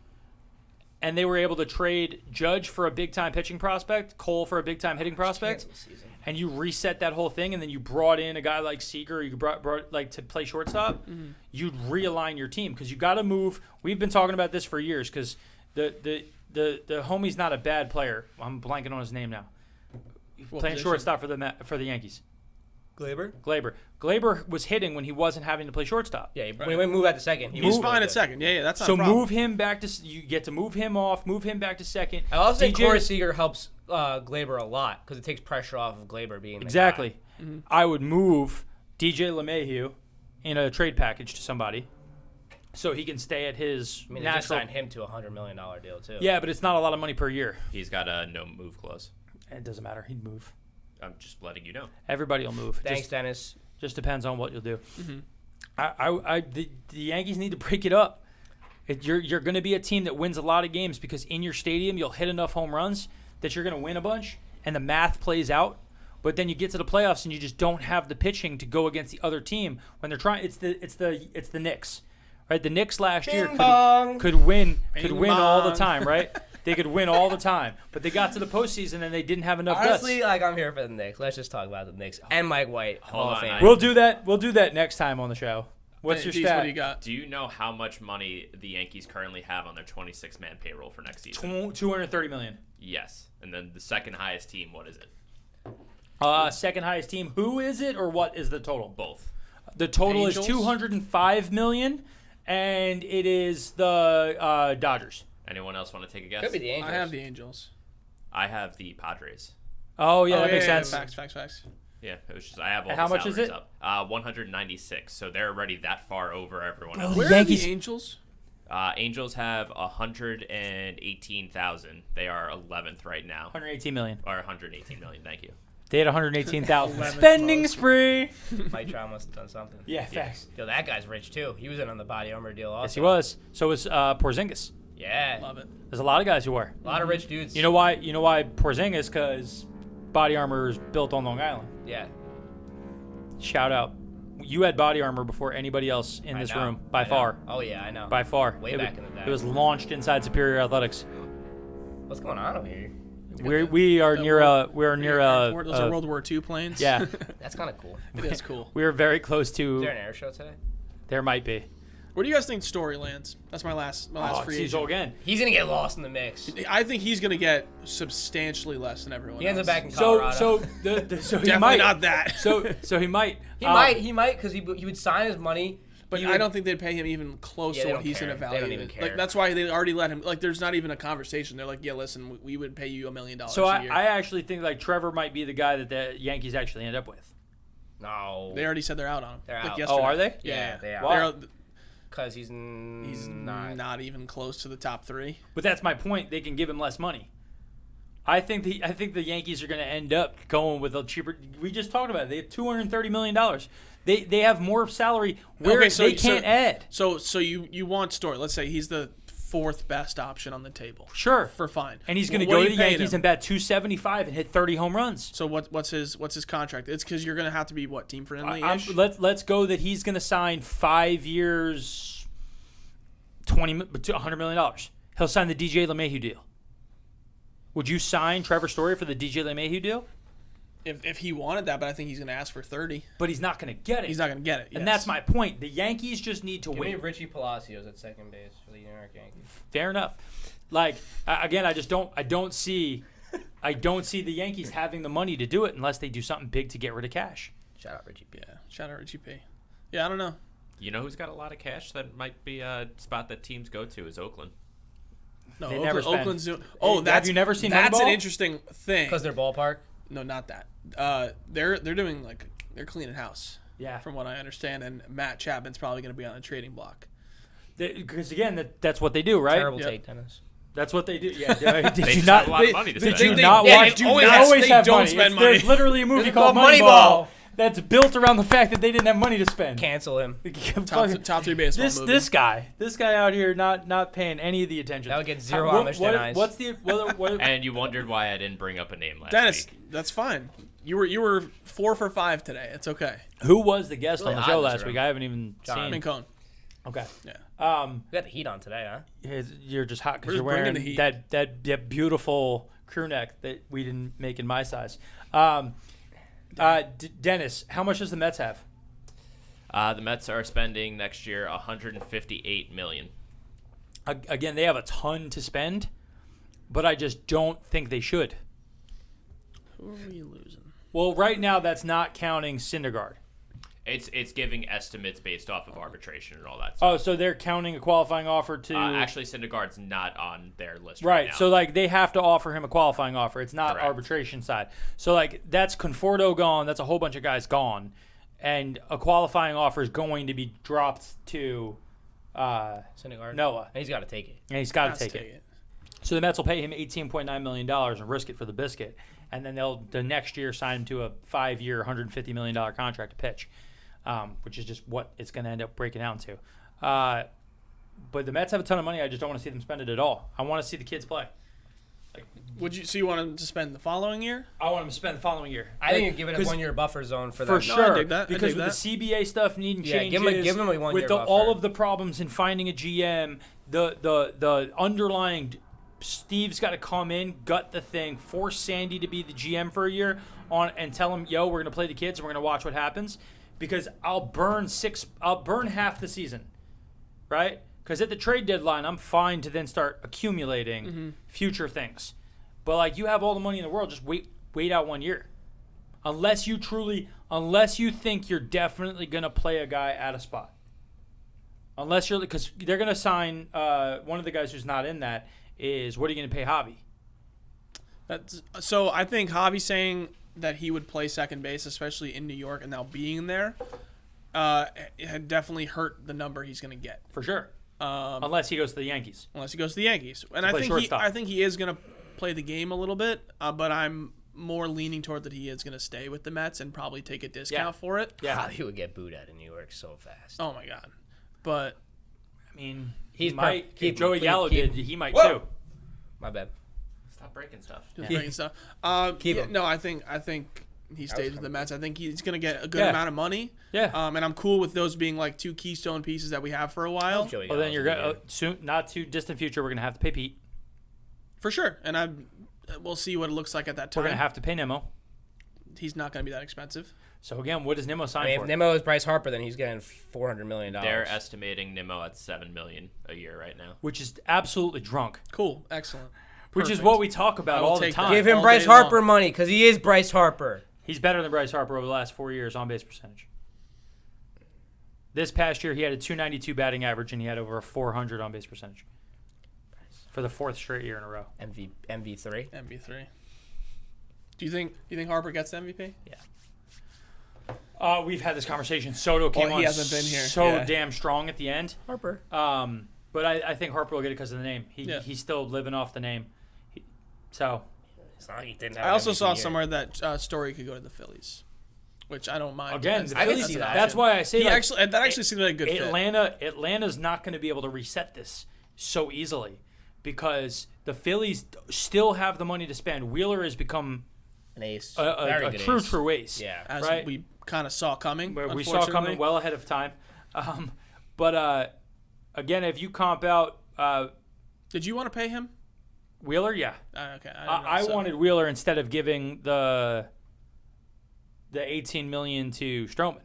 [SPEAKER 2] and they were able to trade Judge for a big time pitching prospect, Cole for a big time hitting prospect,
[SPEAKER 4] Cancel the season.
[SPEAKER 2] and you reset that whole thing, and then you brought in a guy like Seager, you brought like to play shortstop, you'd realign your team because you got to move. We've been talking about this for years because the homie's not a bad player. I'm blanking on his name now. Playing
[SPEAKER 3] position?
[SPEAKER 2] shortstop for the Yankees.
[SPEAKER 4] Glaber?
[SPEAKER 2] Glaber was hitting when he wasn't having to play shortstop.
[SPEAKER 4] Yeah, when we move at the second.
[SPEAKER 3] He's
[SPEAKER 4] was
[SPEAKER 3] fine
[SPEAKER 4] really
[SPEAKER 3] at
[SPEAKER 4] good.
[SPEAKER 3] second. Yeah, that's not
[SPEAKER 2] So
[SPEAKER 3] a problem.
[SPEAKER 2] move him back to you get to move him off, move him back to second.
[SPEAKER 4] I also think
[SPEAKER 2] DJ
[SPEAKER 4] Corey Seager helps Glaber a lot because it takes pressure off of Glaber being the
[SPEAKER 2] Exactly.
[SPEAKER 4] guy.
[SPEAKER 2] I would move DJ LeMahieu in a trade package to somebody so he can stay at his
[SPEAKER 4] I mean, they just
[SPEAKER 2] natural.
[SPEAKER 4] signed him to a $100 million deal too.
[SPEAKER 2] Yeah, but it's not a lot of money per year.
[SPEAKER 5] He's got a no move clause.
[SPEAKER 2] It doesn't matter. He'd move.
[SPEAKER 5] I'm just letting you know.
[SPEAKER 2] Everybody will move.
[SPEAKER 4] Thanks, Dennis.
[SPEAKER 2] Just depends on what you'll do. The Yankees need to break it up. You're going to be a team that wins a lot of games because in your stadium you'll hit enough home runs that you're going to win a bunch, and the math plays out. But then you get to the playoffs and you just don't have the pitching to go against the other team when they're trying. It's the Knicks, right? The Knicks last year could win all the time, right? They could win all the time, but they got to the postseason and they didn't have enough
[SPEAKER 4] Honestly,
[SPEAKER 2] guts.
[SPEAKER 4] like I'm here for the Knicks. Let's just talk about the Knicks and Mike White, Hall of
[SPEAKER 5] on,
[SPEAKER 4] Fame.
[SPEAKER 5] I-
[SPEAKER 2] We'll do that. We'll do that next time on the show. What's
[SPEAKER 3] Hey,
[SPEAKER 2] your
[SPEAKER 3] Deez,
[SPEAKER 2] stat?
[SPEAKER 3] What do you got?
[SPEAKER 5] Do you know how much money the Yankees currently have on their 26-man payroll for next season?
[SPEAKER 2] $230 million.
[SPEAKER 5] Yes. And then the second highest team, what is it?
[SPEAKER 2] Second highest team. Who is it, or what is the total?
[SPEAKER 5] Both.
[SPEAKER 2] The total
[SPEAKER 3] Angels?
[SPEAKER 2] is $205 million, and it is the Dodgers.
[SPEAKER 5] Anyone else want to take a guess?
[SPEAKER 4] Could be the Angels.
[SPEAKER 3] I have the Angels.
[SPEAKER 5] I have the Padres.
[SPEAKER 2] Oh yeah, that makes sense.
[SPEAKER 3] Facts.
[SPEAKER 5] Yeah, it was just I have all
[SPEAKER 2] And
[SPEAKER 5] the
[SPEAKER 2] how much is
[SPEAKER 5] salaries
[SPEAKER 2] it?
[SPEAKER 5] up. 196. So they're already that far over everyone
[SPEAKER 2] Bro,
[SPEAKER 5] else.
[SPEAKER 3] Where
[SPEAKER 2] Yankees-
[SPEAKER 3] are the Angels?
[SPEAKER 5] Angels have 118,000. They are 11th right now.
[SPEAKER 2] 118 million.
[SPEAKER 5] Or 118 million. Thank you.
[SPEAKER 2] They had 118,000
[SPEAKER 3] 11th
[SPEAKER 2] spending
[SPEAKER 3] most.
[SPEAKER 2] spree.
[SPEAKER 4] Mike Trout must have done something.
[SPEAKER 2] Yeah, facts.
[SPEAKER 4] Yo, that guy's rich too. He was in on the body armor deal also.
[SPEAKER 2] Yes, he was. So was Porzingis.
[SPEAKER 4] Yeah.
[SPEAKER 3] Love it.
[SPEAKER 2] There's a lot of guys who were.
[SPEAKER 4] A lot of rich dudes.
[SPEAKER 2] You know why? You know why Porzingis? Because body armor is built on Long Island.
[SPEAKER 4] Yeah.
[SPEAKER 2] Shout out. You had body armor before anybody else in
[SPEAKER 4] I
[SPEAKER 2] this
[SPEAKER 4] know.
[SPEAKER 2] room, by
[SPEAKER 4] I know.
[SPEAKER 2] far.
[SPEAKER 4] Oh yeah, I know.
[SPEAKER 2] By far.
[SPEAKER 4] Way
[SPEAKER 2] It
[SPEAKER 4] back
[SPEAKER 2] wa-
[SPEAKER 4] in the day.
[SPEAKER 2] It was launched inside Superior Athletics.
[SPEAKER 4] What's going on over here?
[SPEAKER 2] We are near a
[SPEAKER 3] Those are World War II planes.
[SPEAKER 2] yeah.
[SPEAKER 4] That's kind of cool.
[SPEAKER 3] It is cool.
[SPEAKER 2] We are very close
[SPEAKER 4] Is
[SPEAKER 2] to.
[SPEAKER 4] there an air show today?
[SPEAKER 2] There might be.
[SPEAKER 3] Where do you guys think Story lands? That's my last
[SPEAKER 2] Oh,
[SPEAKER 3] free
[SPEAKER 2] Cecil
[SPEAKER 3] agent.
[SPEAKER 2] again.
[SPEAKER 4] He's gonna get lost in the mix.
[SPEAKER 3] I think he's going to get substantially less than everyone
[SPEAKER 4] He ends
[SPEAKER 3] else.
[SPEAKER 4] up back in
[SPEAKER 2] So
[SPEAKER 4] Colorado.
[SPEAKER 2] so so he
[SPEAKER 3] Definitely
[SPEAKER 2] might
[SPEAKER 3] not that.
[SPEAKER 2] so he might
[SPEAKER 4] he might because he would sign his money.
[SPEAKER 3] But
[SPEAKER 4] He
[SPEAKER 3] I
[SPEAKER 4] would-
[SPEAKER 3] don't think they'd pay him even close
[SPEAKER 4] Yeah,
[SPEAKER 3] to
[SPEAKER 4] they
[SPEAKER 3] what
[SPEAKER 4] don't
[SPEAKER 3] he's
[SPEAKER 4] care.
[SPEAKER 3] going to
[SPEAKER 4] They
[SPEAKER 3] value.
[SPEAKER 4] don't even care.
[SPEAKER 3] Like that's why they already let him. Like there's not even a conversation. They're like, yeah, listen, we would pay you $1 million
[SPEAKER 2] So
[SPEAKER 3] a year.
[SPEAKER 2] I actually think like Trevor might be the guy that the Yankees actually end up with.
[SPEAKER 4] No.
[SPEAKER 3] They already said they're out on him.
[SPEAKER 4] They're
[SPEAKER 3] like
[SPEAKER 4] out.
[SPEAKER 3] yesterday.
[SPEAKER 2] Oh, are they?
[SPEAKER 4] Yeah, they are.
[SPEAKER 2] Wow.
[SPEAKER 4] Because he's
[SPEAKER 3] He's
[SPEAKER 4] not.
[SPEAKER 3] not even close to the top 3.
[SPEAKER 2] But that's my point. They can give him less money. I think the Yankees are going to end up going with a cheaper. We just talked about it. They have $230 million. They have more salary where
[SPEAKER 3] Okay, so-
[SPEAKER 2] they can't
[SPEAKER 3] so-
[SPEAKER 2] add.
[SPEAKER 3] So you want Story? Let's say he's the 4th best option on the table.
[SPEAKER 2] Sure.
[SPEAKER 3] For fine.
[SPEAKER 2] And he's going to
[SPEAKER 3] What
[SPEAKER 2] go
[SPEAKER 3] are
[SPEAKER 2] to
[SPEAKER 3] you
[SPEAKER 2] the
[SPEAKER 3] paying
[SPEAKER 2] Yankees
[SPEAKER 3] him?
[SPEAKER 2] and bat 275 and hit 30 home runs.
[SPEAKER 3] So what's his contract? It's because you're going to have to be team friendly ish.
[SPEAKER 2] Let's go that he's going to sign 5 years, $100 million. He'll sign the DJ LeMahieu deal. Would you sign Trevor Story for the DJ LeMahieu deal?
[SPEAKER 3] If he wanted that, but I think he's going to ask for 30.
[SPEAKER 2] But he's not going to get it.
[SPEAKER 3] He's not going to get it.
[SPEAKER 2] And
[SPEAKER 3] yes.
[SPEAKER 2] that's my point. The Yankees just need to
[SPEAKER 4] Give me
[SPEAKER 2] win.
[SPEAKER 4] Richie Palacios at second base for the New York Yankees.
[SPEAKER 2] Fair enough. Like again, I don't see the Yankees having the money to do it unless they do something big to get rid of cash.
[SPEAKER 4] Shout out Richie P.
[SPEAKER 3] Yeah. Shout out Richie P. Yeah, I don't know.
[SPEAKER 5] You know who's got a lot of cash that might be a spot that teams go to is Oakland.
[SPEAKER 3] No,
[SPEAKER 2] They never spend.
[SPEAKER 3] Oakland's doing.
[SPEAKER 2] Have
[SPEAKER 3] That's
[SPEAKER 2] you never seen
[SPEAKER 3] That's
[SPEAKER 2] Moneyball?
[SPEAKER 3] an interesting thing.
[SPEAKER 4] Because their ballpark.
[SPEAKER 3] No, not that. They're doing they're cleaning house.
[SPEAKER 2] Yeah.
[SPEAKER 3] From what I understand, and Matt Chapman's probably going to be on the trading block.
[SPEAKER 2] Because again, that's what they do, right?
[SPEAKER 4] Terrible
[SPEAKER 3] Yep.
[SPEAKER 4] take, Dennis.
[SPEAKER 2] That's what they do. Yeah. Did
[SPEAKER 5] They
[SPEAKER 2] you
[SPEAKER 5] just
[SPEAKER 2] not?
[SPEAKER 5] have a lot of money to
[SPEAKER 2] Did
[SPEAKER 5] spend.
[SPEAKER 2] you
[SPEAKER 3] They-
[SPEAKER 2] not
[SPEAKER 3] they
[SPEAKER 2] watch?
[SPEAKER 3] do not-
[SPEAKER 2] Always
[SPEAKER 3] they
[SPEAKER 2] have
[SPEAKER 3] don't
[SPEAKER 2] money.
[SPEAKER 3] spend
[SPEAKER 2] There's
[SPEAKER 3] money.
[SPEAKER 2] literally a movie
[SPEAKER 4] It's
[SPEAKER 2] called
[SPEAKER 4] called
[SPEAKER 2] Moneyball, that's built around the fact that they didn't have money to spend.
[SPEAKER 4] Cancel him.
[SPEAKER 3] Top 3 baseball movie.
[SPEAKER 2] This guy out here not paying any of the attention.
[SPEAKER 4] That would get zero Amish denies.
[SPEAKER 2] What's the what?
[SPEAKER 5] And you wondered why I didn't bring up a name last
[SPEAKER 3] Dennis,
[SPEAKER 5] week.
[SPEAKER 3] that's fine. You were 4 for 5 today. It's okay.
[SPEAKER 2] Who was the guest
[SPEAKER 4] Really
[SPEAKER 2] on the
[SPEAKER 4] hot
[SPEAKER 2] show
[SPEAKER 4] in this
[SPEAKER 2] last
[SPEAKER 4] room.
[SPEAKER 2] week? I haven't even
[SPEAKER 3] I mean,
[SPEAKER 2] seen.
[SPEAKER 3] Cohen.
[SPEAKER 2] Okay.
[SPEAKER 3] Yeah.
[SPEAKER 4] We got the heat on today, huh?
[SPEAKER 2] You're just hot because
[SPEAKER 3] We're
[SPEAKER 2] you're
[SPEAKER 3] just bringing
[SPEAKER 2] wearing
[SPEAKER 3] the heat.
[SPEAKER 2] that beautiful crew neck that we didn't make in my size. Dennis, how much does the Mets have?
[SPEAKER 5] The Mets are spending next year $158 million.
[SPEAKER 2] Again, they have a ton to spend, but I just don't think they should.
[SPEAKER 3] Who are we losing?
[SPEAKER 2] Well, right now that's not counting Syndergaard.
[SPEAKER 5] It's giving estimates based off of arbitration and all that stuff.
[SPEAKER 2] Oh, so they're counting a qualifying offer to
[SPEAKER 5] Actually, Syndergaard's not on their list
[SPEAKER 2] right.
[SPEAKER 5] now.
[SPEAKER 2] So like they have to offer him a qualifying offer. It's not
[SPEAKER 5] Correct.
[SPEAKER 2] arbitration side. So like that's Conforto gone. That's a whole bunch of guys gone, and a qualifying offer is going to be dropped to
[SPEAKER 4] Syndergaard.
[SPEAKER 2] Noah,
[SPEAKER 4] And he's got to take it.
[SPEAKER 2] and he's got
[SPEAKER 3] Has
[SPEAKER 2] to take it. So the Mets will pay him $18.9 million and risk it for the biscuit, and then they'll the next year sign him to a 5-year, $150 million contract to pitch, which is just what it's going to end up breaking down to. But the Mets have a ton of money. I just don't want to see them spend it at all. I want to see the kids play.
[SPEAKER 3] So you want him to spend the following year?
[SPEAKER 2] I want them to spend the following year.
[SPEAKER 4] I think you're giving it a
[SPEAKER 2] 'cause
[SPEAKER 4] 1-year buffer zone for
[SPEAKER 2] for
[SPEAKER 4] that.
[SPEAKER 3] No, I
[SPEAKER 2] sure.
[SPEAKER 3] dig that. I
[SPEAKER 2] Because
[SPEAKER 3] dig
[SPEAKER 2] with the CBA stuff needing
[SPEAKER 4] Yeah,
[SPEAKER 2] changes,
[SPEAKER 4] give him a 1-year
[SPEAKER 2] with
[SPEAKER 4] buffer.
[SPEAKER 2] all of the problems in finding a GM, the underlying Steve's got to come in, gut the thing, force Sandy to be the GM for a year and tell him, yo, we're gonna play the kids and we're gonna watch what happens. Because I'll burn half the season, right? Because at the trade deadline, I'm fine to then start accumulating future things. But like you have all the money in the world, just wait out 1 year. Unless you think you're definitely gonna play a guy at a spot. Because they're gonna sign one of the guys who's not in that is what are you gonna pay Javi?
[SPEAKER 3] So I think Javi saying that he would play second base, especially in New York, and now being there, it had definitely hurt the number he's going to get.
[SPEAKER 2] For sure. Unless he goes to the Yankees.
[SPEAKER 3] Unless he goes to the Yankees, and
[SPEAKER 2] play shortstop.
[SPEAKER 3] I think he is going to play the game a little bit, but I'm more leaning toward that he is going to stay with the Mets and probably take a discount for it.
[SPEAKER 2] Yeah.
[SPEAKER 4] He would get booed out of New York so fast.
[SPEAKER 3] Oh my God, but
[SPEAKER 2] I mean,
[SPEAKER 4] He's
[SPEAKER 2] he might.
[SPEAKER 4] keep
[SPEAKER 2] If
[SPEAKER 4] him,
[SPEAKER 2] Joey
[SPEAKER 4] keep-
[SPEAKER 2] Gallo
[SPEAKER 4] keep-
[SPEAKER 2] did, he might
[SPEAKER 3] Whoa!
[SPEAKER 2] too.
[SPEAKER 4] My bad.
[SPEAKER 5] Stop breaking stuff.
[SPEAKER 3] just bringing stuff.
[SPEAKER 4] Keep him.
[SPEAKER 3] No, I think he stays with the Mets. I think he's going to get a good
[SPEAKER 2] Yeah.
[SPEAKER 3] amount of money.
[SPEAKER 2] Yeah.
[SPEAKER 3] And I'm cool with those being like 2 keystone pieces that we have for a while.
[SPEAKER 4] Joey
[SPEAKER 2] Well, then
[SPEAKER 4] Gallo's
[SPEAKER 2] you're
[SPEAKER 4] gonna
[SPEAKER 2] gonna
[SPEAKER 4] be
[SPEAKER 2] soon, not too distant future. We're gonna have to pay Pete.
[SPEAKER 3] For sure, and we'll see what it looks like at that time.
[SPEAKER 2] We're gonna have to pay Nemo.
[SPEAKER 3] He's not going to be that expensive.
[SPEAKER 2] So again, what does Nemo sign
[SPEAKER 4] I mean,
[SPEAKER 2] for?
[SPEAKER 4] if Nemo is Bryce Harper, then he's getting $400 million.
[SPEAKER 5] They're estimating Nimmo at $7 million a year right now.
[SPEAKER 2] Which is absolutely drunk.
[SPEAKER 3] Cool, excellent.
[SPEAKER 2] Which is
[SPEAKER 3] Perfect.
[SPEAKER 2] what we talk about
[SPEAKER 3] I will
[SPEAKER 2] all the
[SPEAKER 3] take that.
[SPEAKER 2] time.
[SPEAKER 4] Give him
[SPEAKER 3] all
[SPEAKER 4] Bryce
[SPEAKER 3] day long.
[SPEAKER 4] Harper money because he is Bryce Harper.
[SPEAKER 2] He's better than Bryce Harper over the last 4 years on base percentage. This past year, he had a 292 batting average and he had over a 400 on base percentage for the 4th straight year in a row.
[SPEAKER 4] MV3.
[SPEAKER 3] MB3. Do you think Harper gets the MVP?
[SPEAKER 2] We've had this conversation. Soto came
[SPEAKER 3] he
[SPEAKER 2] on
[SPEAKER 3] hasn't been here.
[SPEAKER 2] so
[SPEAKER 3] Yeah.
[SPEAKER 2] damn strong at the end.
[SPEAKER 4] Harper.
[SPEAKER 2] But I think Harper will get it because of the name. He's still living off the name. So
[SPEAKER 4] It's not like he didn't have
[SPEAKER 3] I
[SPEAKER 4] an
[SPEAKER 3] also
[SPEAKER 4] MVP
[SPEAKER 3] saw
[SPEAKER 4] year.
[SPEAKER 3] somewhere that Story could go to the Phillies, which I don't mind.
[SPEAKER 2] again,
[SPEAKER 3] That's-
[SPEAKER 2] the
[SPEAKER 4] I can
[SPEAKER 2] Phillies-
[SPEAKER 4] see that.
[SPEAKER 2] that's why I say like,
[SPEAKER 3] that actually seems like a good fit.
[SPEAKER 2] Atlanta's not going to be able to reset this so easily because the Phillies still have the money to spend. Wheeler has become
[SPEAKER 4] An ace.
[SPEAKER 2] a
[SPEAKER 4] Very good
[SPEAKER 2] true
[SPEAKER 4] ace.
[SPEAKER 2] true ace.
[SPEAKER 4] Yeah.
[SPEAKER 3] As
[SPEAKER 2] right.
[SPEAKER 3] we kind of saw coming.
[SPEAKER 2] Where we saw coming well ahead of time. But again, if you comp out
[SPEAKER 3] Did you want to pay him?
[SPEAKER 2] Wheeler, yeah.
[SPEAKER 3] Okay.
[SPEAKER 2] I wanted Wheeler instead of giving the $18 million to Stroman.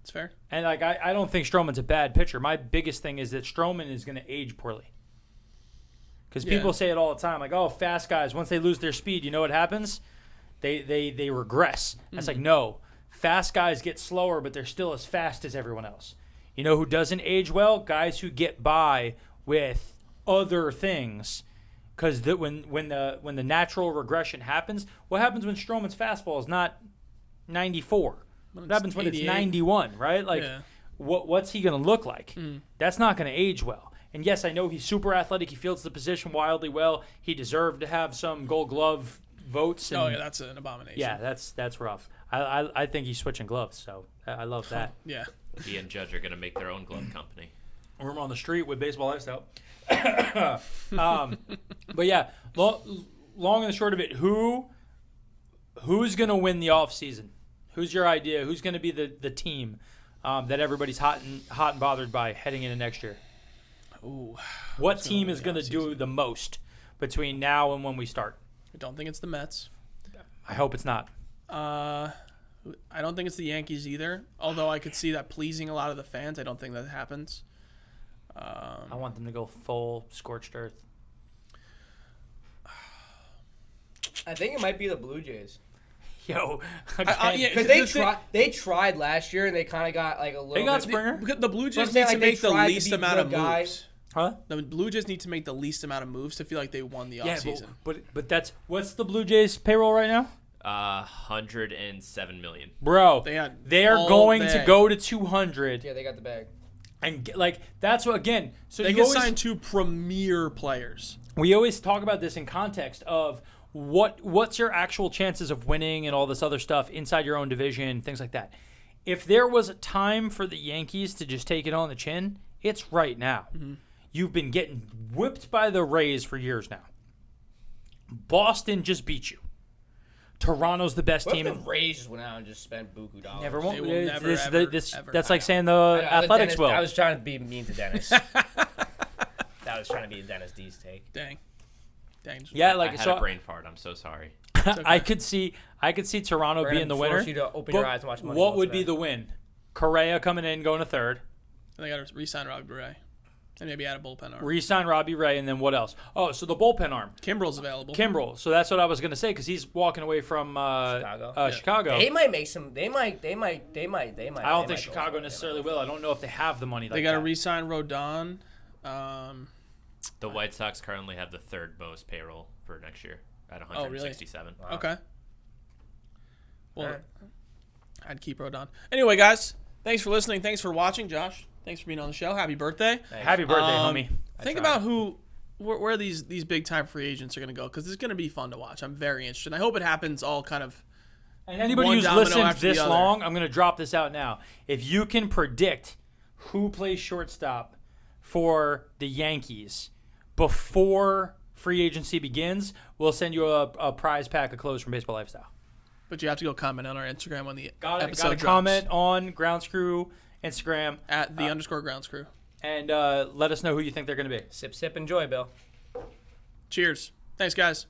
[SPEAKER 3] It's fair.
[SPEAKER 2] And like I don't think Stroman's a bad pitcher. My biggest thing is that Stroman is going to age poorly. Because people say it all the time, like, oh, fast guys, once they lose their speed, you know what happens? They regress. It's like, no. Fast guys get slower, but they're still as fast as everyone else. You know who doesn't age well? Guys who get by with other things. Because when the natural regression happens, what happens when Stroman's fastball is not 94? What happens when it's
[SPEAKER 3] 88?
[SPEAKER 2] 91, right? Like,
[SPEAKER 3] Yeah.
[SPEAKER 2] what's he going to look like? That's not going to age well. And yes, I know he's super athletic. He fields the position wildly well. He deserved to have some Gold Glove votes. And,
[SPEAKER 3] Oh yeah, that's an abomination.
[SPEAKER 2] yeah, that's rough. I think he's switching gloves, so I love that.
[SPEAKER 3] Yeah.
[SPEAKER 5] He and Judge are going to make their own glove company.
[SPEAKER 2] We're on the street with baseball lifestyle. But yeah, long and the short of it, who's gonna win the offseason? Who's your idea? Who's gonna be the team that everybody's hot and bothered by heading into next year?
[SPEAKER 3] Ooh.
[SPEAKER 2] What team is gonna do the most between now and when we start?
[SPEAKER 3] I don't think it's the Mets.
[SPEAKER 2] I hope it's not.
[SPEAKER 3] I don't think it's the Yankees either. Although I could see that pleasing a lot of the fans. I don't think that happens.
[SPEAKER 2] I want them to go full scorched earth.
[SPEAKER 4] I think it might be the Blue Jays.
[SPEAKER 2] Yo,
[SPEAKER 3] yeah,
[SPEAKER 4] Because they tried last year and they kind of got like a little.
[SPEAKER 2] They got
[SPEAKER 4] bit-
[SPEAKER 2] Springer.
[SPEAKER 3] The Blue
[SPEAKER 4] I'm
[SPEAKER 3] Jays
[SPEAKER 4] saying,
[SPEAKER 3] need to
[SPEAKER 4] like, they
[SPEAKER 3] make the
[SPEAKER 4] tried to
[SPEAKER 3] least
[SPEAKER 4] be
[SPEAKER 3] amount of
[SPEAKER 4] good guys.
[SPEAKER 3] moves.
[SPEAKER 2] Huh?
[SPEAKER 3] The Blue Jays need to make the least amount of moves to feel like they won the
[SPEAKER 2] Yeah,
[SPEAKER 3] offseason.
[SPEAKER 2] but that's what's the Blue Jays payroll right now,
[SPEAKER 5] 107 million.
[SPEAKER 2] bro?
[SPEAKER 3] They
[SPEAKER 2] are
[SPEAKER 3] all
[SPEAKER 2] going
[SPEAKER 3] day.
[SPEAKER 2] to go to 200,
[SPEAKER 4] Yeah, they got the bag.
[SPEAKER 2] and that's what again. So
[SPEAKER 3] They
[SPEAKER 2] you
[SPEAKER 3] can
[SPEAKER 2] always,
[SPEAKER 3] sign 2 premier players.
[SPEAKER 2] we always talk about this in context of what's your actual chances of winning and all this other stuff inside your own division, things like that. If there was a time for the Yankees to just take it on the chin, it's right now.
[SPEAKER 3] Mm-hmm.
[SPEAKER 2] You've been getting whipped by the Rays for years now. Boston just beat you. Toronto's the best
[SPEAKER 4] What
[SPEAKER 2] team.
[SPEAKER 4] if the Rays just went out and just spent buku dollars?
[SPEAKER 2] Never won't.
[SPEAKER 3] They will never,
[SPEAKER 2] this,
[SPEAKER 3] ever,
[SPEAKER 2] this,
[SPEAKER 3] ever
[SPEAKER 2] that's like
[SPEAKER 3] happen.
[SPEAKER 2] saying the
[SPEAKER 4] I know,
[SPEAKER 2] Athletics
[SPEAKER 4] Dennis,
[SPEAKER 2] will.
[SPEAKER 4] I was trying to be mean to Dennis. That was trying to be a Dennis D's take.
[SPEAKER 3] Dang.
[SPEAKER 2] Yeah,
[SPEAKER 5] I
[SPEAKER 2] like
[SPEAKER 5] had
[SPEAKER 2] so.
[SPEAKER 5] a brain fart. I'm so sorry.
[SPEAKER 3] okay.
[SPEAKER 2] I could see Toronto
[SPEAKER 4] We're
[SPEAKER 2] being
[SPEAKER 4] gonna
[SPEAKER 2] the winner.
[SPEAKER 4] force you to open
[SPEAKER 2] but
[SPEAKER 4] your eyes and watch Moneyball
[SPEAKER 2] what would be
[SPEAKER 4] today.
[SPEAKER 2] the win? Correa coming in, going to third.
[SPEAKER 3] And they got to re-sign Robbie Ray. And maybe add a bullpen arm.
[SPEAKER 2] Re-sign Robbie Ray, and then what else? Oh, so the bullpen arm,
[SPEAKER 3] Kimbrel's available.
[SPEAKER 2] Kimbrel. So that's what I was gonna say because he's walking away from
[SPEAKER 4] Chicago.
[SPEAKER 2] Chicago.
[SPEAKER 4] They might make some. They might.
[SPEAKER 2] I don't think Chicago necessarily will. I don't know if they have the money.
[SPEAKER 3] They
[SPEAKER 2] Like
[SPEAKER 3] got to
[SPEAKER 2] that.
[SPEAKER 3] re-sign Rodon.
[SPEAKER 5] The White Sox currently have the third most payroll for next year at
[SPEAKER 3] Oh, really?
[SPEAKER 5] 167.
[SPEAKER 3] Okay. Well,
[SPEAKER 4] Alright.
[SPEAKER 3] I'd keep Rodon. Anyway, guys, thanks for listening. Thanks for watching, Josh. Thanks for being on the show. Happy birthday.
[SPEAKER 2] Happy birthday, homie.
[SPEAKER 3] Think about where these big time free agents are going to go because it's going to be fun to watch. I'm very interested. I hope it happens all kind of.
[SPEAKER 2] And anybody
[SPEAKER 3] one
[SPEAKER 2] who's
[SPEAKER 3] domino
[SPEAKER 2] listened
[SPEAKER 3] after the
[SPEAKER 2] this
[SPEAKER 3] other.
[SPEAKER 2] long, I'm going to drop this out now. If you can predict who plays shortstop for the Yankees before free agency begins, we'll send you a prize pack of clothes from Baseball Lifestyle.
[SPEAKER 3] But you have to go comment on our Instagram when the
[SPEAKER 2] Got
[SPEAKER 3] episode
[SPEAKER 2] to
[SPEAKER 3] drops.
[SPEAKER 2] comment on Ground Screw Instagram
[SPEAKER 3] At the _ grounds crew.
[SPEAKER 2] and let us know who you think they're going to be.
[SPEAKER 4] Sip, sip, enjoy, Bill.
[SPEAKER 3] Cheers. Thanks, guys.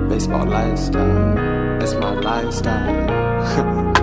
[SPEAKER 1] Baseball lifestyle, it's my lifestyle.